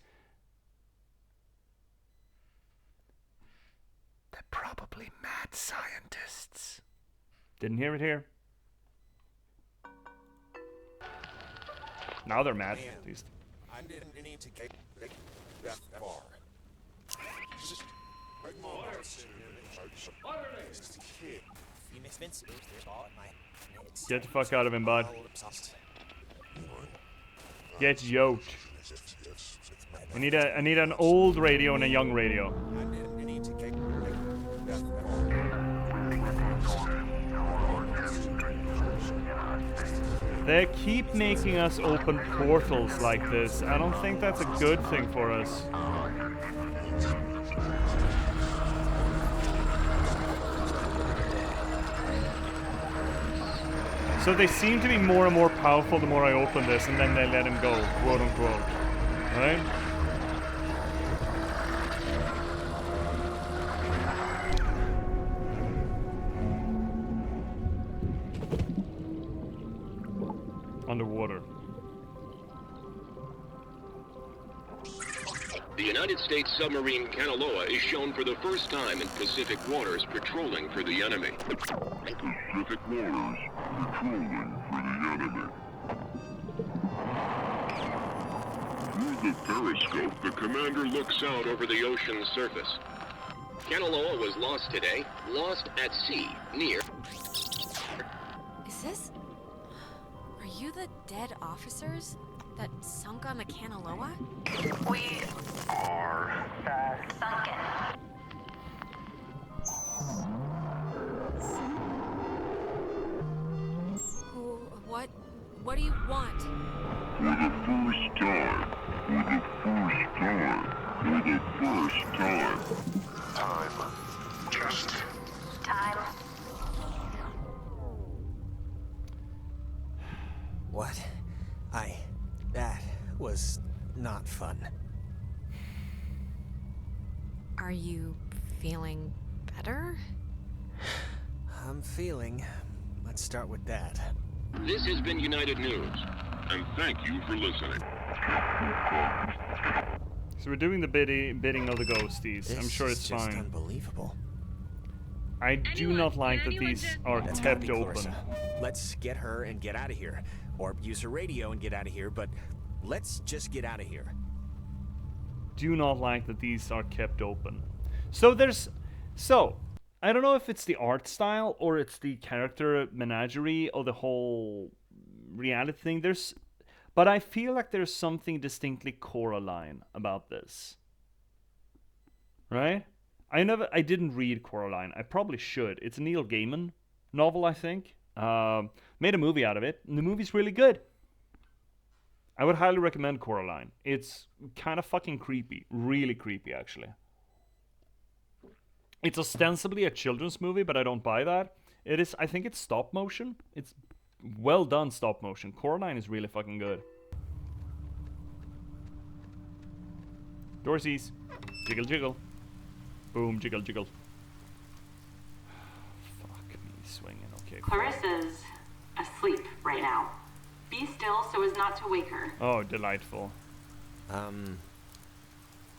they're probably mad scientists. Didn't hear it here. Now they're mad, at least. I didn't need to get that far. Get the fuck out of him, bud. Get yoked. I need an old radio and a young radio. They keep making us open portals like this. I don't think that's a good thing for us. So they seem to be more and more powerful the more I open this, and then they let him go, quote unquote. Right? Underwater. The United States submarine Kanaloa is shown for the first time in Pacific waters patrolling for the enemy. Pacific waters patrolling for the enemy. Through the periscope, the commander looks out over the ocean's surface. Kanaloa was lost today, lost at sea, near... Is this... Are you the dead officers that sunk on the Kanaloa? We are sunken. What do you want? For the first time. Time. Just time. What? That was not fun. Are you feeling better? I'm feeling. Let's start with that. This has been United News, and thank you for listening. So we're doing the bidding of the ghosties. I'm sure it's just fine. Unbelievable. I do not like that these are kept open. Clarissa. Let's get her and get out of here. Or use her radio and get out of here, but let's just get out of here. Do not like that these are kept open. So I don't know if it's the art style or it's the character menagerie or the whole reality thing. But I feel like there's something distinctly Coraline about this. Right? I didn't read Coraline. I probably should. It's a Neil Gaiman novel, I think. Made a movie out of it. And the movie's really good. I would highly recommend Coraline. It's kind of fucking creepy. Really creepy, actually. It's ostensibly a children's movie, but I don't buy that. It is. I think it's stop motion. It's well done stop motion. Coraline is really fucking good. Dorsies. Jiggle, jiggle. Boom, jiggle, jiggle. Fuck me, swinging. Okay. Clarissa's asleep right now. Be still so as not to wake her. Oh, delightful.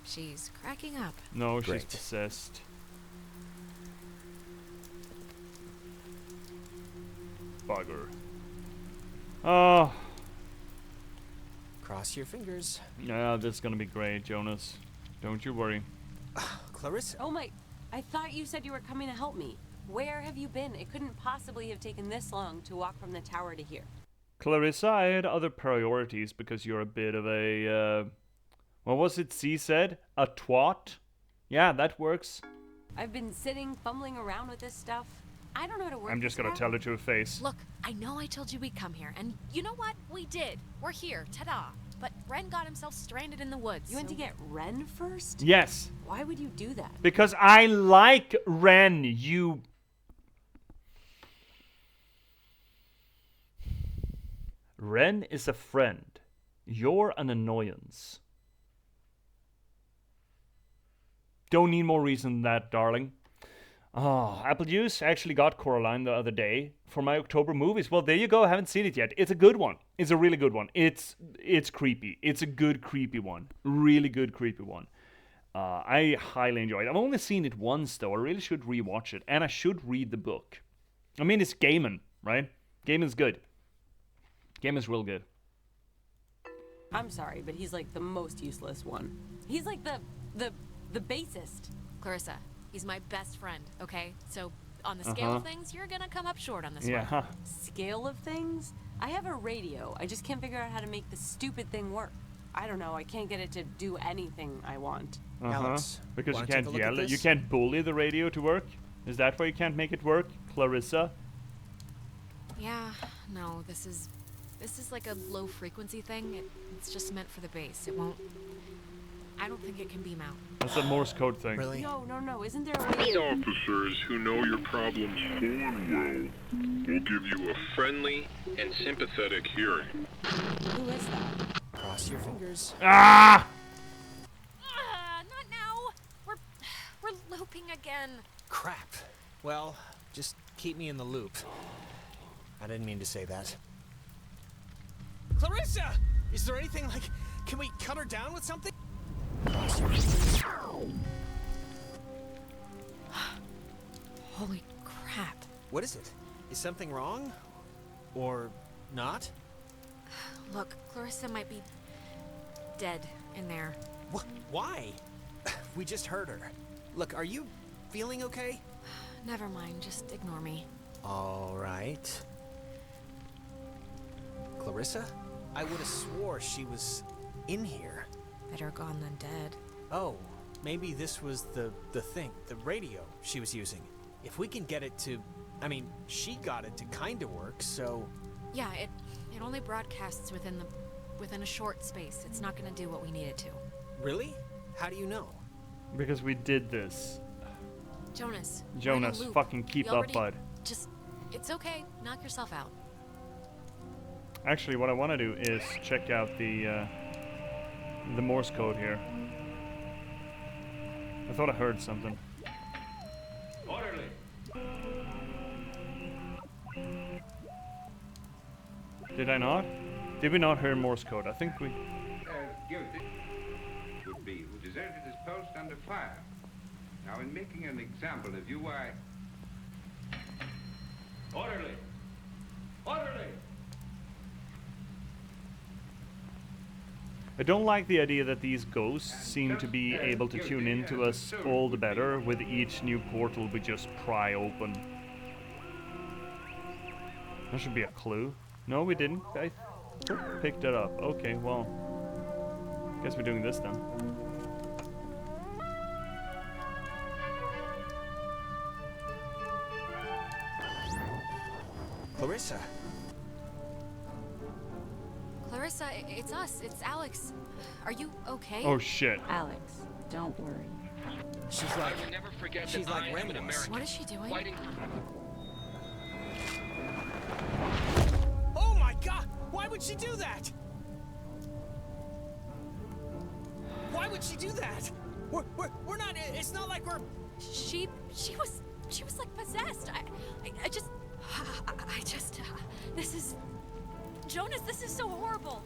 She's cracking up. No, Great. she's possessed. Bugger. Oh. Cross your fingers. Yeah, this is gonna be great, Jonas. Don't you worry. Clarissa. Oh my, I thought you said you were coming to help me. Where have you been? It couldn't possibly have taken this long to walk from the tower to here. Clarissa, I had other priorities because you're a bit of a, what was it C said? A twat? Yeah, that works. I've been sitting, fumbling around with this stuff. I don't know how to work. I'm just gonna tell her to her face. Look, I know I told you we'd come here, and you know what? We did. We're here, ta-da. But Ren got himself stranded in the woods. You went to get Ren first? Yes. Why would you do that? Because I like Ren, you... Ren is a friend. You're an annoyance. Don't need more reason than that, darling. Oh, Apple Juice actually got Coraline the other day for my October movies. Well, there you go. I haven't seen it yet. It's a good one. It's a really good one. It's creepy. It's a good creepy one. Really good creepy one. I highly enjoy it. I've only seen it once though. I really should rewatch it, and I should read the book. I mean, it's Gaiman, right? Gaiman's good. Gaiman's real good. I'm sorry, but he's like the most useless one. He's like the bassist. Clarissa, he's my best friend, okay? So, on the scale of things, you're gonna come up short on this one. Scale of things? I have a radio. I just can't figure out how to make this stupid thing work. I don't know. I can't get it to do anything I want. Alex, because you can't yell it. You can't bully the radio to work? Is that why you can't make it work, Clarissa? Yeah, no, this is like a low frequency thing. It's just meant for the bass. It won't... I don't think it can beam out. That's a Morse code thing. Really? No. Isn't there a way? Officers who know your problems full and well will give you a friendly and sympathetic hearing. Who is that? Cross your fingers. Ah! Not now. We're looping again. Crap. Well, just keep me in the loop. I didn't mean to say that. Clarissa! Is there anything like... Can we cut her down with something? Holy crap. What is it? Is something wrong? Or not? Look, Clarissa might be dead in there. Why? We just heard her. Look, are you feeling okay? Never mind, just ignore me. All right. Clarissa? I would have swore she was in here. Better gone than dead. Oh, maybe this was the thing, the radio she was using. If we can get it to... I mean, she got it to kind of work, so... Yeah, it only broadcasts within a short space. It's not gonna do what we need it to. Really? How do you know? Because we did this. Jonas, fucking keep up, bud. Just, it's okay. Knock yourself out. Actually, what I want to do is check out the Morse code here. I thought I heard something. Orderly. Did I not? Did we not hear Morse code? I think we... Guilty would be who deserted his post under fire. Now, in making an example of you, I... Orderly! Orderly! I don't like the idea that these ghosts seem to be able to tune in to us all the better with each new portal we just pry open. That should be a clue. No, we didn't. I picked it up. Okay, well, guess we're doing this then. Clarissa. Clarissa, it's us. It's Alex. Are you okay? Oh shit. Alex, don't worry. She's like... I will never forget she's that like I am an Ren was. American. What is she doing? Fighting... Oh my god! Why would she do that? Why would she do that? We're not... It's not like we're... She was like possessed. I just... This is... Jonas, this is so horrible.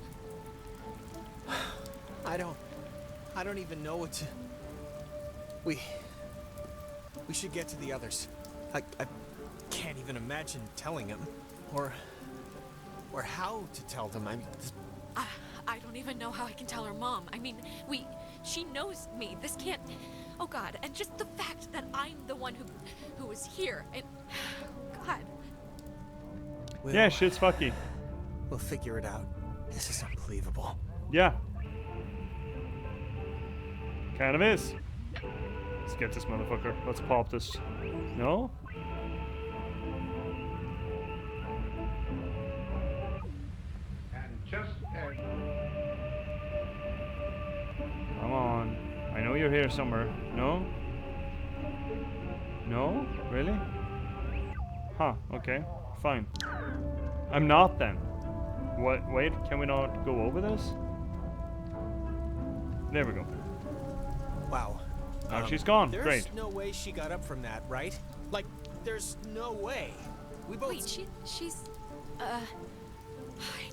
I don't even know what to... We should get to the others. I can't even imagine telling them. Or how to tell them. I mean... I don't even know how I can tell her mom. I mean, she knows me. This can't... Oh God, and just the fact that I'm the one who was here. And God. Yeah, shit's fucky. We'll figure it out. This is unbelievable. Yeah. Kind of is. Let's get this motherfucker. Let's pop this. No? And just as... Come on. I know you're here somewhere. No? No? Really? Huh, okay. Fine. I'm not then. What? Wait, can we not go over this? There we go. Wow. Oh, she's gone. There's Great. no way she got up from that, right? Like, there's no way. We both... Wait, she's... I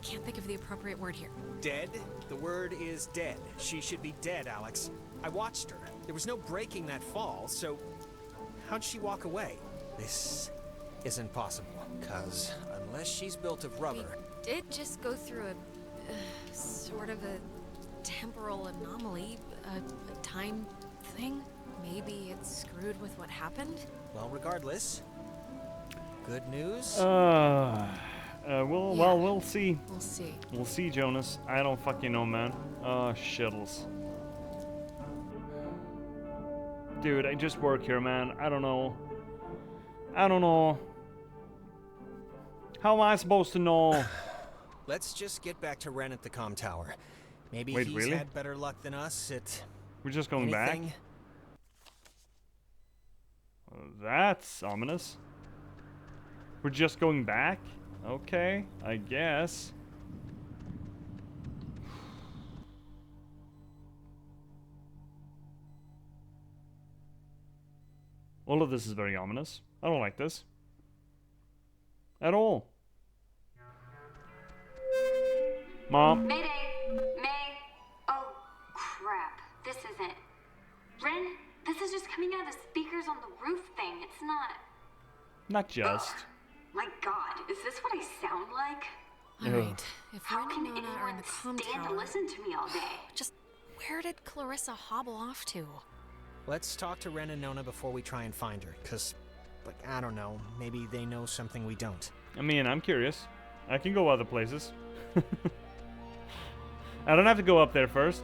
can't think of the appropriate word here. Dead? The word is dead. She should be dead, Alex. I watched her. There was no breaking that fall, so... How'd she walk away? This isn't possible, because unless she's built of rubber... We did just go through a... sort of a temporal anomaly, a time thing. Maybe it's screwed with what happened? Well, regardless, good news? Well, we'll see. We'll see. We'll see, Jonas. I don't fucking know, man. Oh, shittles. Dude, I just work here, man. I don't know. I don't know. How am I supposed to know? Let's just get back to Ren at the comm tower. Maybe Wait, he's really? had better luck than us at... We're just going anything. back? That's ominous. We're just going back? Okay, I guess. All of this is very ominous. I don't like this. At all. Mom. Mayday! May! Oh, crap. This isn't... Ren, this is just coming out of the speakers on the roof thing. It's not... Not just. Ugh. My God, is this what I sound like? Alright, if How Ren can and Nona are in anyone the comm stand to tower... listen to me all day? Just where did Clarissa hobble off to? Let's talk to Ren and Nona before we try and find her, because, like, I don't know, maybe they know something we don't. I mean, I'm curious. I can go other places. I don't have to go up there first.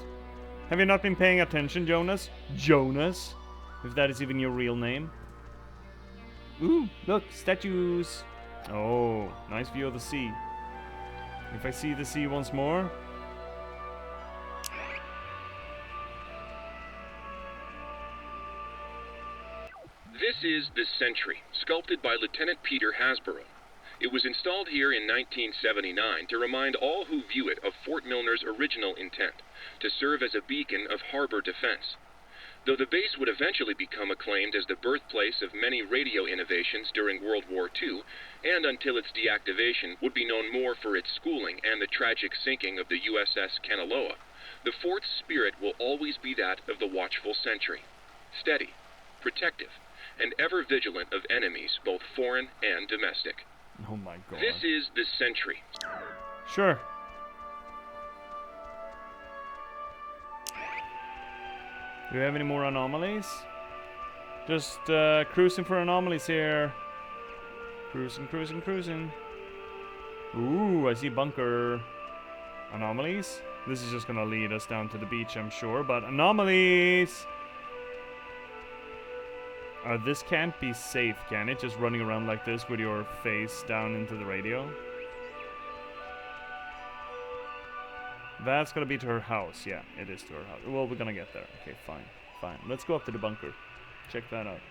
Have you not been paying attention, Jonas? Jonas? If that is even your real name. Ooh, look, statues. Oh, nice view of the sea. If I see the sea once more. This is the Sentry, sculpted by Lieutenant Peter Hasborough. It was installed here in 1979 to remind all who view it of Fort Milner's original intent, to serve as a beacon of harbor defense. Though the base would eventually become acclaimed as the birthplace of many radio innovations during World War II, and until its deactivation would be known more for its schooling and the tragic sinking of the USS Kanaloa, the fort's spirit will always be that of the watchful sentry, steady, protective, and ever vigilant of enemies both foreign and domestic. Oh my God. This is the Sentry. Sure. Do we have any more anomalies? Just cruising for anomalies here. Cruising, cruising, cruising. Ooh, I see bunker. Anomalies? This is just gonna lead us down to the beach, I'm sure, but anomalies! This can't be safe, can it? Just running around like this with your face down into the radio. That's gonna be to her house. Yeah, it is to her house. Well, we're gonna get there. Okay, fine. Fine. Let's go up to the bunker. Check that out.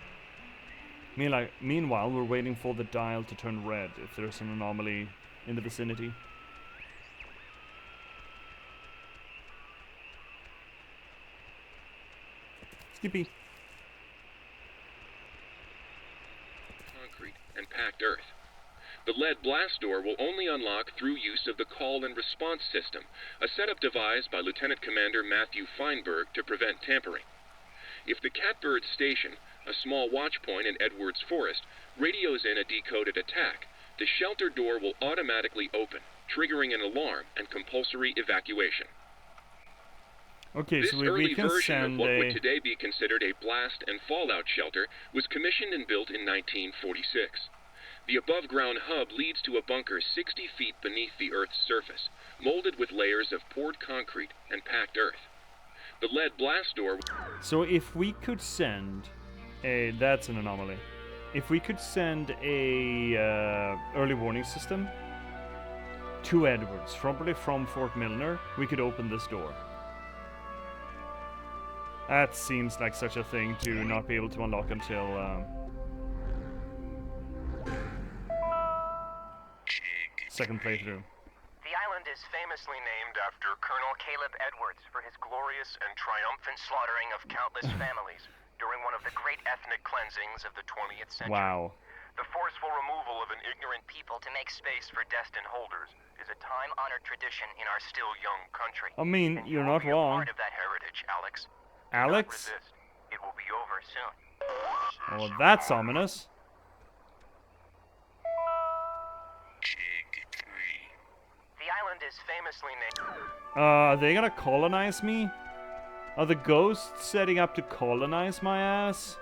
Meanwhile, we're waiting for the dial to turn red if there's an anomaly in the vicinity. Skippy. Concrete and packed earth. The lead blast door will only unlock through use of the call and response system, a setup devised by Lieutenant Commander Matthew Feinberg to prevent tampering. If the Catbird Station, a small watch point in Edwards Forest, radios in a decoded attack, the shelter door will automatically open, triggering an alarm and compulsory evacuation. Okay, This so we early can version of send what a... would today be considered a blast and fallout shelter was commissioned and built in 1946. The above-ground hub leads to a bunker 60 feet beneath the Earth's surface, molded with layers of poured concrete and packed earth. The lead blast door... So if we could send a... That's an anomaly. If we could send a early warning system to Edwards, probably from Fort Milner, we could open this door. That seems like such a thing to not be able to unlock until... second playthrough. The island is famously named after Colonel Caleb Edwards for his glorious and triumphant slaughtering of countless families during one of the great ethnic cleansings of the 20th century. Wow. The forceful removal of an ignorant people to make space for destined holders is a time-honored tradition in our still young country. I mean, and you're you will not be wrong. a part of that heritage, Alex. Do not Alex? resist. It will be over soon. Oh, that's ominous. The island is famously named... Are they gonna colonize me? Are the ghosts setting up to colonize my ass?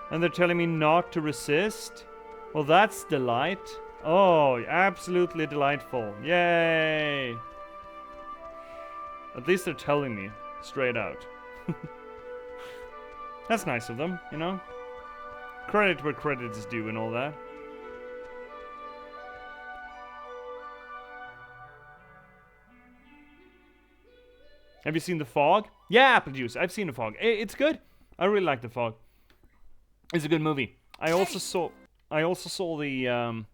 And they're telling me not to resist? Well, that's delight. Oh, absolutely delightful. Yay! At least they're telling me straight out. That's nice of them, you know? Credit where credit is due and all that. Have you seen The Fog? Yeah, Apple Juice. I've seen The Fog. It's good. I really like The Fog. It's a good movie. I also saw the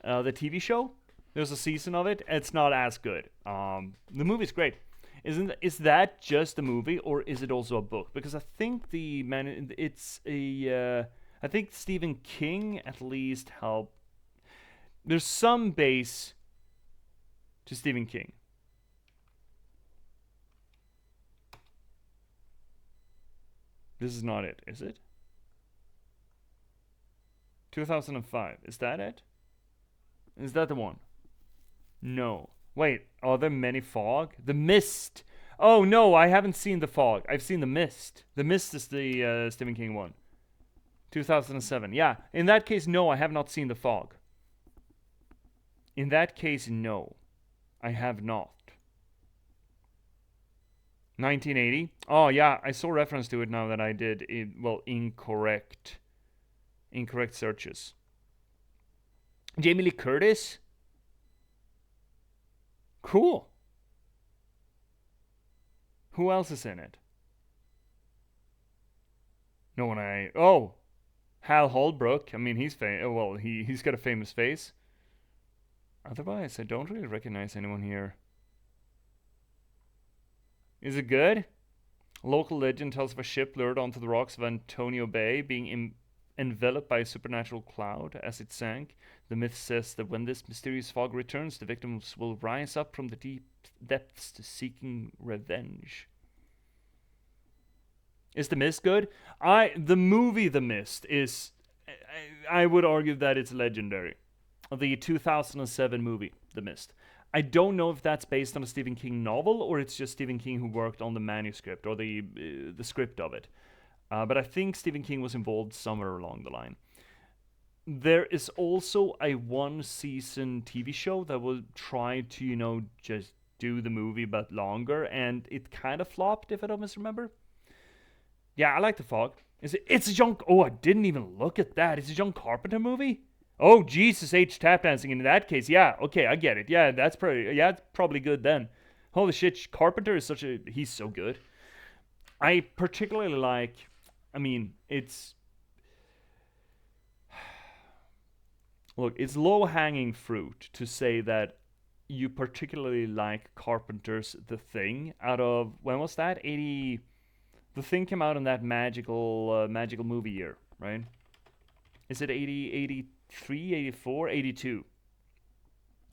TV show. There's a season of it. It's not as good. The movie's great. Is that just a movie or is it also a book? Because I think I think Stephen King at least helped. There's some base to Stephen King. This is not it, is it? 2005. Is that it? Is that the one? No. Wait, are there many Fog? The Mist! Oh no, I haven't seen The Fog. I've seen The Mist. The Mist is the Stephen King one. 2007. Yeah, in that case, no, I have not seen The Fog. In that case, no. I have not. 1980? Oh yeah, I saw reference to it now that I did, incorrect searches. Jamie Lee Curtis? Cool. Who else is in it? No one Hal Holbrook. I mean, he's he's got a famous face. Otherwise, I don't really recognize anyone here. Is it good? Local legend tells of a ship lured onto the rocks of Antonio Bay being enveloped by a supernatural cloud as it sank. The myth says that when this mysterious fog returns, the victims will rise up from the deep depths to seeking revenge. Is The Mist good? The movie The Mist is... I would argue that it's legendary. The 2007 movie, The Mist. I don't know if that's based on a Stephen King novel or it's just Stephen King who worked on the manuscript or the script of it. But I think Stephen King was involved somewhere along the line. There is also a one-season TV show that will try to, just do the movie but longer, and it kind of flopped, if I don't misremember. Yeah, I like The Fog. It's a John... Oh, I didn't even look at that. It's a John Carpenter movie? Oh, Jesus H. Tap dancing. In that case, yeah, okay, I get it. Yeah, it's probably good then. Holy shit, Carpenter is he's so good. I particularly like... I mean, it's... Look, it's low-hanging fruit to say that you particularly like Carpenter's The Thing out of... When was that? 80... The Thing came out in that magical movie year, right? Is it 80, 83, 84, 82?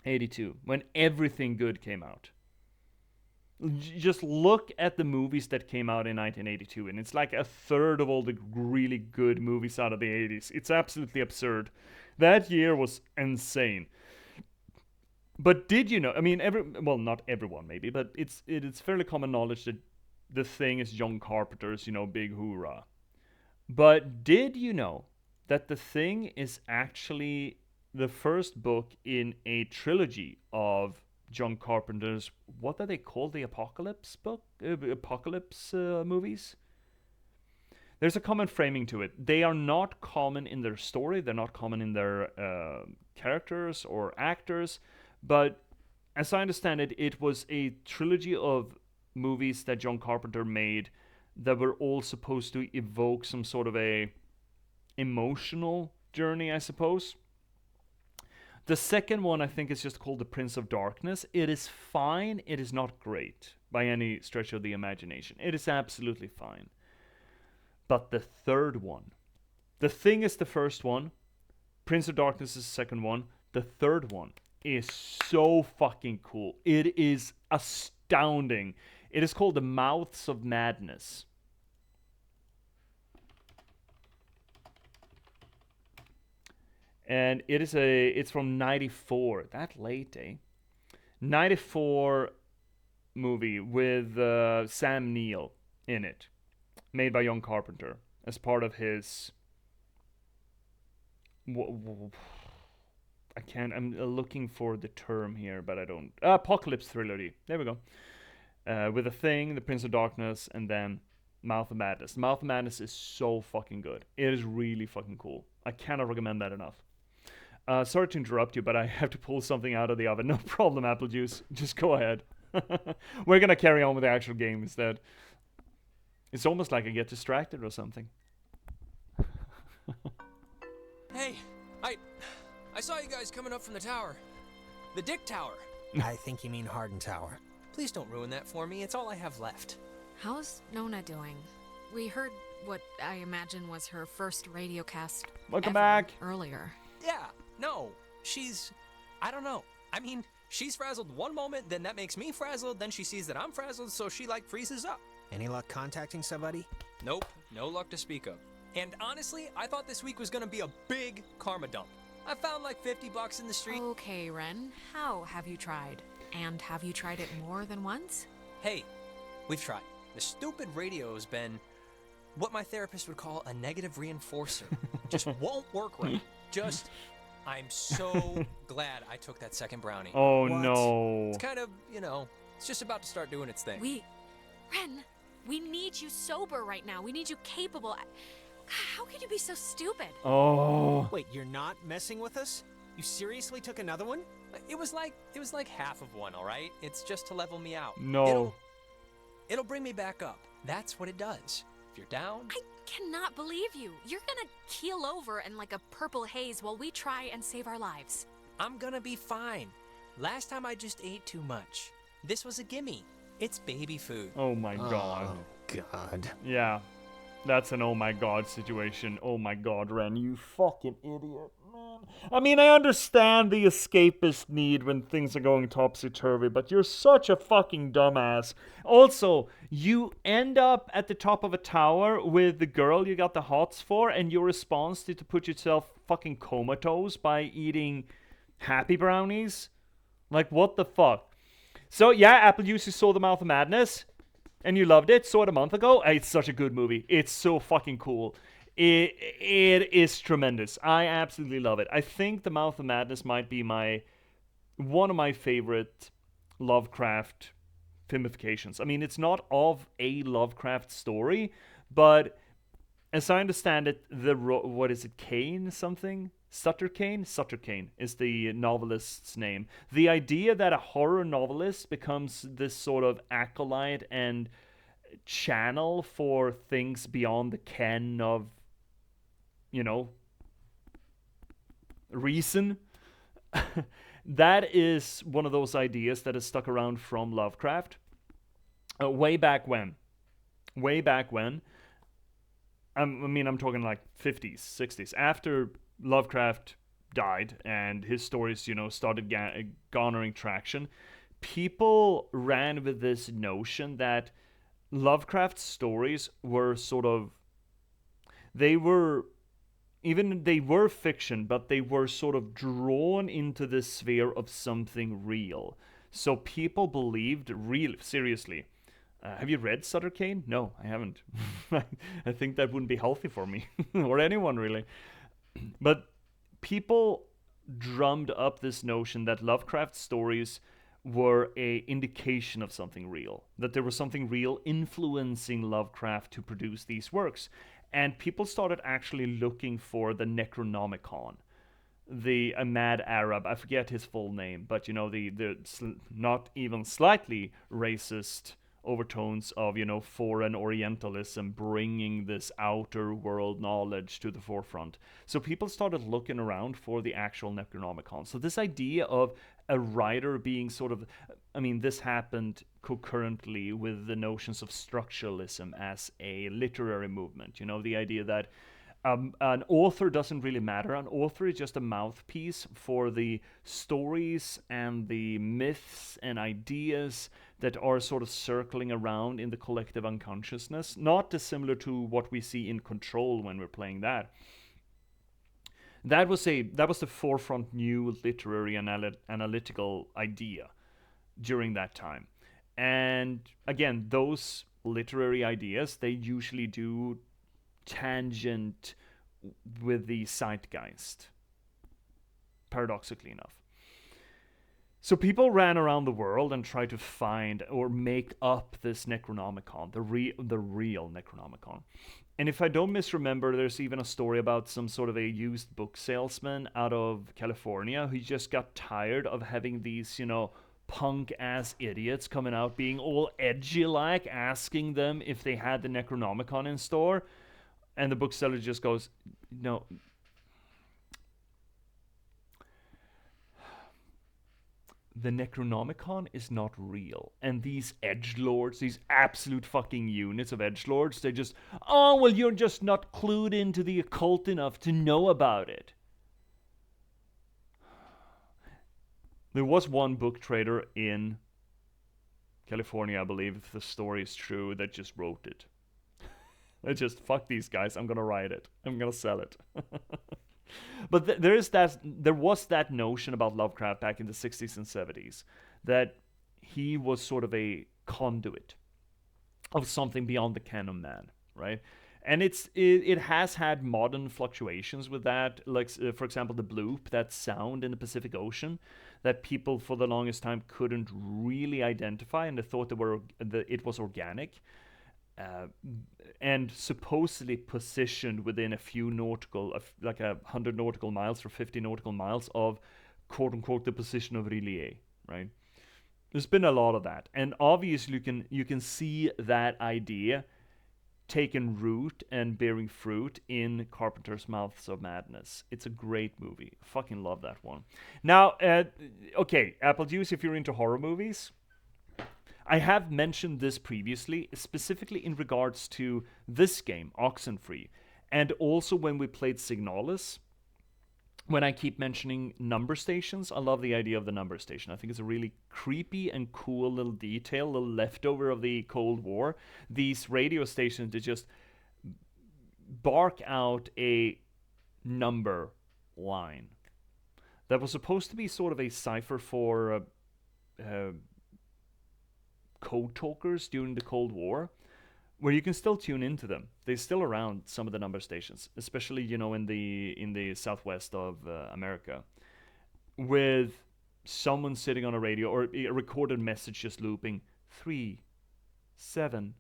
82, when everything good came out. Just look at the movies that came out in 1982, and it's like a third of all the really good movies out of the 80s. It's absolutely absurd. That year was insane. But did you know, I mean, not everyone maybe, but it's fairly common knowledge that The Thing is John Carpenter's, big hoorah. But did you know that The Thing is actually the first book in a trilogy of John Carpenter's, what are they called? The Apocalypse movies? There's a common framing to it. They are not common in their story. They're not common in their characters or actors. But as I understand it, it was a trilogy of movies that John Carpenter made that were all supposed to evoke some sort of a emotional journey, I suppose. The second one, I think, is just called The Prince of Darkness. It is fine. It is not great by any stretch of the imagination. It is absolutely fine. But the third one, The Thing is the first one, Prince of Darkness is the second one, the third one is so fucking cool. It is astounding. It is called The Mouths of Madness. And it's from 94. That late, eh? 94 movie with Sam Neill in it. Made by John Carpenter as part of his... I'm looking for the term here, but I don't... Apocalypse Trilogy. There we go. With The Thing, The Prince of Darkness, and then Mouth of Madness. Mouth of Madness is so fucking good. It is really fucking cool. I cannot recommend that enough. Sorry to interrupt you, but I have to pull something out of the oven. No problem, Apple Juice. Just go ahead. We're gonna carry on with the actual game instead. It's almost like I get distracted or something. Hey, I saw you guys coming up from the tower. The Dick Tower. I think you mean Harden Tower. Please don't ruin that for me. It's all I have left. How's Nona doing? We heard what I imagine was her first radio cast Welcome back. Earlier. Yeah, no, I don't know. I mean, she's frazzled one moment, then that makes me frazzled, then she sees that I'm frazzled, so she freezes up. Any luck contacting somebody? Nope, no luck to speak of. And honestly, I thought this week was gonna be a big karma dump. I found $50 in the street. Okay, Ren, how have you tried? And have you tried it more than once? Hey, we've tried. The stupid radio's been what my therapist would call a negative reinforcer. Just won't work right. I'm so glad I took that second brownie. Oh, no. It's kind of, it's just about to start doing its thing. Ren, we need you sober right now. We need you capable. How could you be so stupid? Oh. Wait, you're not messing with us? You seriously took another one? It was like half of one, all right? It's just to level me out. No. It'll bring me back up. That's what it does. If you're down... I cannot believe you. You're gonna keel over in like a purple haze while we try and save our lives. I'm gonna be fine. Last time I just ate too much. This was a gimme. It's baby food. Oh my god. Oh god. Yeah. That's an oh my god situation. Oh my god, Ren, you fucking idiot, man. I mean, I understand the escapist need when things are going topsy-turvy, but you're such a fucking dumbass. Also, you end up at the top of a tower with the girl you got the hots for, and your response to put yourself fucking comatose by eating happy brownies? Like, what the fuck? So, yeah, Apple Juice, you saw The Mouth of Madness. And you loved it, saw it a month ago. It's such a good movie. It's so fucking cool. It is tremendous. I absolutely love it. I think The Mouth of Madness might be one of my favorite Lovecraft filmifications. I mean, it's not of a Lovecraft story, but as I understand it, what is it, Kane something? Sutter Kane? Sutter Kane is the novelist's name. The idea that a horror novelist becomes this sort of acolyte and channel for things beyond the ken of, reason. That is one of those ideas that has stuck around from Lovecraft. Way back when. I'm talking like 50s, 60s. After Lovecraft died and his stories, started garnering traction, people ran with this notion that Lovecraft's stories were they were fiction, but they were sort of drawn into the sphere of something real. So people believed, seriously, Have you read Sutter Kane? No, I haven't. I think that wouldn't be healthy for me or anyone really. But people drummed up this notion that Lovecraft stories were a indication of something real, that there was something real influencing Lovecraft to produce these works. And people started actually looking for the Necronomicon, the a mad Arab, I forget his full name, but you know, the not even slightly racist overtones of, you know, foreign Orientalism bringing this outer world knowledge to the forefront. So people started looking around for the actual Necronomicon. So this idea of a writer being sort of, I mean, this happened concurrently with the notions of structuralism as a literary movement. You know, the idea that an author doesn't really matter. An author is just a mouthpiece for the stories and the myths and ideas that are sort of circling around in the collective unconsciousness, not dissimilar to what we see in Control when we're playing that. That was the forefront new literary analytical idea during that time. And again, those literary ideas, they usually do tangent with the zeitgeist, paradoxically enough. So people ran around the world and tried to find or make up this Necronomicon, the real Necronomicon. And if I don't misremember, there's even a story about some sort of a used book salesman out of California who just got tired of having these, you know, punk-ass idiots coming out being all edgy like, asking them if they had the Necronomicon in store. And the bookseller just goes, no. The Necronomicon is not real. And these edgelords, these absolute fucking units of edgelords, they just, oh, well, you're just not clued into the occult enough to know about it. There was one book trader in California, I believe, if the story is true, that just wrote it. I just, fuck these guys, I'm gonna write it. I'm gonna sell it. But there was that notion about Lovecraft back in the 60s and 70s, that he was sort of a conduit of something beyond the canon man, right? And it has had modern fluctuations with that, like, for example, the bloop, that sound in the Pacific Ocean, that people for the longest time couldn't really identify, and they thought it was organic. And supposedly positioned within a few nautical, like 100 nautical miles or 50 nautical miles of, quote-unquote, the position of R'lyeh, right? There's been a lot of that. And obviously you can see that idea taking root and bearing fruit in Carpenter's Mouths of Madness. It's a great movie. I fucking love that one. Now, okay, Apple Juice, if you're into horror movies, I have mentioned this previously, specifically in regards to this game, Oxenfree, and also when we played Signalis. When I keep mentioning number stations, I love the idea of the number station. I think it's a really creepy and cool little detail, a little leftover of the Cold War. These radio stations that just bark out a number line that was supposed to be sort of a cipher for code talkers during the Cold War, where you can still tune into them. They're still around, some of the number stations, especially, you know, in the southwest of America, with someone sitting on a radio or a recorded message just looping 3 7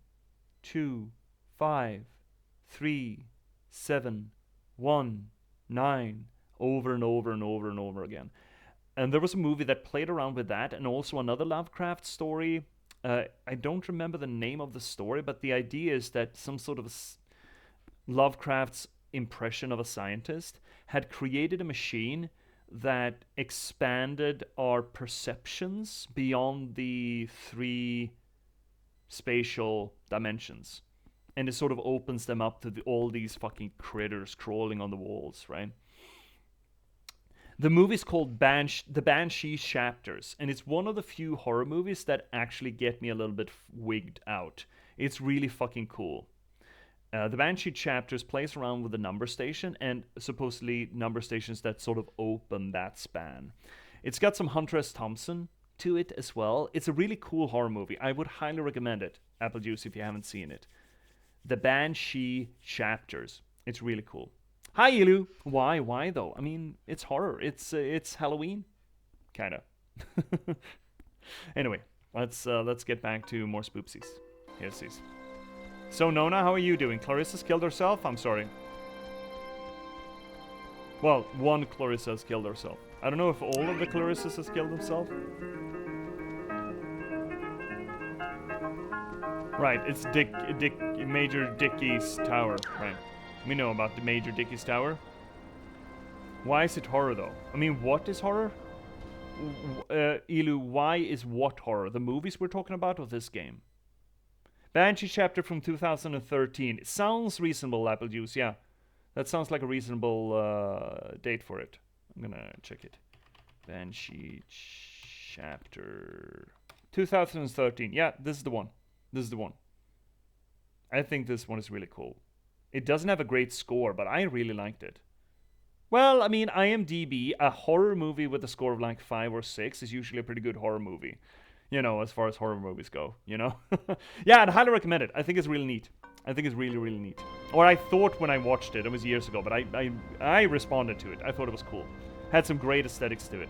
2 5 3 7 1 9 over and over and over and over again. And there was a movie that played around with that, and also another Lovecraft story. I don't remember the name of the story, but the idea is that some sort of Lovecraft's impression of a scientist had created a machine that expanded our perceptions beyond the 3 spatial dimensions. And it sort of opens them up to all these fucking critters crawling on the walls, right? The movie's called The Banshee Chapters, and it's one of the few horror movies that actually get me a little bit wigged out. It's really fucking cool. The Banshee Chapters plays around with the number station, and supposedly number stations that sort of open that span. It's got some Hunter S. Thompson to it as well. It's a really cool horror movie. I would highly recommend it, Apple Juice, if you haven't seen it. The Banshee Chapters. It's really cool. Hi, Ilu. Why? Why though? I mean, it's horror. It's Halloween, kind of. Anyway, let's get back to more spoopsies. Here's these. So Nona, how are you doing? Clarissa's killed herself? I'm sorry. Well, one Clarissa has killed herself. I don't know if all of the Clarissas has killed themselves. Right, it's Major Dickie's tower. Right, we know about the Major Dickie's tower. Why is it horror though? I mean, what is horror? Ilu, why is what horror? The movies we're talking about or this game? Banshee chapter from 2013. It sounds reasonable, Apple Juice, yeah. That sounds like a reasonable date for it. I'm gonna check it. Banshee chapter 2013. Yeah, this is the one. This is the one. I think this one is really cool. It doesn't have a great score, but I really liked it. Well, I mean, IMDb, a horror movie with a score of like 5 or 6 is usually a pretty good horror movie. You know, as far as horror movies go, you know? Yeah, I'd highly recommend it. I think it's really neat. I think it's really, really neat. Or I thought when I watched it was years ago, but I responded to it. I thought it was cool. Had some great aesthetics to it.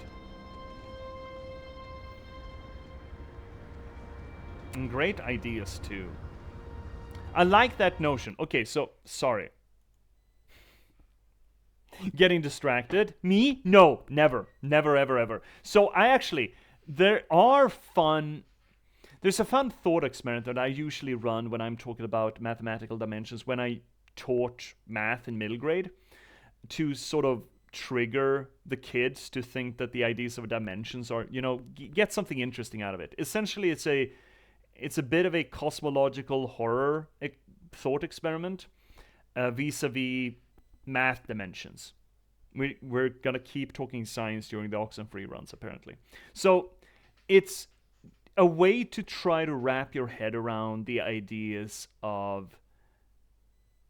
And great ideas, too. I like that notion. Okay, so, sorry. Getting distracted? Me? No, never. Never, ever, ever. So, there's a fun thought experiment that I usually run when I'm talking about mathematical dimensions, when I taught math in middle grade, to sort of trigger the kids to think that the ideas of dimensions are, you know, get something interesting out of it. Essentially, it's a bit of a cosmological horror thought experiment vis-a-vis math dimensions. We're gonna keep talking science during the Oxenfree runs, apparently. So it's a way to try to wrap your head around the ideas of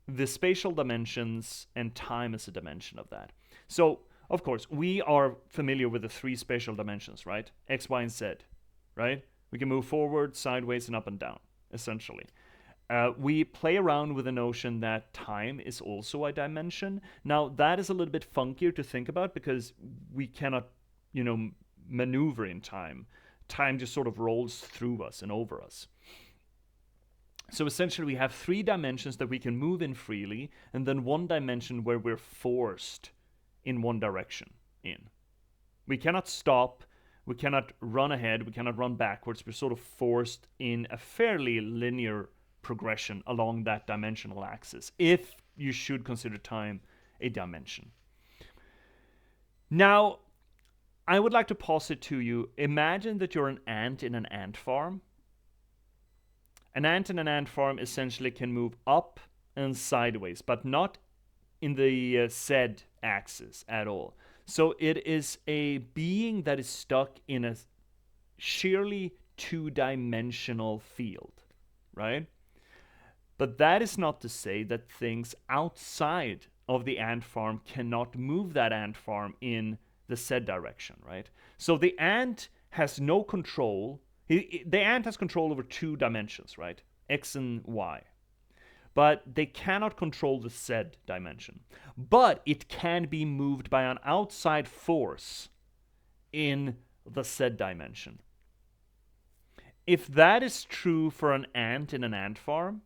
the spatial dimensions and time as a dimension of that. So, of course, we are familiar with the 3 spatial dimensions, right? X, Y, and Z, right? We can move forward, sideways, and up and down, essentially. We play around with the notion that time is also a dimension. Now, that is a little bit funkier to think about because we cannot, you know, maneuver in time. Time just sort of rolls through us and over us. So essentially, we have 3 dimensions that we can move in freely, and then 1 dimension where we're forced in one direction in. We cannot stop, we cannot run ahead, we cannot run backwards. We're sort of forced in a fairly linear progression along that dimensional axis, if you should consider time a dimension. Now, I would like to posit to you, imagine that you're an ant in an ant farm. An ant in an ant farm essentially can move up and sideways, but not in the Z axis at all. So it is a being that is stuck in a sheerly 2-dimensional field, right? But that is not to say that things outside of the ant farm cannot move that ant farm in the Z direction, right? So the ant has no control. The ant has control over 2 dimensions, right? X and Y. But they cannot control the Z dimension. But it can be moved by an outside force in the Z dimension. If that is true for an ant in an ant farm,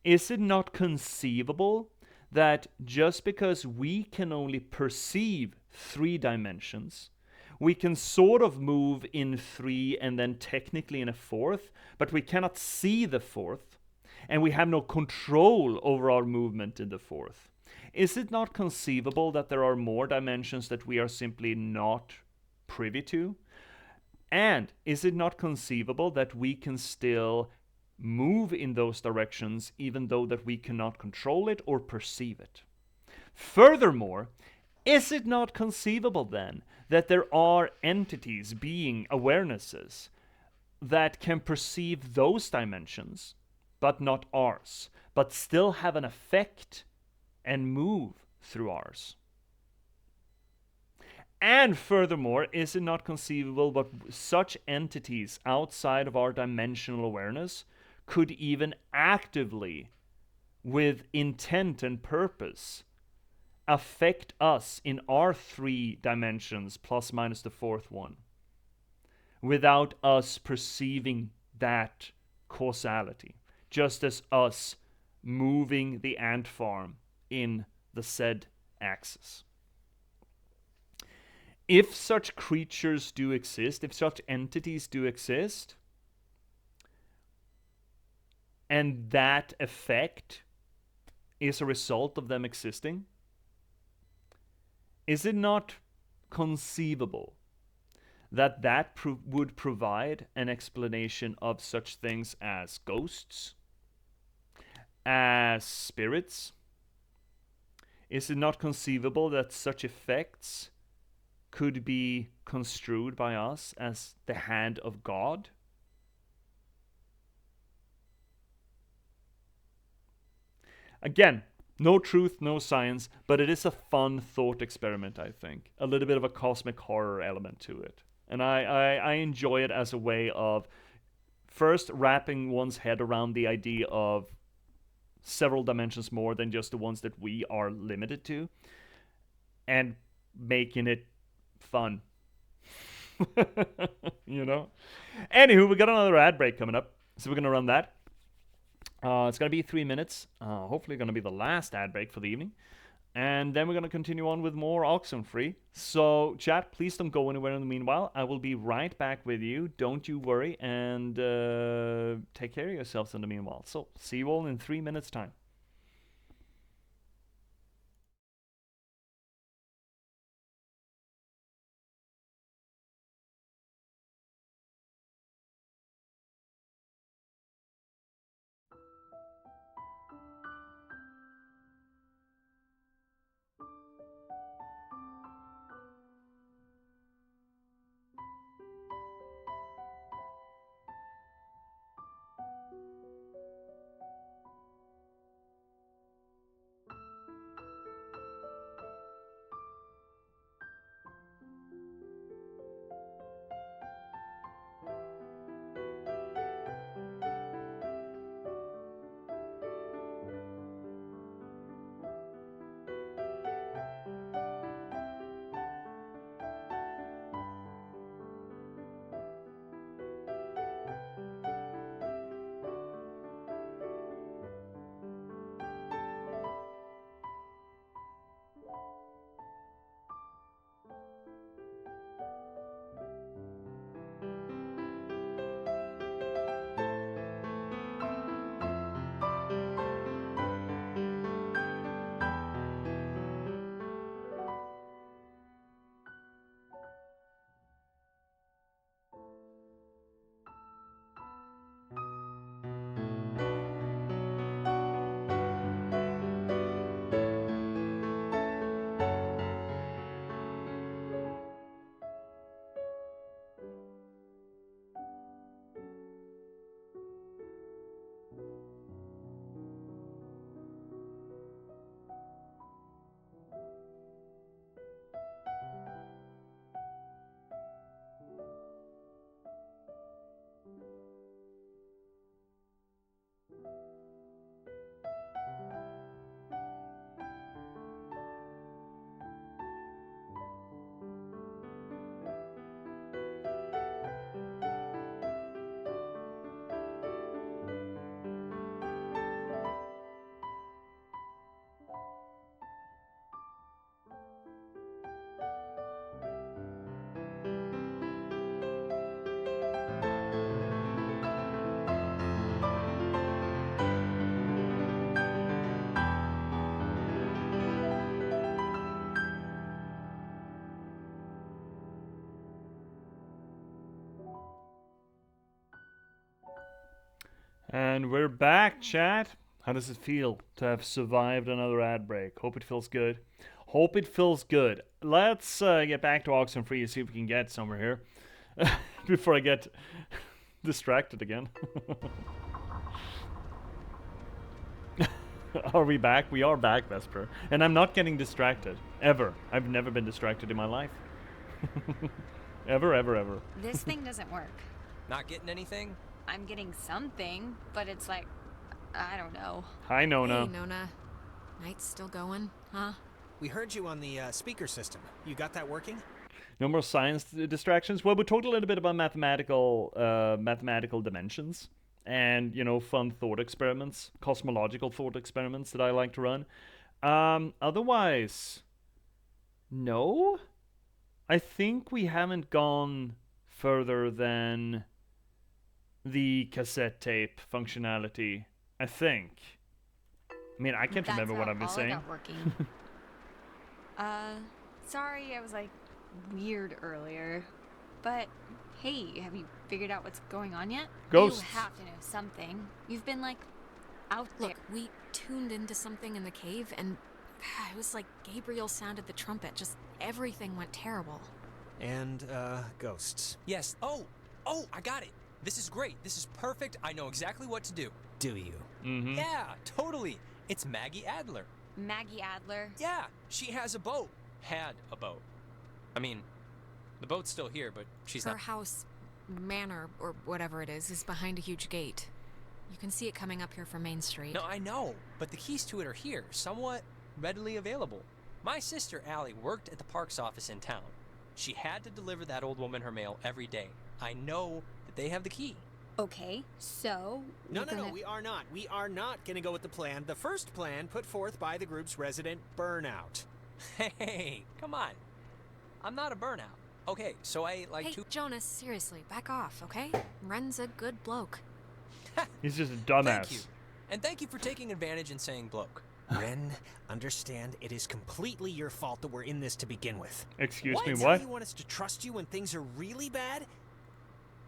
is it not conceivable that just because we can only perceive 3 dimensions, we can sort of move in 3 and then technically in a 4th, but we cannot see the 4th, and we have no control over our movement in the 4th? Is it not conceivable that there are more dimensions that we are simply not privy to? And is it not conceivable that we can still move in those directions even though that we cannot control it or perceive it? Furthermore, is it not conceivable then that there are entities, being awarenesses, that can perceive those dimensions, but not ours, but still have an effect and move through ours? And furthermore, is it not conceivable that such entities outside of our dimensional awareness could even actively, with intent and purpose, affect us in our 3 dimensions plus minus the 4th one, without us perceiving that causality, just as us moving the ant farm in the said axis? If such creatures do exist, if such entities do exist, and that effect is a result of them existing, is it not conceivable that that would provide an explanation of such things as ghosts, as spirits? Is it not conceivable that such effects could be construed by us as the hand of God? Again, no truth, no science, but it is a fun thought experiment, I think. A little bit of a cosmic horror element to it. And I enjoy it as a way of first wrapping one's head around the idea of several dimensions more than just the ones that we are limited to, and making it fun. You know? Anywho, we got another ad break coming up, so we're going to run that. It's going to be 3 minutes. Hopefully going to be the last ad break for the evening. And then we're going to continue on with more Oxenfree. So, chat, please don't go anywhere in the meanwhile. I will be right back with you. Don't you worry. And take care of yourselves in the meanwhile. So, see you all in 3 minutes' time. And we're back, chat. How does it feel to have survived another ad break? Hope it feels good. Hope it feels good. Let's get back to Oxenfree and see if we can get somewhere here before I get distracted again. Are we back? We are back, Vesper. And I'm not getting distracted. Ever. I've never been distracted in my life. Ever. This thing doesn't work. Not getting anything? I'm getting something, but it's like, I don't know. Hi, Nona. Hey, Nona. Night's still going, huh? We heard you on the speaker system. You got that working? No more science distractions. Well, we talked a little bit about mathematical dimensions and, you know, fun thought experiments, cosmological thought experiments that I like to run. Otherwise, no. I think we haven't gone further than the cassette tape functionality. I think. I mean, I can't remember what I've been saying. That's all I got working. Sorry I was like weird earlier, but hey, have you figured out what's going on yet? Ghosts. You have to know something. You've been like out there. Look, we tuned into something in the cave, and it was like Gabriel sounded the trumpet. Just everything went terrible. And, ghosts. Yes. Oh, I got it. This is great. This is perfect. I know exactly what to do. Do you? Mm-hmm. Yeah, totally. It's Maggie Adler. Maggie Adler? Yeah, she has a boat. Had a boat. I mean, the boat's still here, but she's Her not... house, manor, or whatever it is behind a huge gate. You can see it coming up here from Main Street. No, I know, but the keys to it are here, somewhat readily available. My sister, Allie, worked at the parks office in town. She had to deliver that old woman her mail every day. I know that they have the key. Okay, so... No, we are not. We are not gonna go with the plan. The first plan put forth by the group's resident Burnout. Hey, come on. I'm not a burnout. Okay, so I like Hey, to... Jonas, seriously, back off, okay? Ren's a good bloke. He's just a dumbass. Thank you. And thank you for taking advantage and saying bloke. Ren, understand it is completely your fault that we're in this to begin with. Excuse me, Now what? you want us to trust you when things are really bad?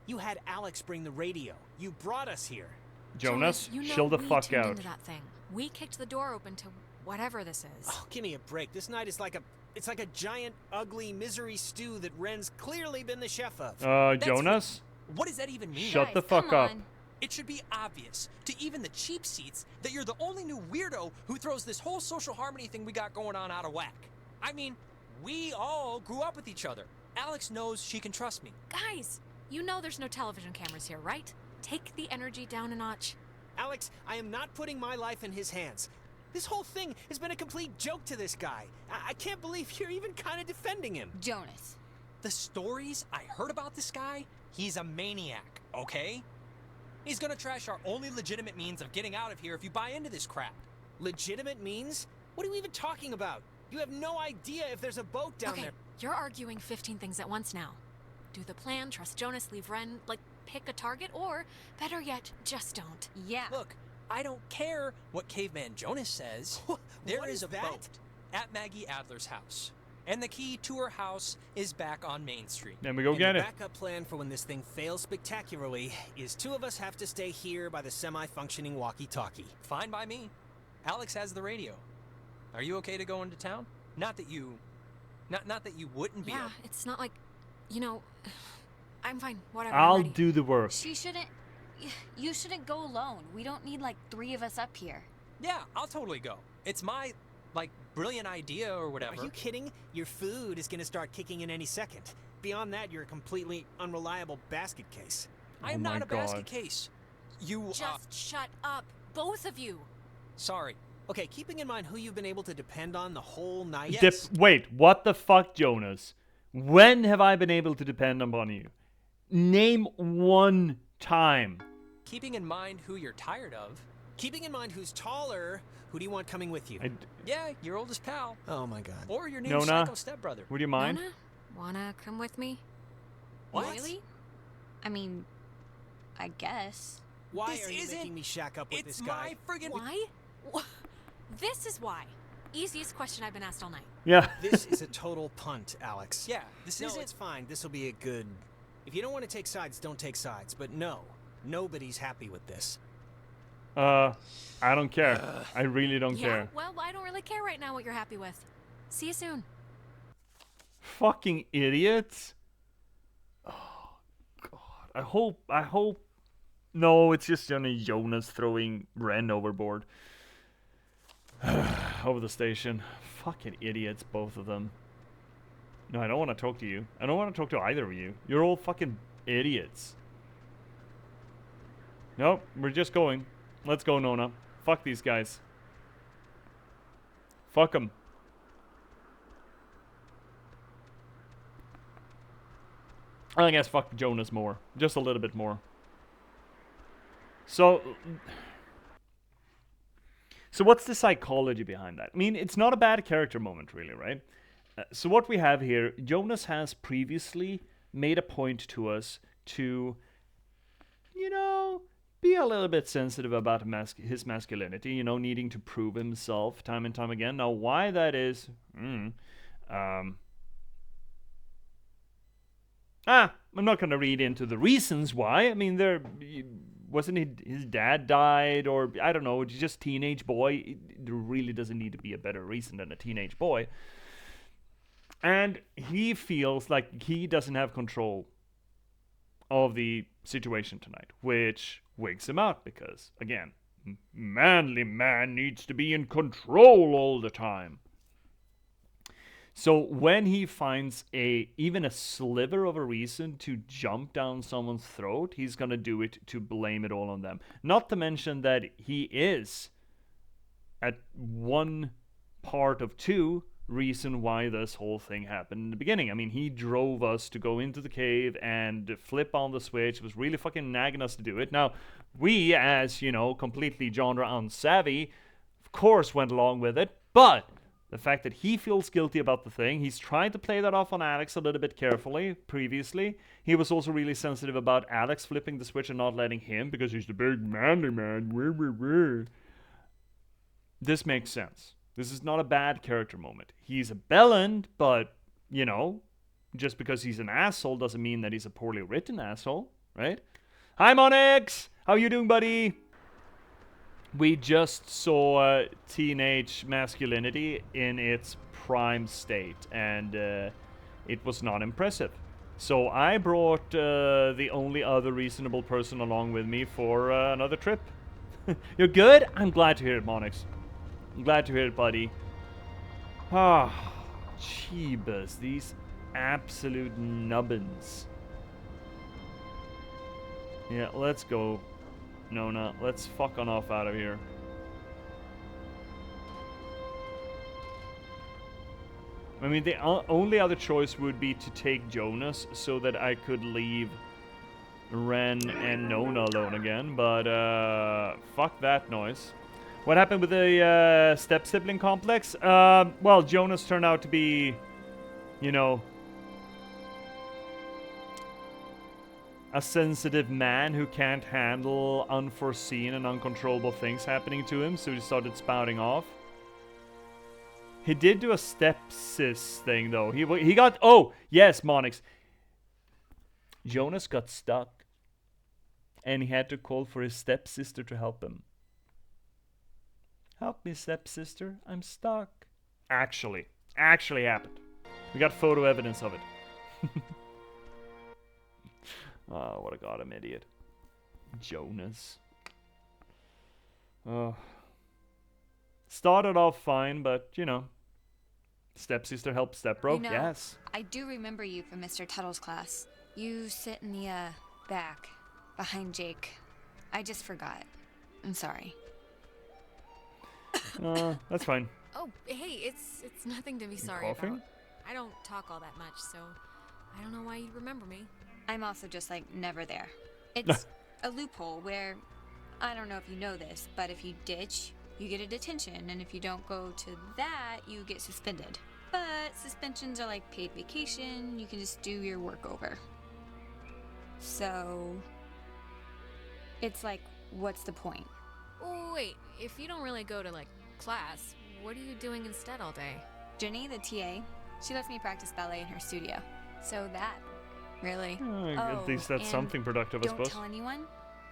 You had Alex bring the radio. You brought us here. Jonas, you know chill the we fuck tuned out. into that thing. We kicked the door open to whatever this is. Oh, give me a break. This night is like a giant, ugly misery stew that Ren's clearly been the chef of. Jonas? What does that even mean? Shut the fuck up. It should be obvious to even the cheap seats that you're the only new weirdo who throws this whole social harmony thing we got going on out of whack. I mean, we all grew up with each other. Alex knows she can trust me. Guys, you know there's no television cameras here, right? Take the energy down a notch. Alex, I am not putting my life in his hands. This whole thing has been a complete joke to this guy. I can't believe you're even kind of defending him. Jonas. The stories I heard about this guy, he's a maniac, okay? He's gonna trash our only legitimate means of getting out of here if you buy into this crap. Legitimate means? What are you even talking about? You have no idea if there's a boat down there. You're arguing 15 things at once now. Do the plan, trust Jonas, leave Ren, pick a target, or, better yet, just don't. Yeah. Look, I don't care what Caveman Jonas says. There is a boat at Maggie Adler's house. And the key to her house is back on Main Street. Then we go get the it. backup plan for when this thing fails spectacularly is two of us have to stay here by the semi-functioning walkie-talkie. Fine by me. Alex has the radio. Are you okay to go into town? Not that you wouldn't be. Yeah, it's not like, I'm fine, whatever. I'll do the work. You shouldn't go alone. We don't need 3 of us up here. Yeah, I'll totally go. It's my, brilliant idea or whatever. Are you kidding? Your food is gonna start kicking in any second. Beyond that, you're a completely unreliable basket case. I am not a basket case. You Just shut up, both of you. Sorry. Okay, keeping in mind who you've been able to depend on the whole night. Wait, what the fuck, Jonas? When have I been able to depend upon you? Name one time. Keeping in mind who you're tired of. Keeping in mind who's taller, who do you want coming with you? Yeah, your oldest pal. Oh my god. Or your new Nona, psycho stepbrother. would you mind? Nona, wanna come with me? What? Really? I mean, I guess. Why This are you isn't- making me shack up with It's this guy? my friggin' Why? This is why. Easiest question I've been asked all night. Yeah. This is a total punt, Alex. Yeah, this No, isn't. it's fine. This will be a good... If you don't want to take sides, don't take sides. But no, nobody's happy with this. I don't care. I really don't care. Well, I don't really care right now what you're happy with. See you soon. Fucking idiots. Oh, God. I hope. No, it's just Jonas throwing Ren overboard. Over the station. Fucking idiots, both of them. No, I don't want to talk to you. I don't want to talk to either of you. You're all fucking idiots. Nope, we're just going. Let's go, Nona. Fuck these guys. Fuck them. I guess fuck Jonas more. Just a little bit more. So what's the psychology behind that? I mean, it's not a bad character moment, really, right? So what we have here, Jonas has previously made a point to us to, you know, be a little bit sensitive about his masculinity, you know, needing to prove himself time and time again. Now, why that is, I'm not going to read into the reasons why. I mean, wasn't his dad died, or I don't know, just teenage boy. There really doesn't need to be a better reason than a teenage boy. And he feels like he doesn't have control of the situation tonight, which wigs him out because, again, manly man needs to be in control all the time. So when he finds even a sliver of a reason to jump down someone's throat, he's going to do it to blame it all on them. Not to mention that he is, at one part of two, reason why this whole thing happened in the beginning. I mean, he drove us to go into the cave and flip on the switch. It was really fucking nagging us to do it. Now, we, as, you know, completely genre unsavvy, of course went along with it, but the fact that he feels guilty about the thing, he's trying to play that off on Alex a little bit carefully previously. He was also really sensitive about Alex flipping the switch and not letting him because he's the big manly man. This makes sense. This is not a bad character moment. He's a bellend, but, you know, just because he's an asshole doesn't mean that he's a poorly written asshole, right? Hi, Monix! How you doing, buddy? We just saw teenage masculinity in its prime state, and it was not impressive. So I brought the only other reasonable person along with me for another trip. You're good? I'm glad to hear it, Monix. I'm glad to hear it, buddy. Ah, Jeebus, these absolute nubbins. Yeah, let's go, Nona. Let's fuck on off out of here. I mean, the only other choice would be to take Jonas so that I could leave Ren and Nona alone again, but fuck that noise. What happened with the step-sibling complex? Well, Jonas turned out to be, you know, a sensitive man who can't handle unforeseen and uncontrollable things happening to him, so he started spouting off. He did do a step-sis thing, though. He got... Oh, yes, Monix. Jonas got stuck, and he had to call for his stepsister to help him. Help me, stepsister. I'm stuck. Actually happened. We got photo evidence of it. Oh, what a goddamn idiot. Jonas. Oh. Started off fine, but, you know. Stepsister helps stepbro. You know, yes. I do remember you from Mr. Tuttle's class. You sit in the, back, behind Jake. I just forgot. I'm sorry. That's fine. Oh, hey, it's nothing to be sorry coughing? about. I don't talk all that much, so I don't know why you'd remember me. I'm also just, like, never there. It's a loophole where, I don't know if you know this, but if you ditch, you get a detention, and if you don't go to that, you get suspended. But suspensions are like paid vacation, you can just do your work over. So, it's like, what's the point? Oh, wait, if you don't really go to, like, class, what are you doing instead all day? Jenny, the TA, she lets me practice ballet in her studio. So that, really. At least that's something productive, I suppose. Don't tell anyone,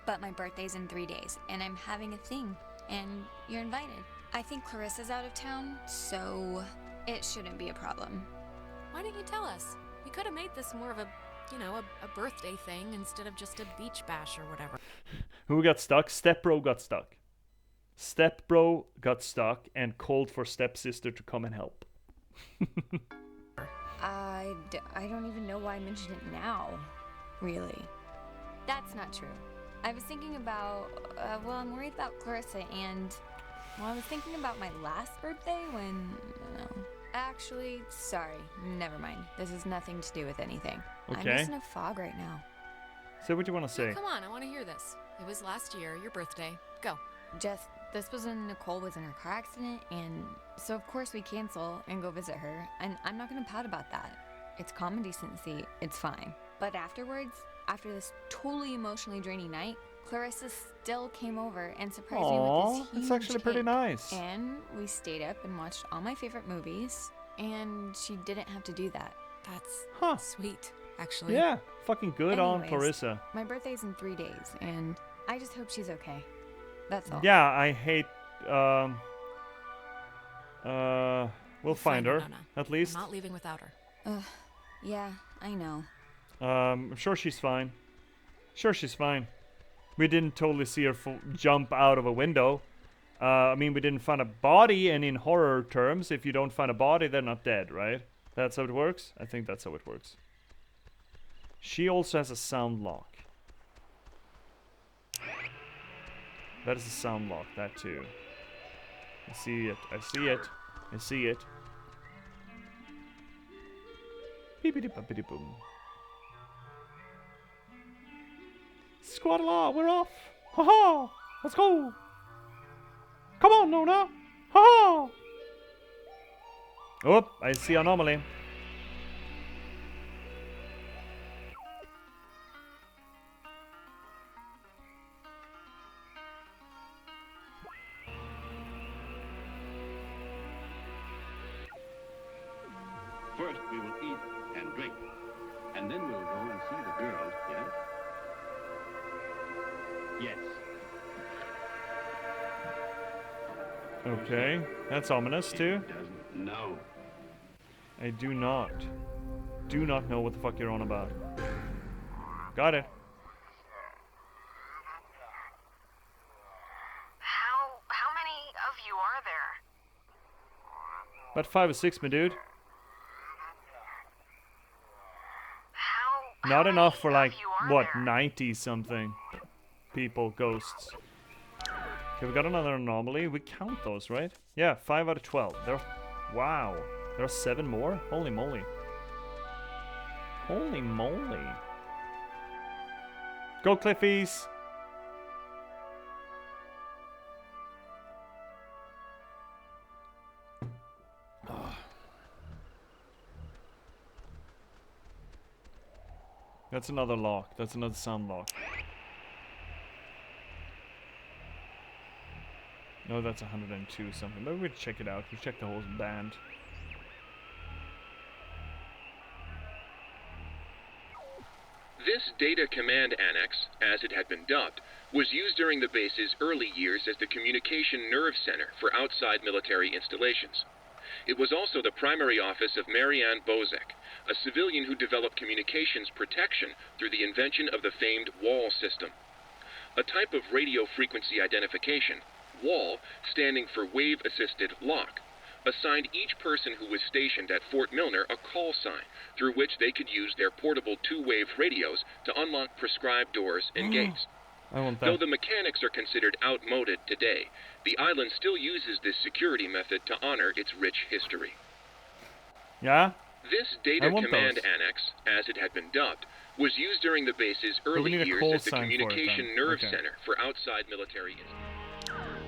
but my birthday's in 3 days, and I'm having a thing, and you're invited. I think Clarissa's out of town, so it shouldn't be a problem. Why didn't you tell us? We could have made this more of a, you know, a birthday thing instead of just a beach bash or whatever. Who got stuck? Stepbro got stuck. Stepbro got stuck and called for stepsister to come and help. I don't even know why I mentioned it now, really. That's not true. I was thinking about, well, I'm worried about Clarissa and, well, I was thinking about my last birthday when, actually, sorry, never mind. This has nothing to do with anything. Okay. I'm just in a fog right now. Say what you want to say. No, come on, I want to hear this. It was last year, your birthday. Go. Just, this was when Nicole was in her car accident, and so of course we cancel and go visit her, and I'm not gonna pout about that. It's common decency, it's fine. But afterwards, after this totally emotionally draining night, Clarissa still came over and surprised me with this huge that's actually pretty cake. nice. And we stayed up and watched all my favorite movies, and she didn't have to do that. That's sweet, actually. Yeah, fucking good on Anyways, Clarissa. My birthday's in 3 days, and I just hope she's okay. That's all. Yeah, I hate. We'll find her, Nona. at least. I'm not leaving without her. Yeah, I know. I'm sure she's fine. Sure, she's fine. We didn't totally see her jump out of a window. I mean, we didn't find a body, and in horror terms, if you don't find a body, they're not dead, right? That's how it works? I think that's how it works. She also has a sound lock. That is a sound lock, that too. I see it, I see it, I see it. Beepity-boppity-boom. Squad-a-law, we're off! Ha-ha! Let's go! Come on, Nona! Ha-ha! Oh, I see anomaly. First, we will eat and drink. And then we'll go and see the girls, yes? Yes. Okay, that's ominous too. Doesn't know. I do not know what the fuck you're on about. Got it. How many of you are there? About 5 or 6, my dude. Not enough for like, what, 90 something people, ghosts. Okay, we got another anomaly. We count those, right? Yeah, 5 out of 12. Wow. There are 7 more? Holy moly. Holy moly. Go, Cliffies! That's another lock. That's another sound lock. No, that's 102 something. Maybe we'll check it out. We'll check the whole band. This Data Command Annex, as it had been dubbed, was used during the base's early years as the communication nerve center for outside military installations. It was also the primary office of Marianne Bozek, a civilian who developed communications protection through the invention of the famed WAL system. A type of radio frequency identification, WAL, standing for Wave Assisted Lock, assigned each person who was stationed at Fort Milner a call sign through which they could use their portable two-wave radios to unlock prescribed doors and gates. I want that. Though the mechanics are considered outmoded today, the island still uses this security method to honor its rich history. Yeah? This Data Command Annex, as it had been dubbed, was used during the base's early years as the communication nerve center for outside military installations.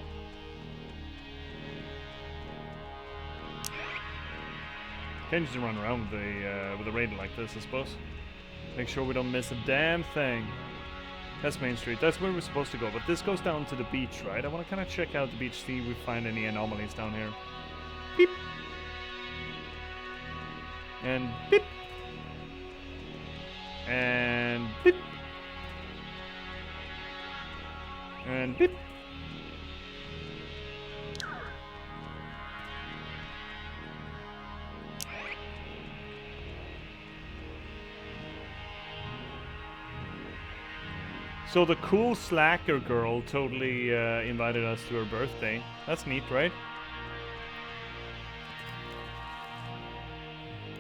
Can't just run around with a radar like this, I suppose. Make sure we don't miss a damn thing. That's Main Street. That's where we're supposed to go. But this goes down to the beach, right? I want to kind of check out the beach, see if we find any anomalies down here. Beep. And beep. And beep. And beep. So the cool slacker girl totally invited us to her birthday. That's neat, right?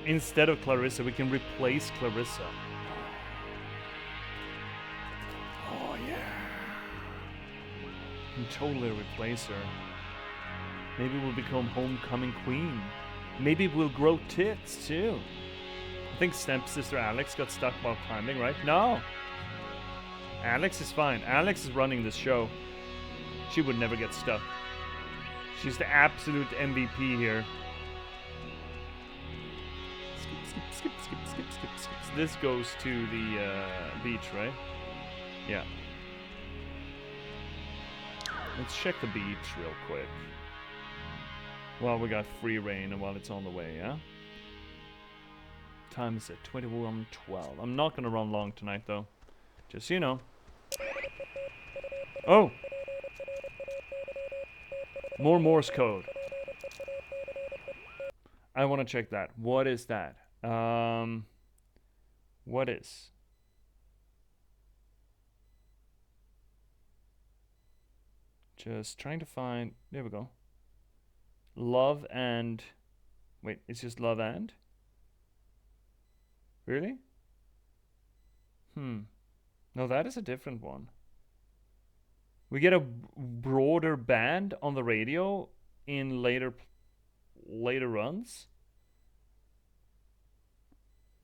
Instead of Clarissa, we can replace Clarissa. Oh yeah. We can totally replace her. Maybe we'll become homecoming queen. Maybe we'll grow tits too. I think stepsister Alex got stuck while climbing, right? No. Alex is fine. Alex is running this show. She would never get stuck. She's the absolute MVP here. Skip. This goes to the beach, right? Yeah. Let's check the beach real quick. Well, we got free reign while it's on the way, yeah? Time is at 21:12. I'm not gonna run long tonight, though. Just so you know. Oh! More Morse code. I want to check that. What is that? What is? Just trying to find... There we go. Love and... Wait, it's just love and? Really? No, that is a different one. We get a broader band on the radio in later runs.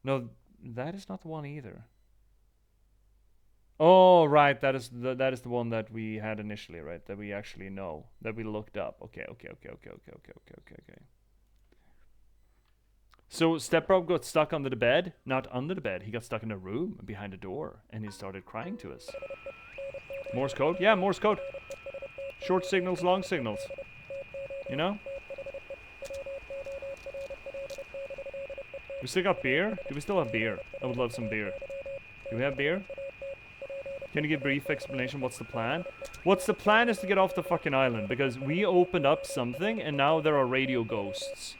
No, that is not the one either. Oh, right, that is the one that we had initially, right? That we actually know, that we looked up. Okay. So Step-Bro got stuck under the bed. Not under the bed. He got stuck in a room behind a door, and he started crying to us. Morse code? Yeah, Morse code. Short signals, long signals. You know? We still got beer? Do we still have beer? I would love some beer. Do we have beer? Can you give a brief explanation? What's the plan? What's the plan is to get off the fucking island, because we opened up something and now there are radio ghosts.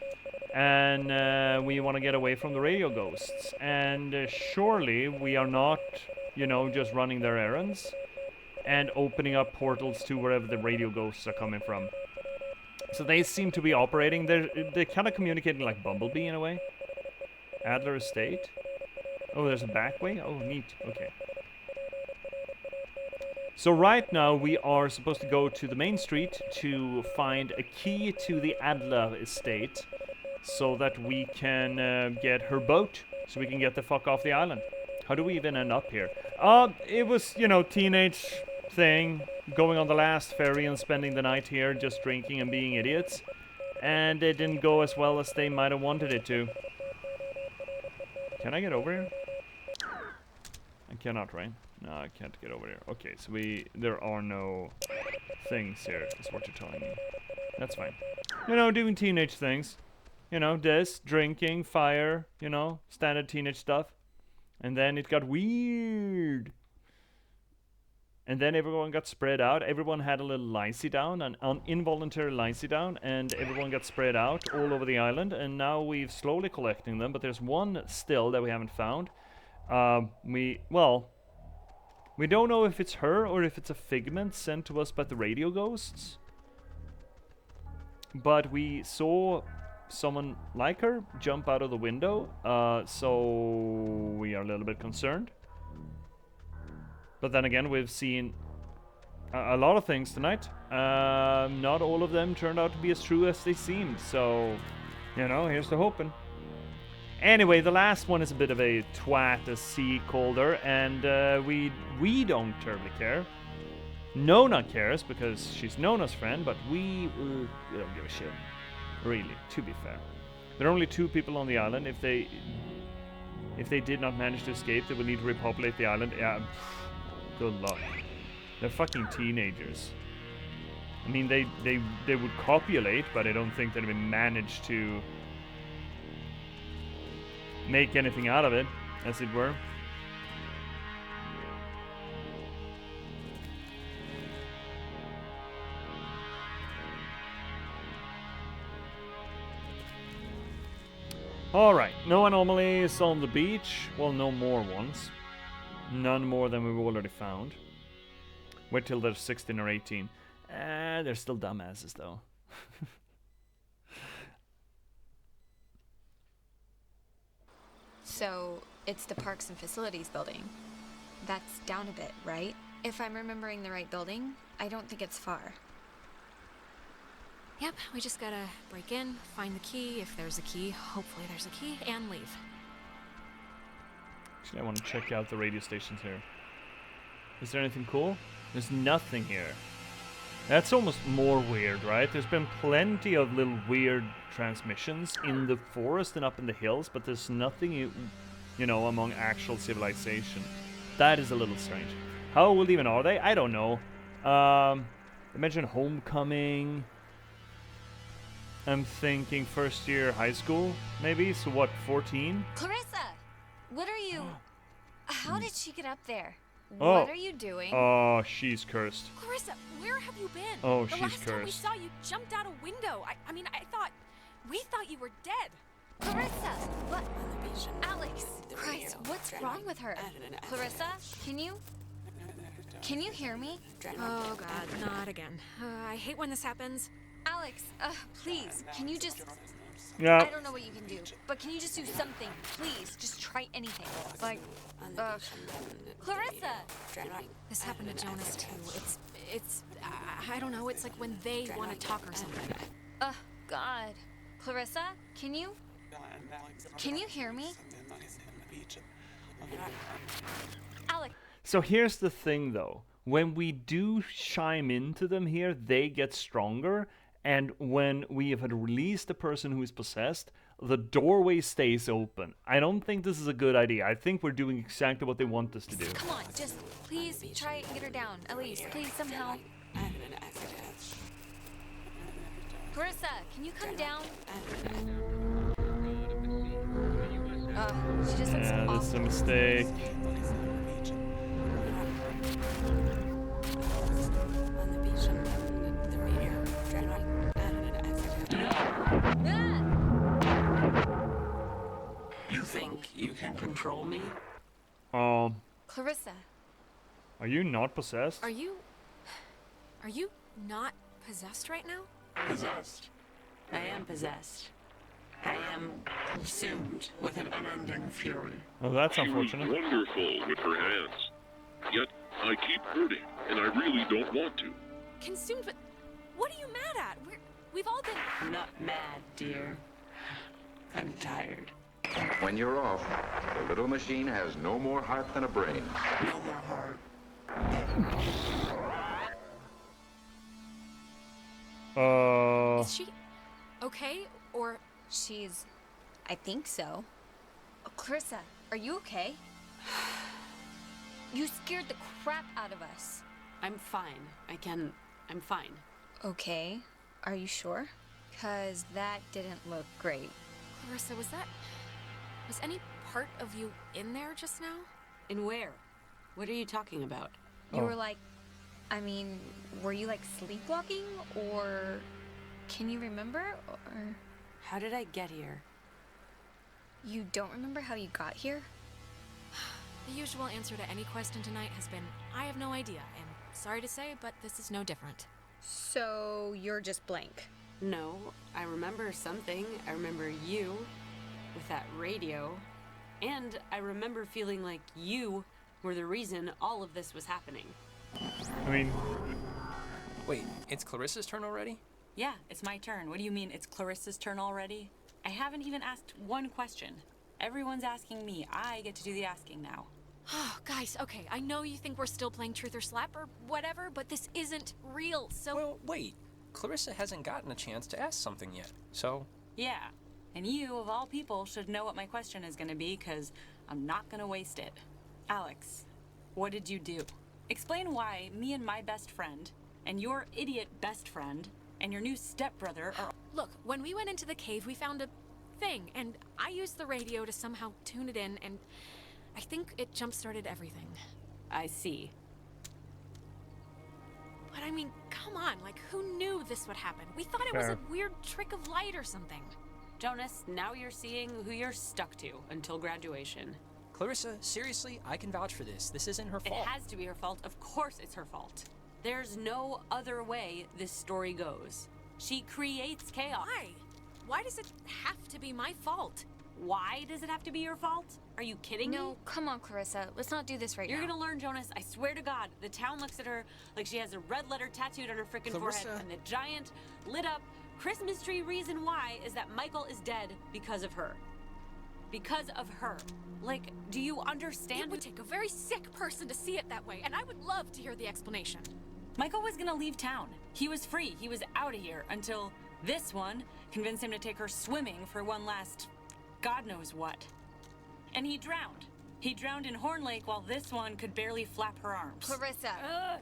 And we want to get away from the radio ghosts. And surely we are not, you know, just running their errands and opening up portals to wherever the radio ghosts are coming from. So they seem to be operating. They're kind of communicating like Bumblebee in a way. Adler Estate. Oh, there's a back way? Oh, neat. Okay. So right now we are supposed to go to the main street to find a key to the Adler Estate so that we can get her boat so we can get the fuck off the island. How do we even end up here? It was, you know, teenage thing, going on the last ferry and spending the night here just drinking and being idiots. And it didn't go as well as they might have wanted it to. Can I get over here? I cannot, right? No, I can't get over here. Okay, so there are no things here, is what you're telling me. That's fine. You know, doing teenage things. You know, this, drinking, fire, you know, standard teenage stuff. And then it got weird. And then everyone got spread out. Everyone had a little lycee down, an involuntary lycee down, and everyone got spread out all over the island. And now we've slowly collecting them, but there's one still that we haven't found. We don't know if it's her or if it's a figment sent to us by the radio ghosts. But we saw someone like her jump out of the window, so we are a little bit concerned. But then again, we've seen a lot of things tonight. Not all of them turned out to be as true as they seemed, so, you know, here's to hoping. Anyway, the last one is a bit of a twat, as C called her, and we don't terribly care. Nona cares, because she's Nona's friend, but we don't give a shit. Really, to be fair. There are only 2 people on the island. If they did not manage to escape, they would need to repopulate the island. Yeah, good luck. They're fucking teenagers. I mean, they would copulate, but I don't think that they would manage to make anything out of it, as it were. Alright, no anomalies on the beach. Well, no more ones. None more than we've already found. Wait till they're 16 or 18. They're still dumbasses, though. So, it's the Parks and Facilities building. That's down a bit, right? If I'm remembering the right building, I don't think it's far. Yep, we just gotta break in, find the key, if there's a key, hopefully there's a key, and leave. Actually, I want to check out the radio stations here. Is there anything cool? There's nothing here. That's almost more weird, right? There's been plenty of little weird transmissions in the forest and up in the hills, but there's nothing, you know, among actual civilization. That is a little strange. How old even are they? I don't know. They mentioned homecoming. I'm thinking first year high school, maybe? So what, 14? Clarissa! What are you... How did she get up there? Oh. What are you doing? Oh, she's cursed. Clarissa, where have you been? Oh, the she's last time we cursed. saw you jumped out a window. I mean, we thought you were dead. Clarissa! What? Alex! Christ, what's wrong with her? Clarissa, can you hear me? Oh God, not again. I hate when this happens. Alex, please, can you just... Yeah. I don't know what you can do, but can you just do something? Please, just try anything. Like, Clarissa! This happened to Jonas too. It's, I don't know, it's like when they want to talk or something. God. Clarissa, can you hear me? Alex. So here's the thing though. When we do chime into them here, they get stronger. And when we have had released the person who is possessed, the doorway stays open. I don't think this is a good idea. I think we're doing exactly what they want us to do. Come on, just please try and get her down. At least, please, somehow. Clarissa, can you come down? She just looks Yeah, awful. this is a mistake. You think you can control me? Clarissa. Are you not possessed? Are you not possessed right now? Possessed. I am possessed. I am consumed with an unending fury. Oh, that's unfortunate. She was wonderful with her hands. Yet I keep hurting, and I really don't want to. Consumed with... What are you mad at? We've all been... I'm not mad, dear. I'm tired. When you're off, the little machine has no more heart than a brain. No more heart. Is she okay? Or... I think so. Clarissa, are you okay? You scared the crap out of us. I'm fine. I'm fine. Okay. Are you sure? 'Cause that didn't look great. Clarissa, was any part of you in there just now? In where? What are you talking about? You were like... I mean, were you like sleepwalking? Or... Can you remember? Or... How did I get here? You don't remember how you got here? The usual answer to any question tonight has been, I have no idea, and sorry to say, but this is no different. So, you're just blank? No, I remember something. I remember you with that radio. And I remember feeling like you were the reason all of this was happening. I mean... Wait, it's Clarissa's turn already? Yeah, it's my turn. What do you mean it's Clarissa's turn already? I haven't even asked one question. Everyone's asking me. I get to do the asking now. Oh, guys, okay, I know you think we're still playing Truth or Slap or whatever, but this isn't real, so... Well, wait. Clarissa hasn't gotten a chance to ask something yet, so... Yeah, and you, of all people, should know what my question is gonna be, because I'm not gonna waste it. Alex, what did you do? Explain why me and my best friend, and your idiot best friend, and your new stepbrother are... Look, when we went into the cave, we found a thing, and I used the radio to somehow tune it in, and I think it jump-started everything. I see. But I mean, come on, like, who knew this would happen? We thought it was a weird trick of light or something. Jonas, now you're seeing who you're stuck to until graduation. Clarissa, seriously, I can vouch for this. This isn't her fault. It has to be her fault. Of course it's her fault. There's no other way this story goes. She creates chaos. Why? Why does it have to be my fault? Why does it have to be your fault? Are you kidding me? No, come on, Clarissa. Let's not do this right You're now. gonna learn, Jonas. I swear to God. The town looks at her like she has a red letter tattooed on her freaking forehead. Clarissa. And the giant, lit up Christmas tree reason why is that Michael is dead because of her. Because of her. Like, do you understand? It would take a very sick person to see it that way, and I would love to hear the explanation. Michael was gonna leave town. He was free. He was out of here until this one convinced him to take her swimming for one last God knows what. And he drowned. He drowned in Horn Lake while this one could barely flap her arms. Clarissa.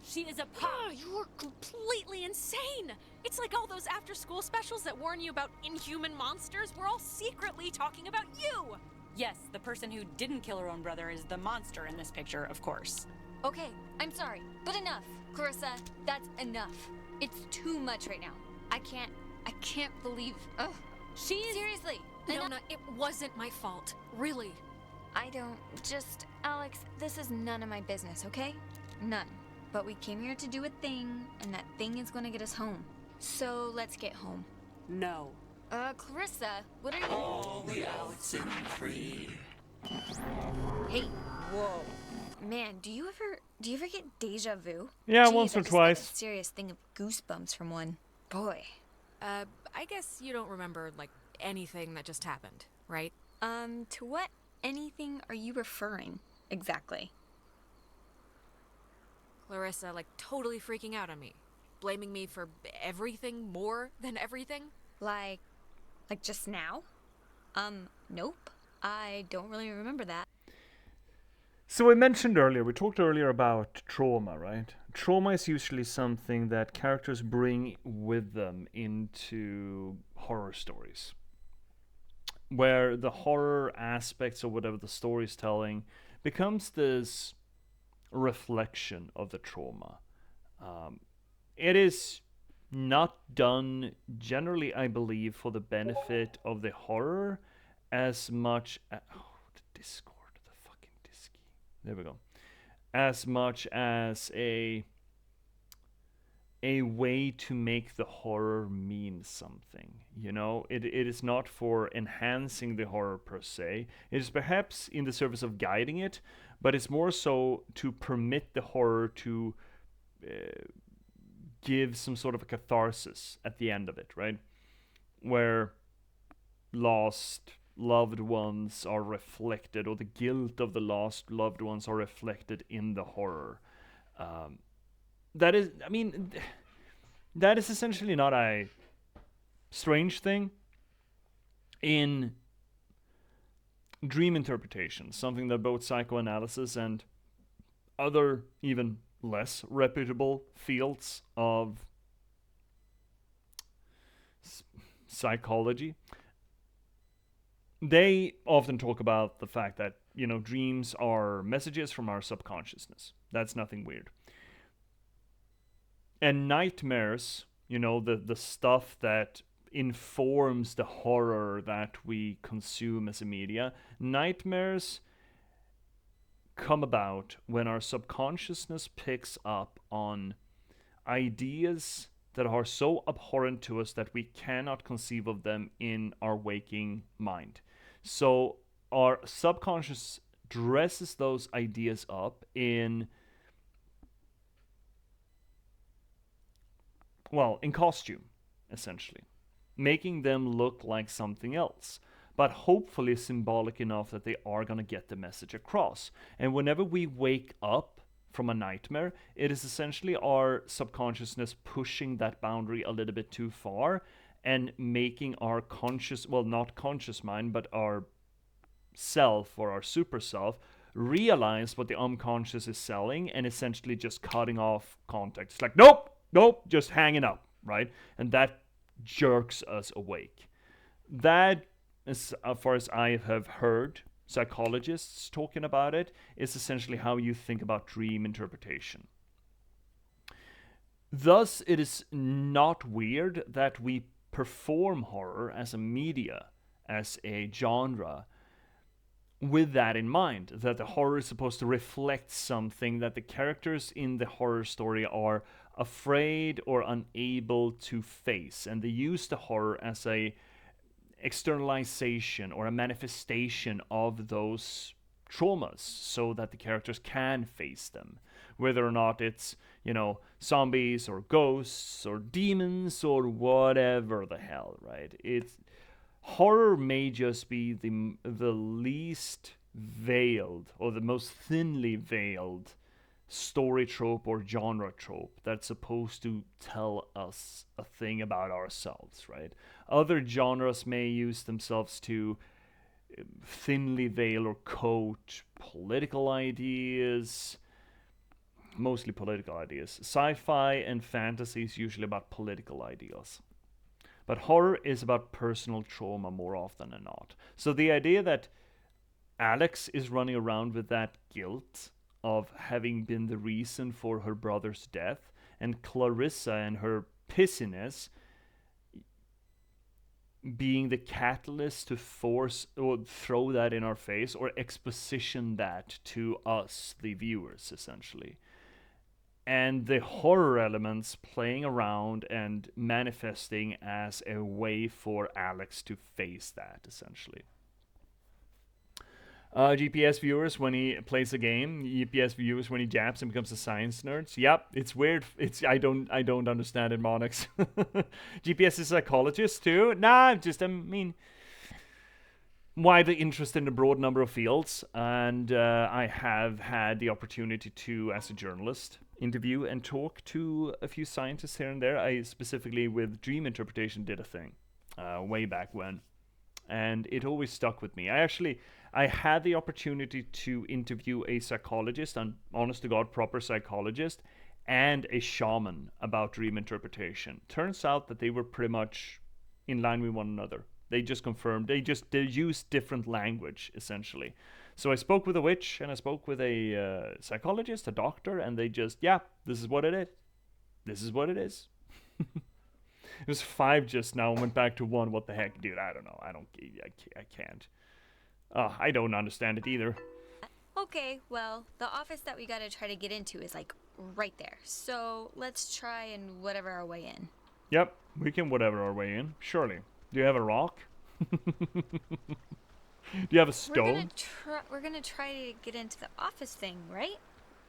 She is a pup. You are completely insane. It's like all those after-school specials that warn you about inhuman monsters. We're all secretly talking about you. Yes, the person who didn't kill her own brother is the monster in this picture, of course. Okay, I'm sorry, but enough. Clarissa, that's enough. It's too much right now. I can't believe, seriously. Nona, it wasn't my fault. Really. I don't, Alex, this is none of my business, okay? None. But we came here to do a thing, and that thing is gonna get us home. So let's get home. No. Clarissa, what are you— All the Oxenfree. Hey, whoa. Man, do you ever get deja vu? Yeah, Jeez, once or I just got twice. a serious thing of goosebumps from one. Boy. I guess you don't remember, like, anything that just happened, right? To what anything are you referring exactly? Clarissa, like, totally freaking out on me. Blaming me for everything more than everything. Like just now? Nope. I don't really remember that. So we talked earlier about trauma, right? Trauma is usually something that characters bring with them into horror stories, where the horror aspects of whatever the story is telling becomes this reflection of the trauma. It is not done generally, I believe, for the benefit of the horror as much as... the Discord, the fucking Disky. There we go. As much as a way to make the horror mean something. You know, it is not for enhancing the horror per se. It is perhaps in the service of guiding it, but it's more so to permit the horror to give some sort of a catharsis at the end of it, right? Where lost loved ones are reflected, or the guilt of the lost loved ones are reflected in the horror. That is essentially not a strange thing in dream interpretation, something that both psychoanalysis and other even less reputable fields of psychology, they often talk about the fact that, you know, dreams are messages from our subconsciousness. That's nothing weird. And nightmares, you know, the stuff that informs the horror that we consume as a media, nightmares come about when our subconsciousness picks up on ideas that are so abhorrent to us that we cannot conceive of them in our waking mind. So our subconscious dresses those ideas up in costume, essentially, making them look like something else, but hopefully symbolic enough that they are going to get the message across. And whenever we wake up from a nightmare, it is essentially our subconsciousness pushing that boundary a little bit too far and making our conscious, well, not conscious mind, but our self or our super self realize what the unconscious is selling and essentially just cutting off contact. It's like, nope, just hanging up, right? And that jerks us awake. That, as far as I have heard psychologists talking about it, is essentially how you think about dream interpretation. Thus, it is not weird that we perform horror as a media, as a genre, with that in mind, that the horror is supposed to reflect something that the characters in the horror story are afraid or unable to face, and they use the horror as externalization or a manifestation of those traumas so that the characters can face them, whether or not it's, zombies or ghosts or demons or whatever the hell, right? It's horror may just be the least veiled or the most thinly veiled story trope or genre trope that's supposed to tell us a thing about ourselves, right? Other genres may use themselves to thinly veil or coat political ideas, mostly political ideas. Sci-fi and fantasy is usually about political ideas. But horror is about personal trauma more often than not. So the idea that Alex is running around with that guilt of having been the reason for her brother's death, and Clarissa and her pissiness being the catalyst to force or throw that in our face or exposition that to us, the viewers, essentially. And the horror elements playing around and manifesting as a way for Alex to face that, essentially. J.P.S viewers when he plays a game. J.P.S viewers when he japs and becomes a science nerd. Yep, it's weird. I don't understand it, Monix. J.P.S is a psychologist too. Nah, widely interested in a broad number of fields, and I have had the opportunity to, as a journalist, interview and talk to a few scientists here and there. I specifically with dream interpretation did a thing way back when, and it always stuck with me. I had the opportunity to interview a psychologist, an honest to God proper psychologist, and a shaman about dream interpretation. Turns out that they were pretty much in line with one another. They just confirmed, they used different language, essentially. So I spoke with a witch, and I spoke with a psychologist, a doctor, and they just, this is what it is. This is what it is. It was 5 just now and went back to 1. What the heck, dude? I don't know. I can't. I don't understand it either. Okay, well, the office that we gotta try to get into is like right there. So let's try and whatever our way in. Yep, we can whatever our way in, surely. Do you have a rock? Do you have a stone? We're gonna try to get into the office thing, right?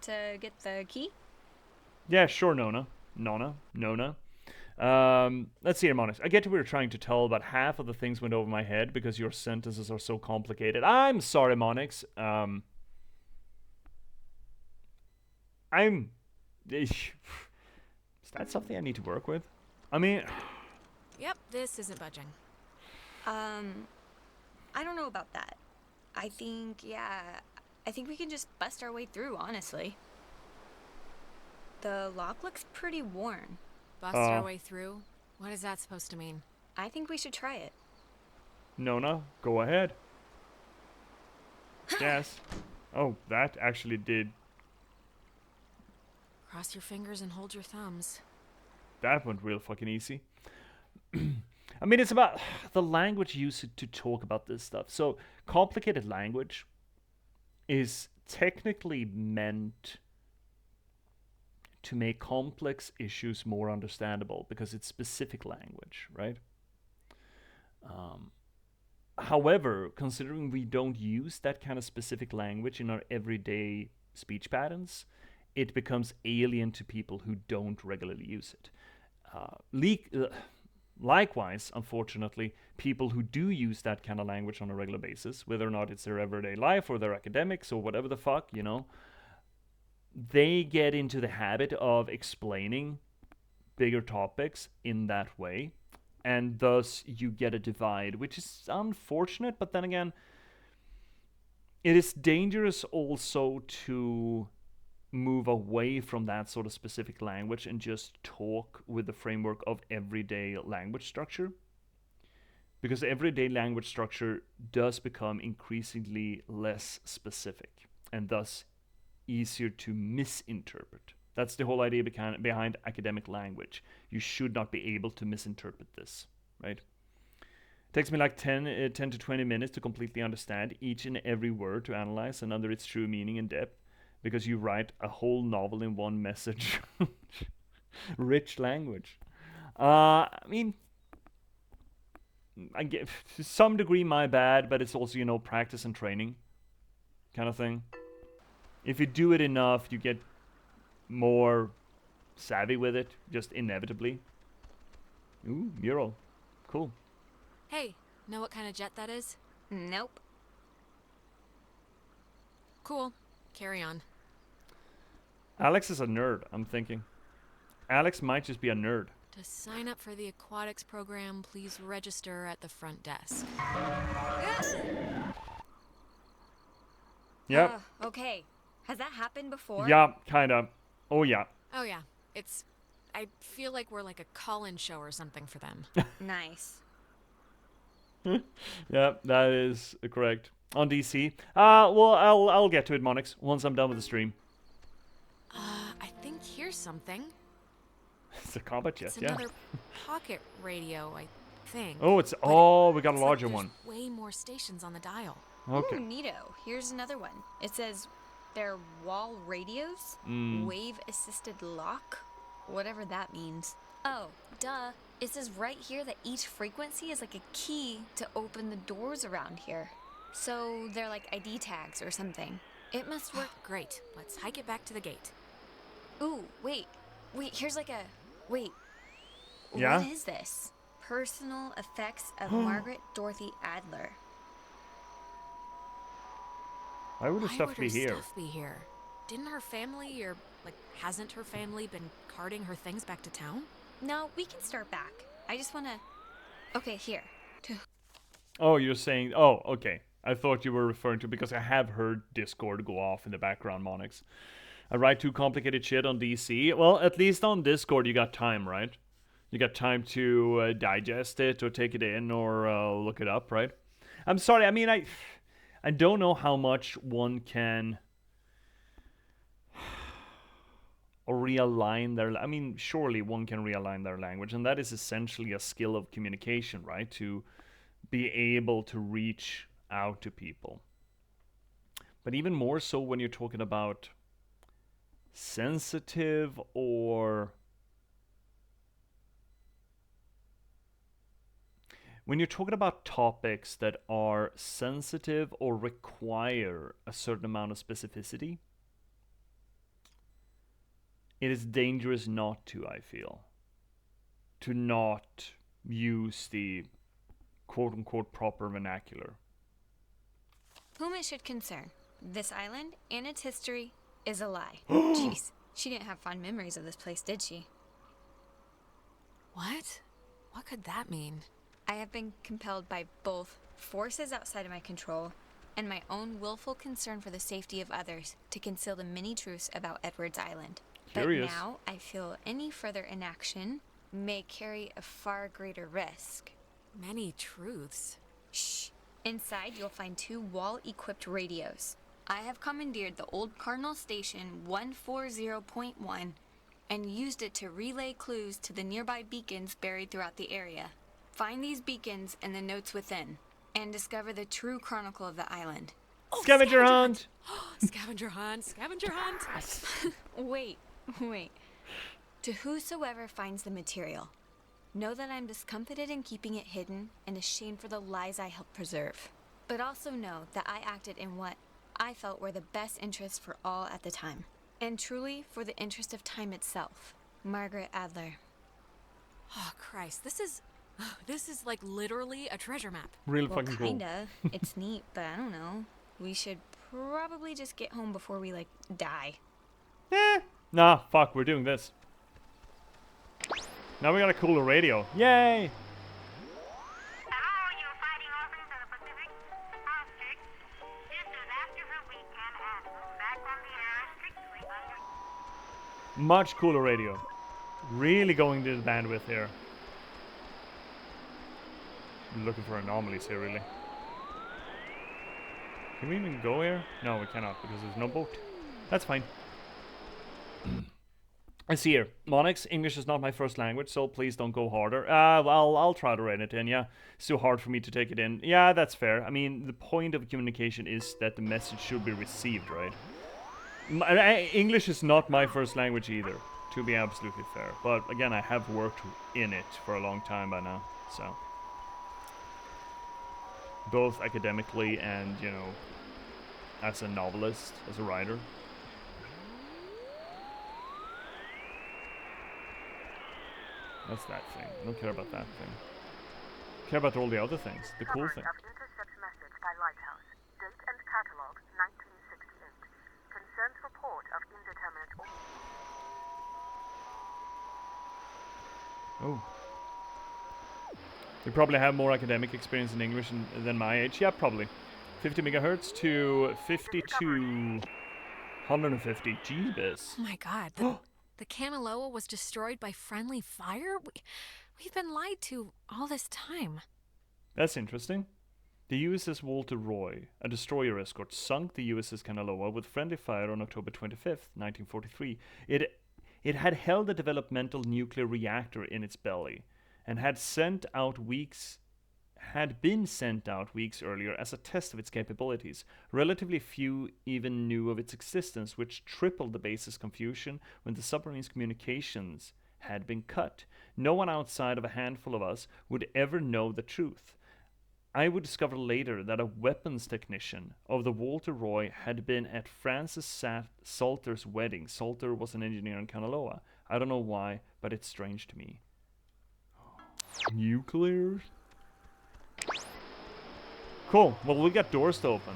To get the key? Yeah, sure, Nona. Let's see here, Monix. I get we were trying to tell, but half of the things went over my head because your sentences are so complicated. I'm sorry, Monix. Is that something I need to work with? I mean... Yep, this isn't budging. I don't know about that. I think we can just bust our way through, honestly. The lock looks pretty worn. Bust our way through? What is that supposed to mean? I think we should try it. Nona, go ahead. Yes. Oh, that actually did. Cross your fingers and hold your thumbs. That went real fucking easy. I mean, it's about the language used to talk about this stuff. So, complicated language is technically meant to make complex issues more understandable because it's specific language, right? However, considering we don't use that kind of specific language in our everyday speech patterns, it becomes alien to people who don't regularly use it. Likewise, unfortunately, people who do use that kind of language on a regular basis, whether or not it's their everyday life or their academics or whatever the fuck, they get into the habit of explaining bigger topics in that way, and thus you get a divide, which is unfortunate, but then again, it is dangerous also to move away from that sort of specific language and just talk with the framework of everyday language structure. Because everyday language structure does become increasingly less specific and thus easier to misinterpret. That's the whole idea behind academic language. You should not be able to misinterpret this, right? It takes me like 10 to 20 minutes to completely understand each and every word to analyze and under its true meaning and depth, because you write a whole novel in one message. Rich language. I mean, I get to some degree my bad, but it's also, you know, practice and training kind of thing. If you do it enough, you get more savvy with it, just inevitably. Ooh, mural. Cool. Hey, know what kind of jet that is? Nope. Cool. Carry on. Alex is a nerd, I'm thinking. Alex might just be a nerd. To sign up for the aquatics program, please register at the front desk. Yep. Okay. Has that happened before? Yeah, kinda. Oh yeah. Oh yeah, I feel like we're like a call-in show or something for them. Nice. Yep, that is correct. On DC. Well, I'll get to it, Monix, once I'm done with the stream. I think here's something. It's a combat jet, It's yeah. another pocket radio, I think. Oh, it's we got a larger one. Way more stations on the dial. Okay. Ooh, neato. Here's another one. It says they're wall radios, wave-assisted lock, whatever that means. Oh, duh. It says right here that each frequency is like a key to open the doors around here. So they're like ID tags or something. It must work great. Let's hike it back to the gate. Ooh, wait, here's like a... Wait. Yeah? What is this? Personal effects of Margaret Dorothy Adler. Why would her stuff be here? Stuff be here? Didn't her family, or like, hasn't her family been carting her things back to town? No, we can start back. I just wanna... Okay, here. Oh, you're saying... Oh, okay. I thought you were referring to... Because I have heard Discord go off in the background, Monix. I write too complicated shit on DC. Well, at least on Discord you got time, right? You got time to digest it or take it in or look it up, right? I'm sorry, I mean, I don't know how much one can realign their... I mean, surely one can realign their language, and that is essentially a skill of communication, right? To be able to reach out to people. But even more so when you're talking about sensitive or... When you're talking about topics that are sensitive or require a certain amount of specificity, it is dangerous not to, I feel. To not use the quote-unquote proper vernacular. Whom it should concern, this island and its history is a lie. Jeez, she didn't have fond memories of this place, did she? What? What could that mean? I have been compelled by both forces outside of my control and my own willful concern for the safety of others to conceal the many truths about Edwards Island. Curious. But now I feel any further inaction may carry a far greater risk. Many truths. Shh. Inside you'll find 2 wall-equipped radios. I have commandeered the old Cardinal Station 140.1 and used it to relay clues to the nearby beacons buried throughout the area. Find these beacons and the notes within, and discover the true chronicle of the island. Oh, Scavenger hunt! Scavenger hunt! Scavenger hunt! Wait. To whosoever finds the material, know that I'm discomfited in keeping it hidden and ashamed for the lies I helped preserve. But also know that I acted in what I felt were the best interests for all at the time. And truly for the interest of time itself. Margaret Adler. Oh, Christ. This is like literally a treasure map. Really Well, fucking cool. kinda. It's neat, but I don't know. We should probably just get home before we, like, die. Nah, fuck, we're doing this. Now we got a cooler radio. Yay! Much cooler radio. Really going to the bandwidth here. I'm looking for anomalies here, really. Can we even go here? No, we cannot because there's no boat. That's fine. I see here. Monix, English is not my first language, so please don't go harder. Well, I'll try to rein it in, yeah. It's too hard for me to take it in. Yeah, that's fair. I mean, the point of communication is that the message should be received, right? English is not my first language either, to be absolutely fair. But again, I have worked in it for a long time by now, so. both academically and, you know, as a novelist, as a writer. That's that thing. I don't care about that thing. I care about all the other things, the cool thing. Of intercept message by Lighthouse. Date and catalog 1968. Concerns report of indeterminate. Oh. You probably have more academic experience in English than my age. Yeah, probably. 50 megahertz to 50 to 150. J.P.S. Oh my god, the Kanaloa was destroyed by friendly fire? We've been lied to all this time. That's interesting. The USS Walter Roy, a destroyer escort, sunk the USS Kanaloa with friendly fire on October 25th, 1943. It had held a developmental nuclear reactor in its belly and had been sent out weeks earlier as a test of its capabilities. Relatively few even knew of its existence, which tripled the base's confusion when the submarine's communications had been cut. No one outside of a handful of us would ever know the truth. I would discover later that a weapons technician of the Walter Roy had been at Francis Salter's wedding. Salter was an engineer in Kanaloa. I don't know why, but it's strange to me. Nuclear? Cool. Well, we got doors to open.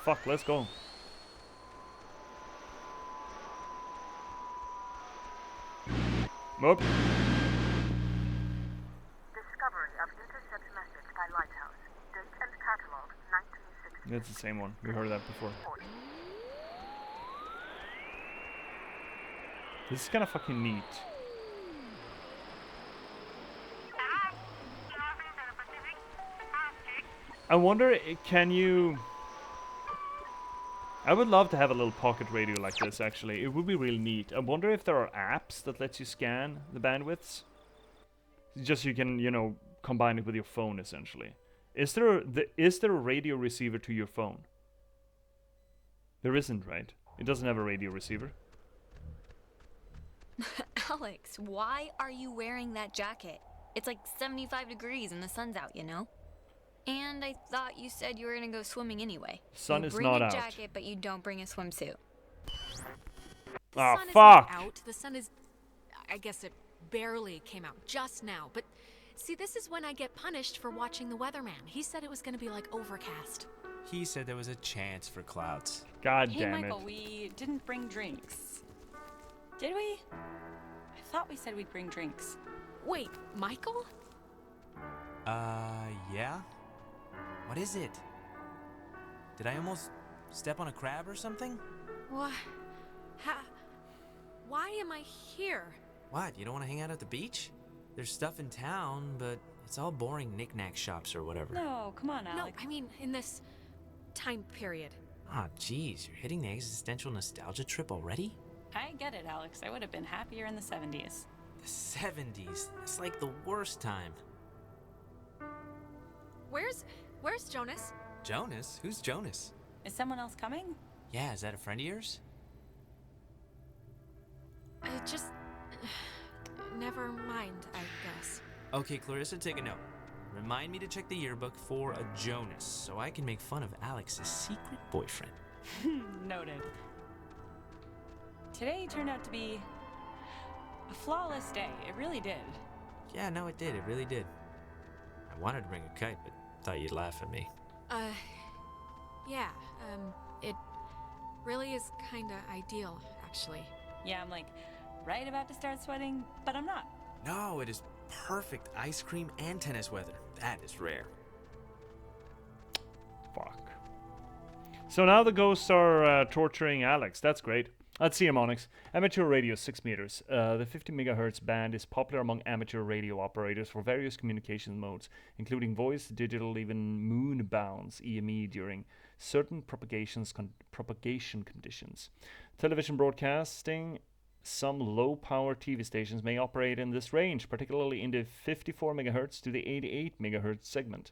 Fuck, let's go. Whoop. Discovery of intercept message by Lighthouse. Date and catalog 1968. That's the same one. We heard that before. This is kind of fucking neat. I wonder, can you... I would love to have a little pocket radio like this, actually. It would be really neat. I wonder if there are apps that lets you scan the bandwidths. Just so you can, you know, combine it with your phone, essentially. Is there a radio receiver to your phone? There isn't, right? It doesn't have a radio receiver. Alex, why are you wearing that jacket? It's like 75 degrees and the sun's out, you know? And I thought you said you were gonna go swimming anyway. Sun you is bring not a out. jacket, but you don't bring a swimsuit. Ah, Sun is fuck! not out. The sun is... I guess it barely came out just now. But see, this is when I get punished for watching the weatherman. He said it was gonna be like overcast. He said there was a chance for clouds. God Hey, damn Michael, it. we didn't bring drinks. Did we? I thought we said we'd bring drinks. Wait, Michael? Yeah? What is it? Did I almost step on a crab or something? What? Why am I here? What, you don't want to hang out at the beach? There's stuff in town, but it's all boring knick-knack shops or whatever. No, come on, Alex. No, I mean in this time period. Ah, jeez, you're hitting the existential nostalgia trip already? I get it, Alex. I would have been happier in the 70s. The 70s? It's like the worst time. Where's Jonas? Jonas? Who's Jonas? Is someone else coming? Yeah, is that a friend of yours? Just... never mind, I guess. Okay, Clarissa, take a note. Remind me to check the yearbook for a Jonas, so I can make fun of Alex's secret boyfriend. Noted. Today turned out to be a flawless day. It really did. Yeah, no, it did. It really did. I wanted to bring a kite, but thought you'd laugh at me. Yeah, it really is kinda ideal, actually. Yeah, I'm like right about to start sweating, but I'm not. No, it is perfect ice cream and tennis weather. That is rare. Fuck. So now the ghosts are torturing Alex. That's great. Let's see him, Onyx. Amateur radio, 6 meters. The 50 megahertz band is popular among amateur radio operators for various communication modes, including voice, digital, even moon bounds (EME) during certain propagation conditions. Television broadcasting. Some low-power TV stations may operate in this range, particularly in the 54 MHz to the 88 MHz segment.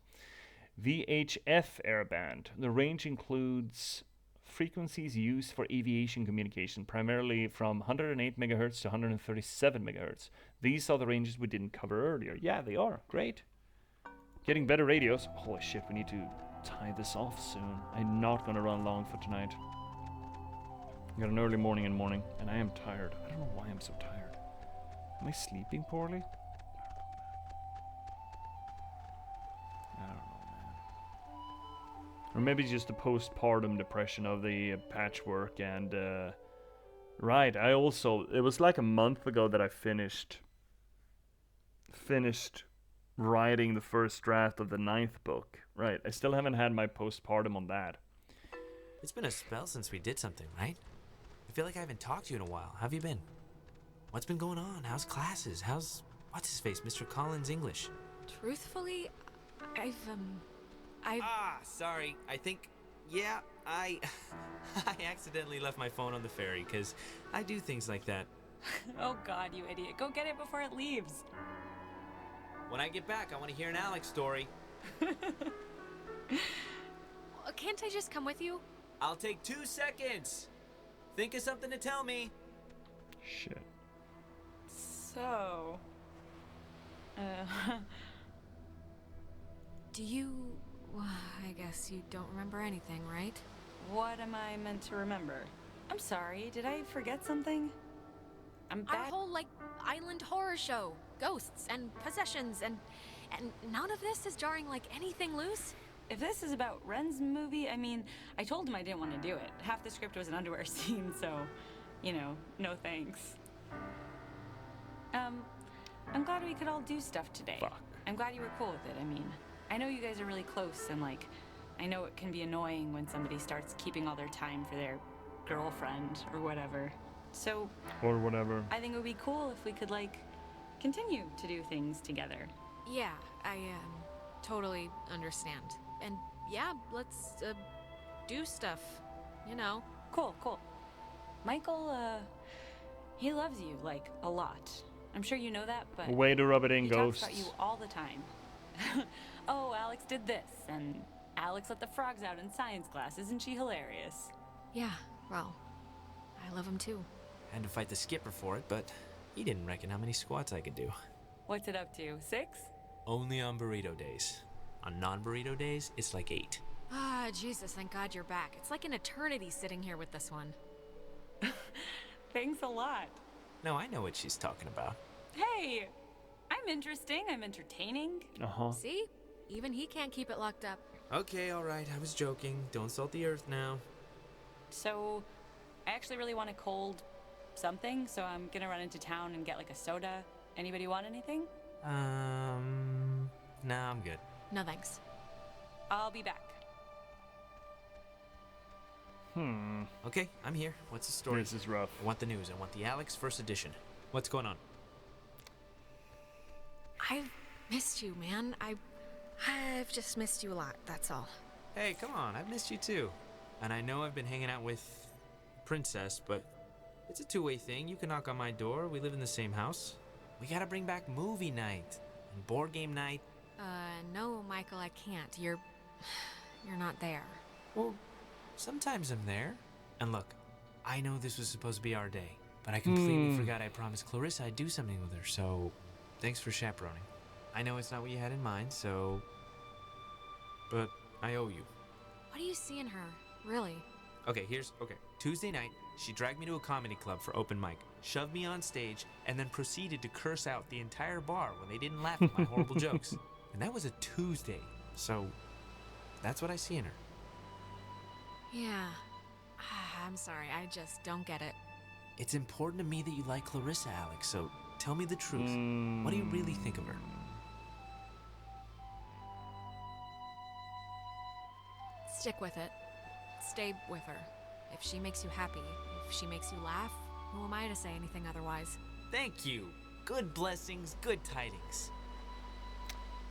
VHF airband. The range includes frequencies used for aviation communication, primarily from 108 MHz to 137 MHz. These are the ranges we didn't cover earlier. Yeah, they are. Great. Getting better radios. Holy shit, we need to tie this off soon. I'm not gonna run long for tonight. I got an early morning and I am tired. I don't know why I'm so tired. Am I sleeping poorly? I don't know, man. Or maybe just the postpartum depression of the patchwork and right, it was like a month ago that I finished writing the first draft of the 9th book. Right, I still haven't had my postpartum on that. It's been a spell since we did something, right? I feel like I haven't talked to you in a while. How have you been? What's been going on? How's classes? How's what's-his-face, Mr. Collins' English? Truthfully, I've Sorry. I think, I accidentally left my phone on the ferry, because I do things like that. Oh God, you idiot. Go get it before it leaves. When I get back, I want to hear an Alex story. Can't I just come with you? I'll take 2 seconds. Think of something to tell me. Shit. So... Do you... I guess you don't remember anything, right? What am I meant to remember? I'm sorry, did I forget something? I'm Our back. whole, island horror show. Ghosts and possessions and none of this is jarring like anything loose? If this is about Ren's movie, I mean, I told him I didn't want to do it. Half the script was an underwear scene, so, no thanks. I'm glad we could all do stuff today. Fuck. I'm glad you were cool with it. I mean, I know you guys are really close, and I know it can be annoying when somebody starts keeping all their time for their girlfriend or whatever. So, or whatever. I think it would be cool if we could, continue to do things together. Yeah, I totally understand. And yeah, let's do stuff, Cool. Michael, he loves you, a lot. I'm sure you know that, but Way to rub it in, he ghosts. talks about you all the time. Oh, Alex did this, and Alex let the frogs out in science class. Isn't she hilarious? Yeah, well, I love him too. Had to fight the skipper for it, but he didn't reckon how many squats I could do. What's it up to, 6? Only on burrito days. On non-burrito days, it's 8. Ah, Jesus, thank God you're back. It's like an eternity sitting here with this one. Thanks a lot. No, I know what she's talking about. Hey, I'm interesting, I'm entertaining. Uh-huh. See? Even he can't keep it locked up. Okay, alright, I was joking. Don't salt the earth now. So, I actually really want a cold something, so I'm gonna run into town and get a soda. Anybody want anything? Nah, I'm good. No thanks. I'll be back. Okay, I'm here. What's the story? This is rough. I want the news. I want the Alex first edition. What's going on? I've missed you, man. I've just missed you a lot, that's all. Hey, come on. I've missed you too. And I know I've been hanging out with Princess, but it's a two-way thing. You can knock on my door. We live in the same house. We gotta bring back movie night and board game night. No, Michael, I can't. You're not there. Well, sometimes I'm there. And look, I know this was supposed to be our day, but I completely forgot I promised Clarissa I'd do something with her, so thanks for chaperoning. I know it's not what you had in mind, but I owe you. What do you see in her, really? Okay, Tuesday night, she dragged me to a comedy club for open mic, shoved me on stage, and then proceeded to curse out the entire bar when they didn't laugh at my horrible jokes. And that was a Tuesday, so that's what I see in her. Yeah. I'm sorry, I just don't get it. It's important to me that you like Clarissa, Alex, so tell me the truth. What do you really think of her? Stick with it. Stay with her. If she makes you happy, if she makes you laugh, who am I to say anything otherwise? Thank you. Good blessings, good tidings.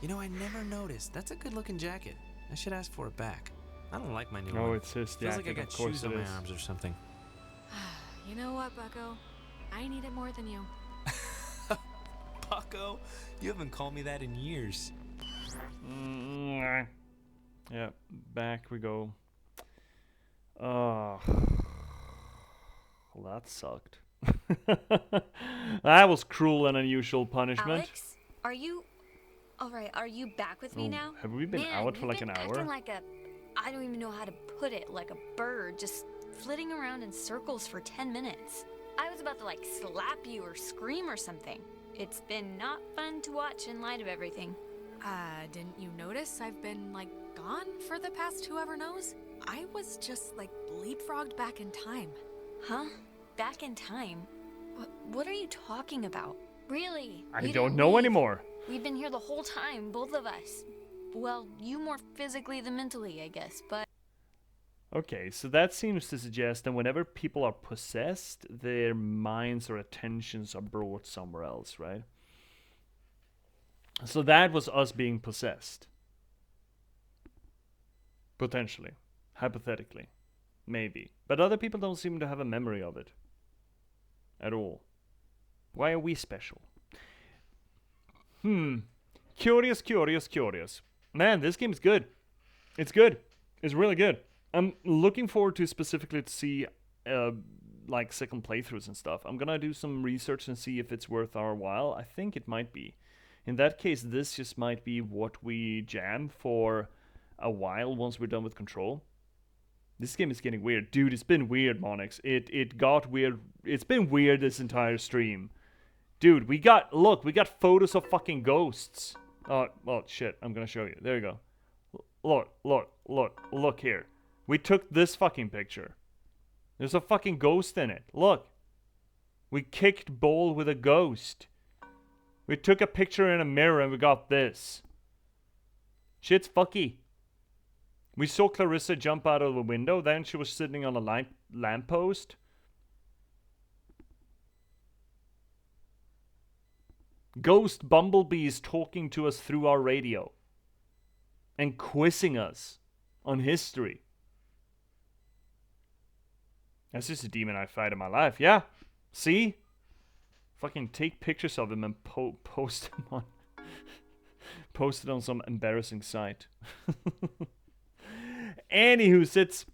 You know, I never noticed. That's a good-looking jacket. I should ask for it back. I don't like my new one. Oh, it's his Feels jacket, like I got of course shoes on it my is. arms or something. You know what, Bucko? I need it more than you. Bucko? You haven't called me that in years. Yeah, back we go. Oh, well, that sucked. That was cruel and unusual punishment. Alex, are you... Alright, are you back with me now? Have we been Man, out for you've like been an hour? acting like a I don't even know how to put it, like a bird, just flitting around in circles for 10 minutes. I was about to like slap you or scream or something. It's been not fun to watch in light of everything. Didn't you notice I've been, like, gone for the past whoever knows? I was just, like, leapfrogged back in time. Huh? Back in time? What are you talking about? Really? I You don't didn't know leave. anymore. We've been here the whole time, both of us. Well, you more physically than mentally, I guess, but... Okay, so that seems to suggest that whenever people are possessed, their minds or attentions are brought somewhere else, right? So that was us being possessed. Potentially. Hypothetically. Maybe. But other people don't seem to have a memory of it. At all. Why are we special? Curious, curious, curious. Man, this game is good. It's good. It's really good. I'm looking forward to specifically to see like second playthroughs and stuff. I'm gonna do some research and see if it's worth our while. I think it might be. In that case, this just might be what we jam for a while once we're done with Control. This game is getting weird. Dude, it's been weird, Monix. It got weird. It's been weird this entire stream. Dude, we got photos of fucking ghosts. Oh, well, shit. I'm gonna show you. There you go. Look here. We took this fucking picture. There's a fucking ghost in it. Look. We kicked ball with a ghost. We took a picture in a mirror and we got this. Shit's fucky. We saw Clarissa jump out of the window. Then she was sitting on a lamppost. Ghost bumblebees talking to us through our radio. And quizzing us on history. That's just a demon I fight in my life. Yeah. See? Fucking take pictures of him and post him on... post it on some embarrassing site. Anywho,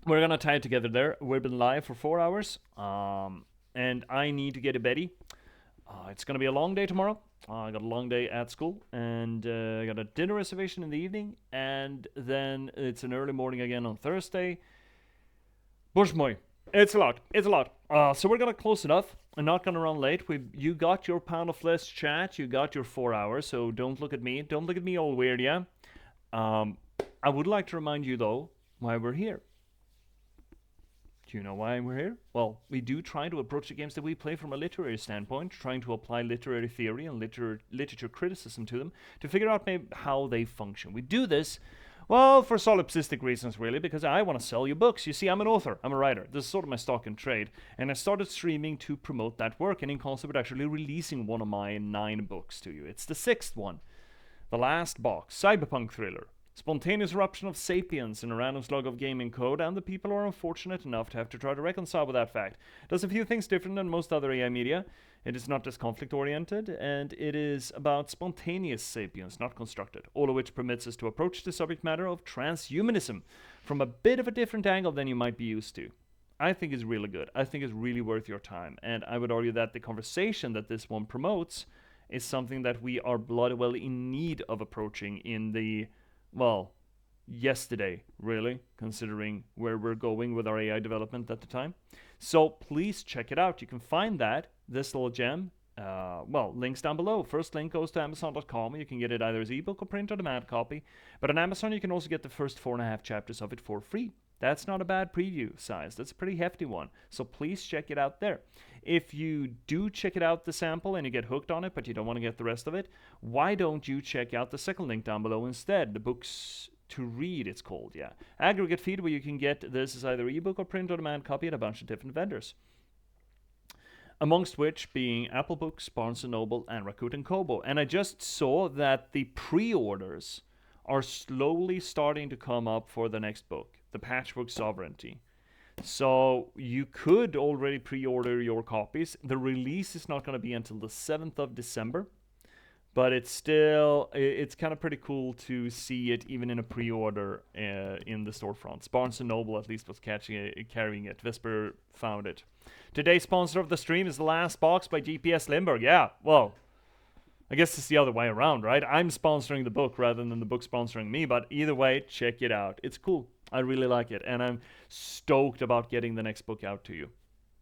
we're gonna tie it together there. We've been live for 4 hours. And I need to get to beddy. It's gonna be a long day tomorrow. I got a long day at school. And I got a dinner reservation in the evening. And then it's an early morning again on Thursday. Bushmoy. It's a lot. It's a lot. So we're gonna close it off. I'm not gonna run late. You got your pound of flesh chat. You got your 4 hours. So don't look at me. Don't look at me all weird, yeah? I would like to remind you, though, why we're here. Do you know why we're here? Well, we do try to approach the games that we play from a literary standpoint, trying to apply literary theory and literature criticism to them to figure out maybe how they function. We do this, well, for solipsistic reasons, really, because I want to sell you books. You see, I'm an author. I'm a writer. This is sort of my stock in trade. And I started streaming to promote that work, and in concept, with actually releasing one of my 9 books to you. It's the 6th one. The last box. Cyberpunk thriller. Spontaneous eruption of sapiens in a random slug of gaming code, and the people are unfortunate enough to have to try to reconcile with that fact. Does a few things different than most other AI media. It is not as conflict-oriented, and it is about spontaneous sapiens, not constructed, all of which permits us to approach the subject matter of transhumanism from a bit of a different angle than you might be used to. I think it's really good. I think it's really worth your time, and I would argue that the conversation that this one promotes is something that we are bloody well in need of approaching in the... well, yesterday, really, considering where we're going with our AI development at the time. So please check it out. You can find this little gem, links down below. First link goes to Amazon.com. You can get it either as ebook or print on demand copy. But on Amazon, you can also get the first 4.5 chapters of it for free. That's not a bad preview size. That's a pretty hefty one. So please check it out there. If you do check it out, the sample, and you get hooked on it, but you don't want to get the rest of it, why don't you check out the second link down below instead? The books to read, it's called, yeah. Aggregate feed, where you can get this as either ebook or print on demand copy at a bunch of different vendors. Amongst which being Apple Books, Barnes & Noble, and Rakuten Kobo. And I just saw that the pre-orders are slowly starting to come up for the next book, The Patchwork Sovereignty. So you could already pre-order your copies. The release is not going to be until the 7th of December. But it's kind of pretty cool to see it even in a pre-order in the storefronts. Barnes & Noble at least was carrying it. Vesper found it. Today's sponsor of the stream is The Last Box by J.P.S. Lindberg. Yeah, well, I guess it's the other way around, right? I'm sponsoring the book rather than the book sponsoring me, but either way, check it out. It's cool. I really like it, and I'm stoked about getting the next book out to you.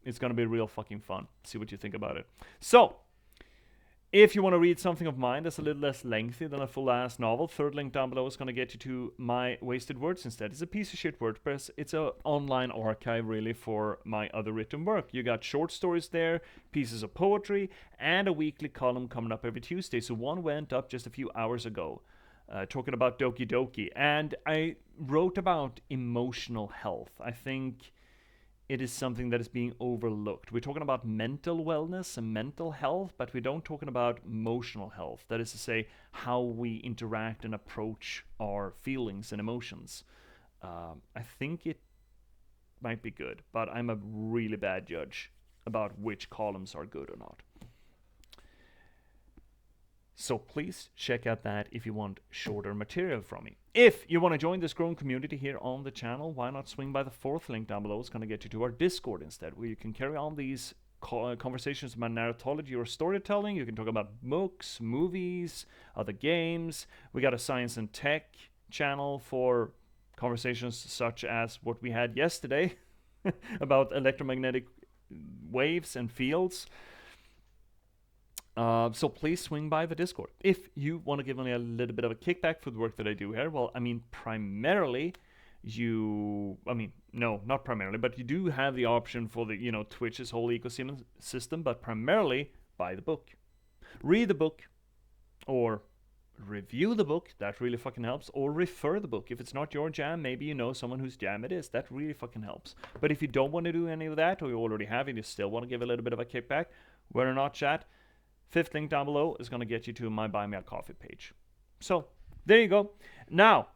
It's gonna be real fucking fun. See what you think about it. So, if you want to read something of mine that's a little less lengthy than a full-ass novel, third link down below is going to get you to my wasted words instead. It's a piece of shit WordPress. It's an online archive, really, for my other written work. You got short stories there, pieces of poetry, and a weekly column coming up every Tuesday. So one went up just a few hours ago, talking about Doki Doki. And I wrote about emotional health. I think it is something that is being overlooked. We're talking about mental wellness and mental health, but we don't talking about emotional health. That is to say, how we interact and approach our feelings and emotions. I think it might be good, but I'm a really bad judge about which columns are good or not. So please check out that if you want shorter material from me. If you want to join this growing community here on the channel, why not swing by the fourth link down below? It's going to get you to our Discord instead, where you can carry on these conversations about narratology or storytelling. You can talk about books, movies, other games. We got a science and tech channel for conversations such as what we had yesterday about electromagnetic waves and fields. So please swing by the Discord. If you want to give me a little bit of a kickback for the work that I do here, well, I mean, primarily, no, not primarily, but you do have the option for the, Twitch's whole ecosystem, but primarily buy the book. Read the book, or review the book, that really fucking helps, or refer the book. If it's not your jam, maybe you know someone whose jam it is. That really fucking helps. But if you don't want to do any of that, or you already have it, you still want to give a little bit of a kickback, whether or not, chat, fifth link down below is going to get you to my Buy Me a Coffee page. So, there you go. Now,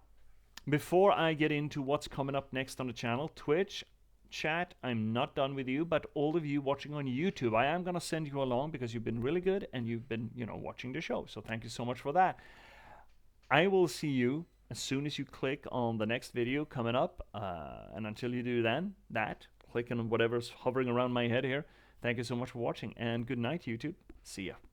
before I get into what's coming up next on the channel, Twitch, chat, I'm not done with you, but all of you watching on YouTube, I am going to send you along because you've been really good and you've been, watching the show. So thank you so much for that. I will see you as soon as you click on the next video coming up. And until you do click on whatever's hovering around my head here. Thank you so much for watching, and good night, YouTube. See ya.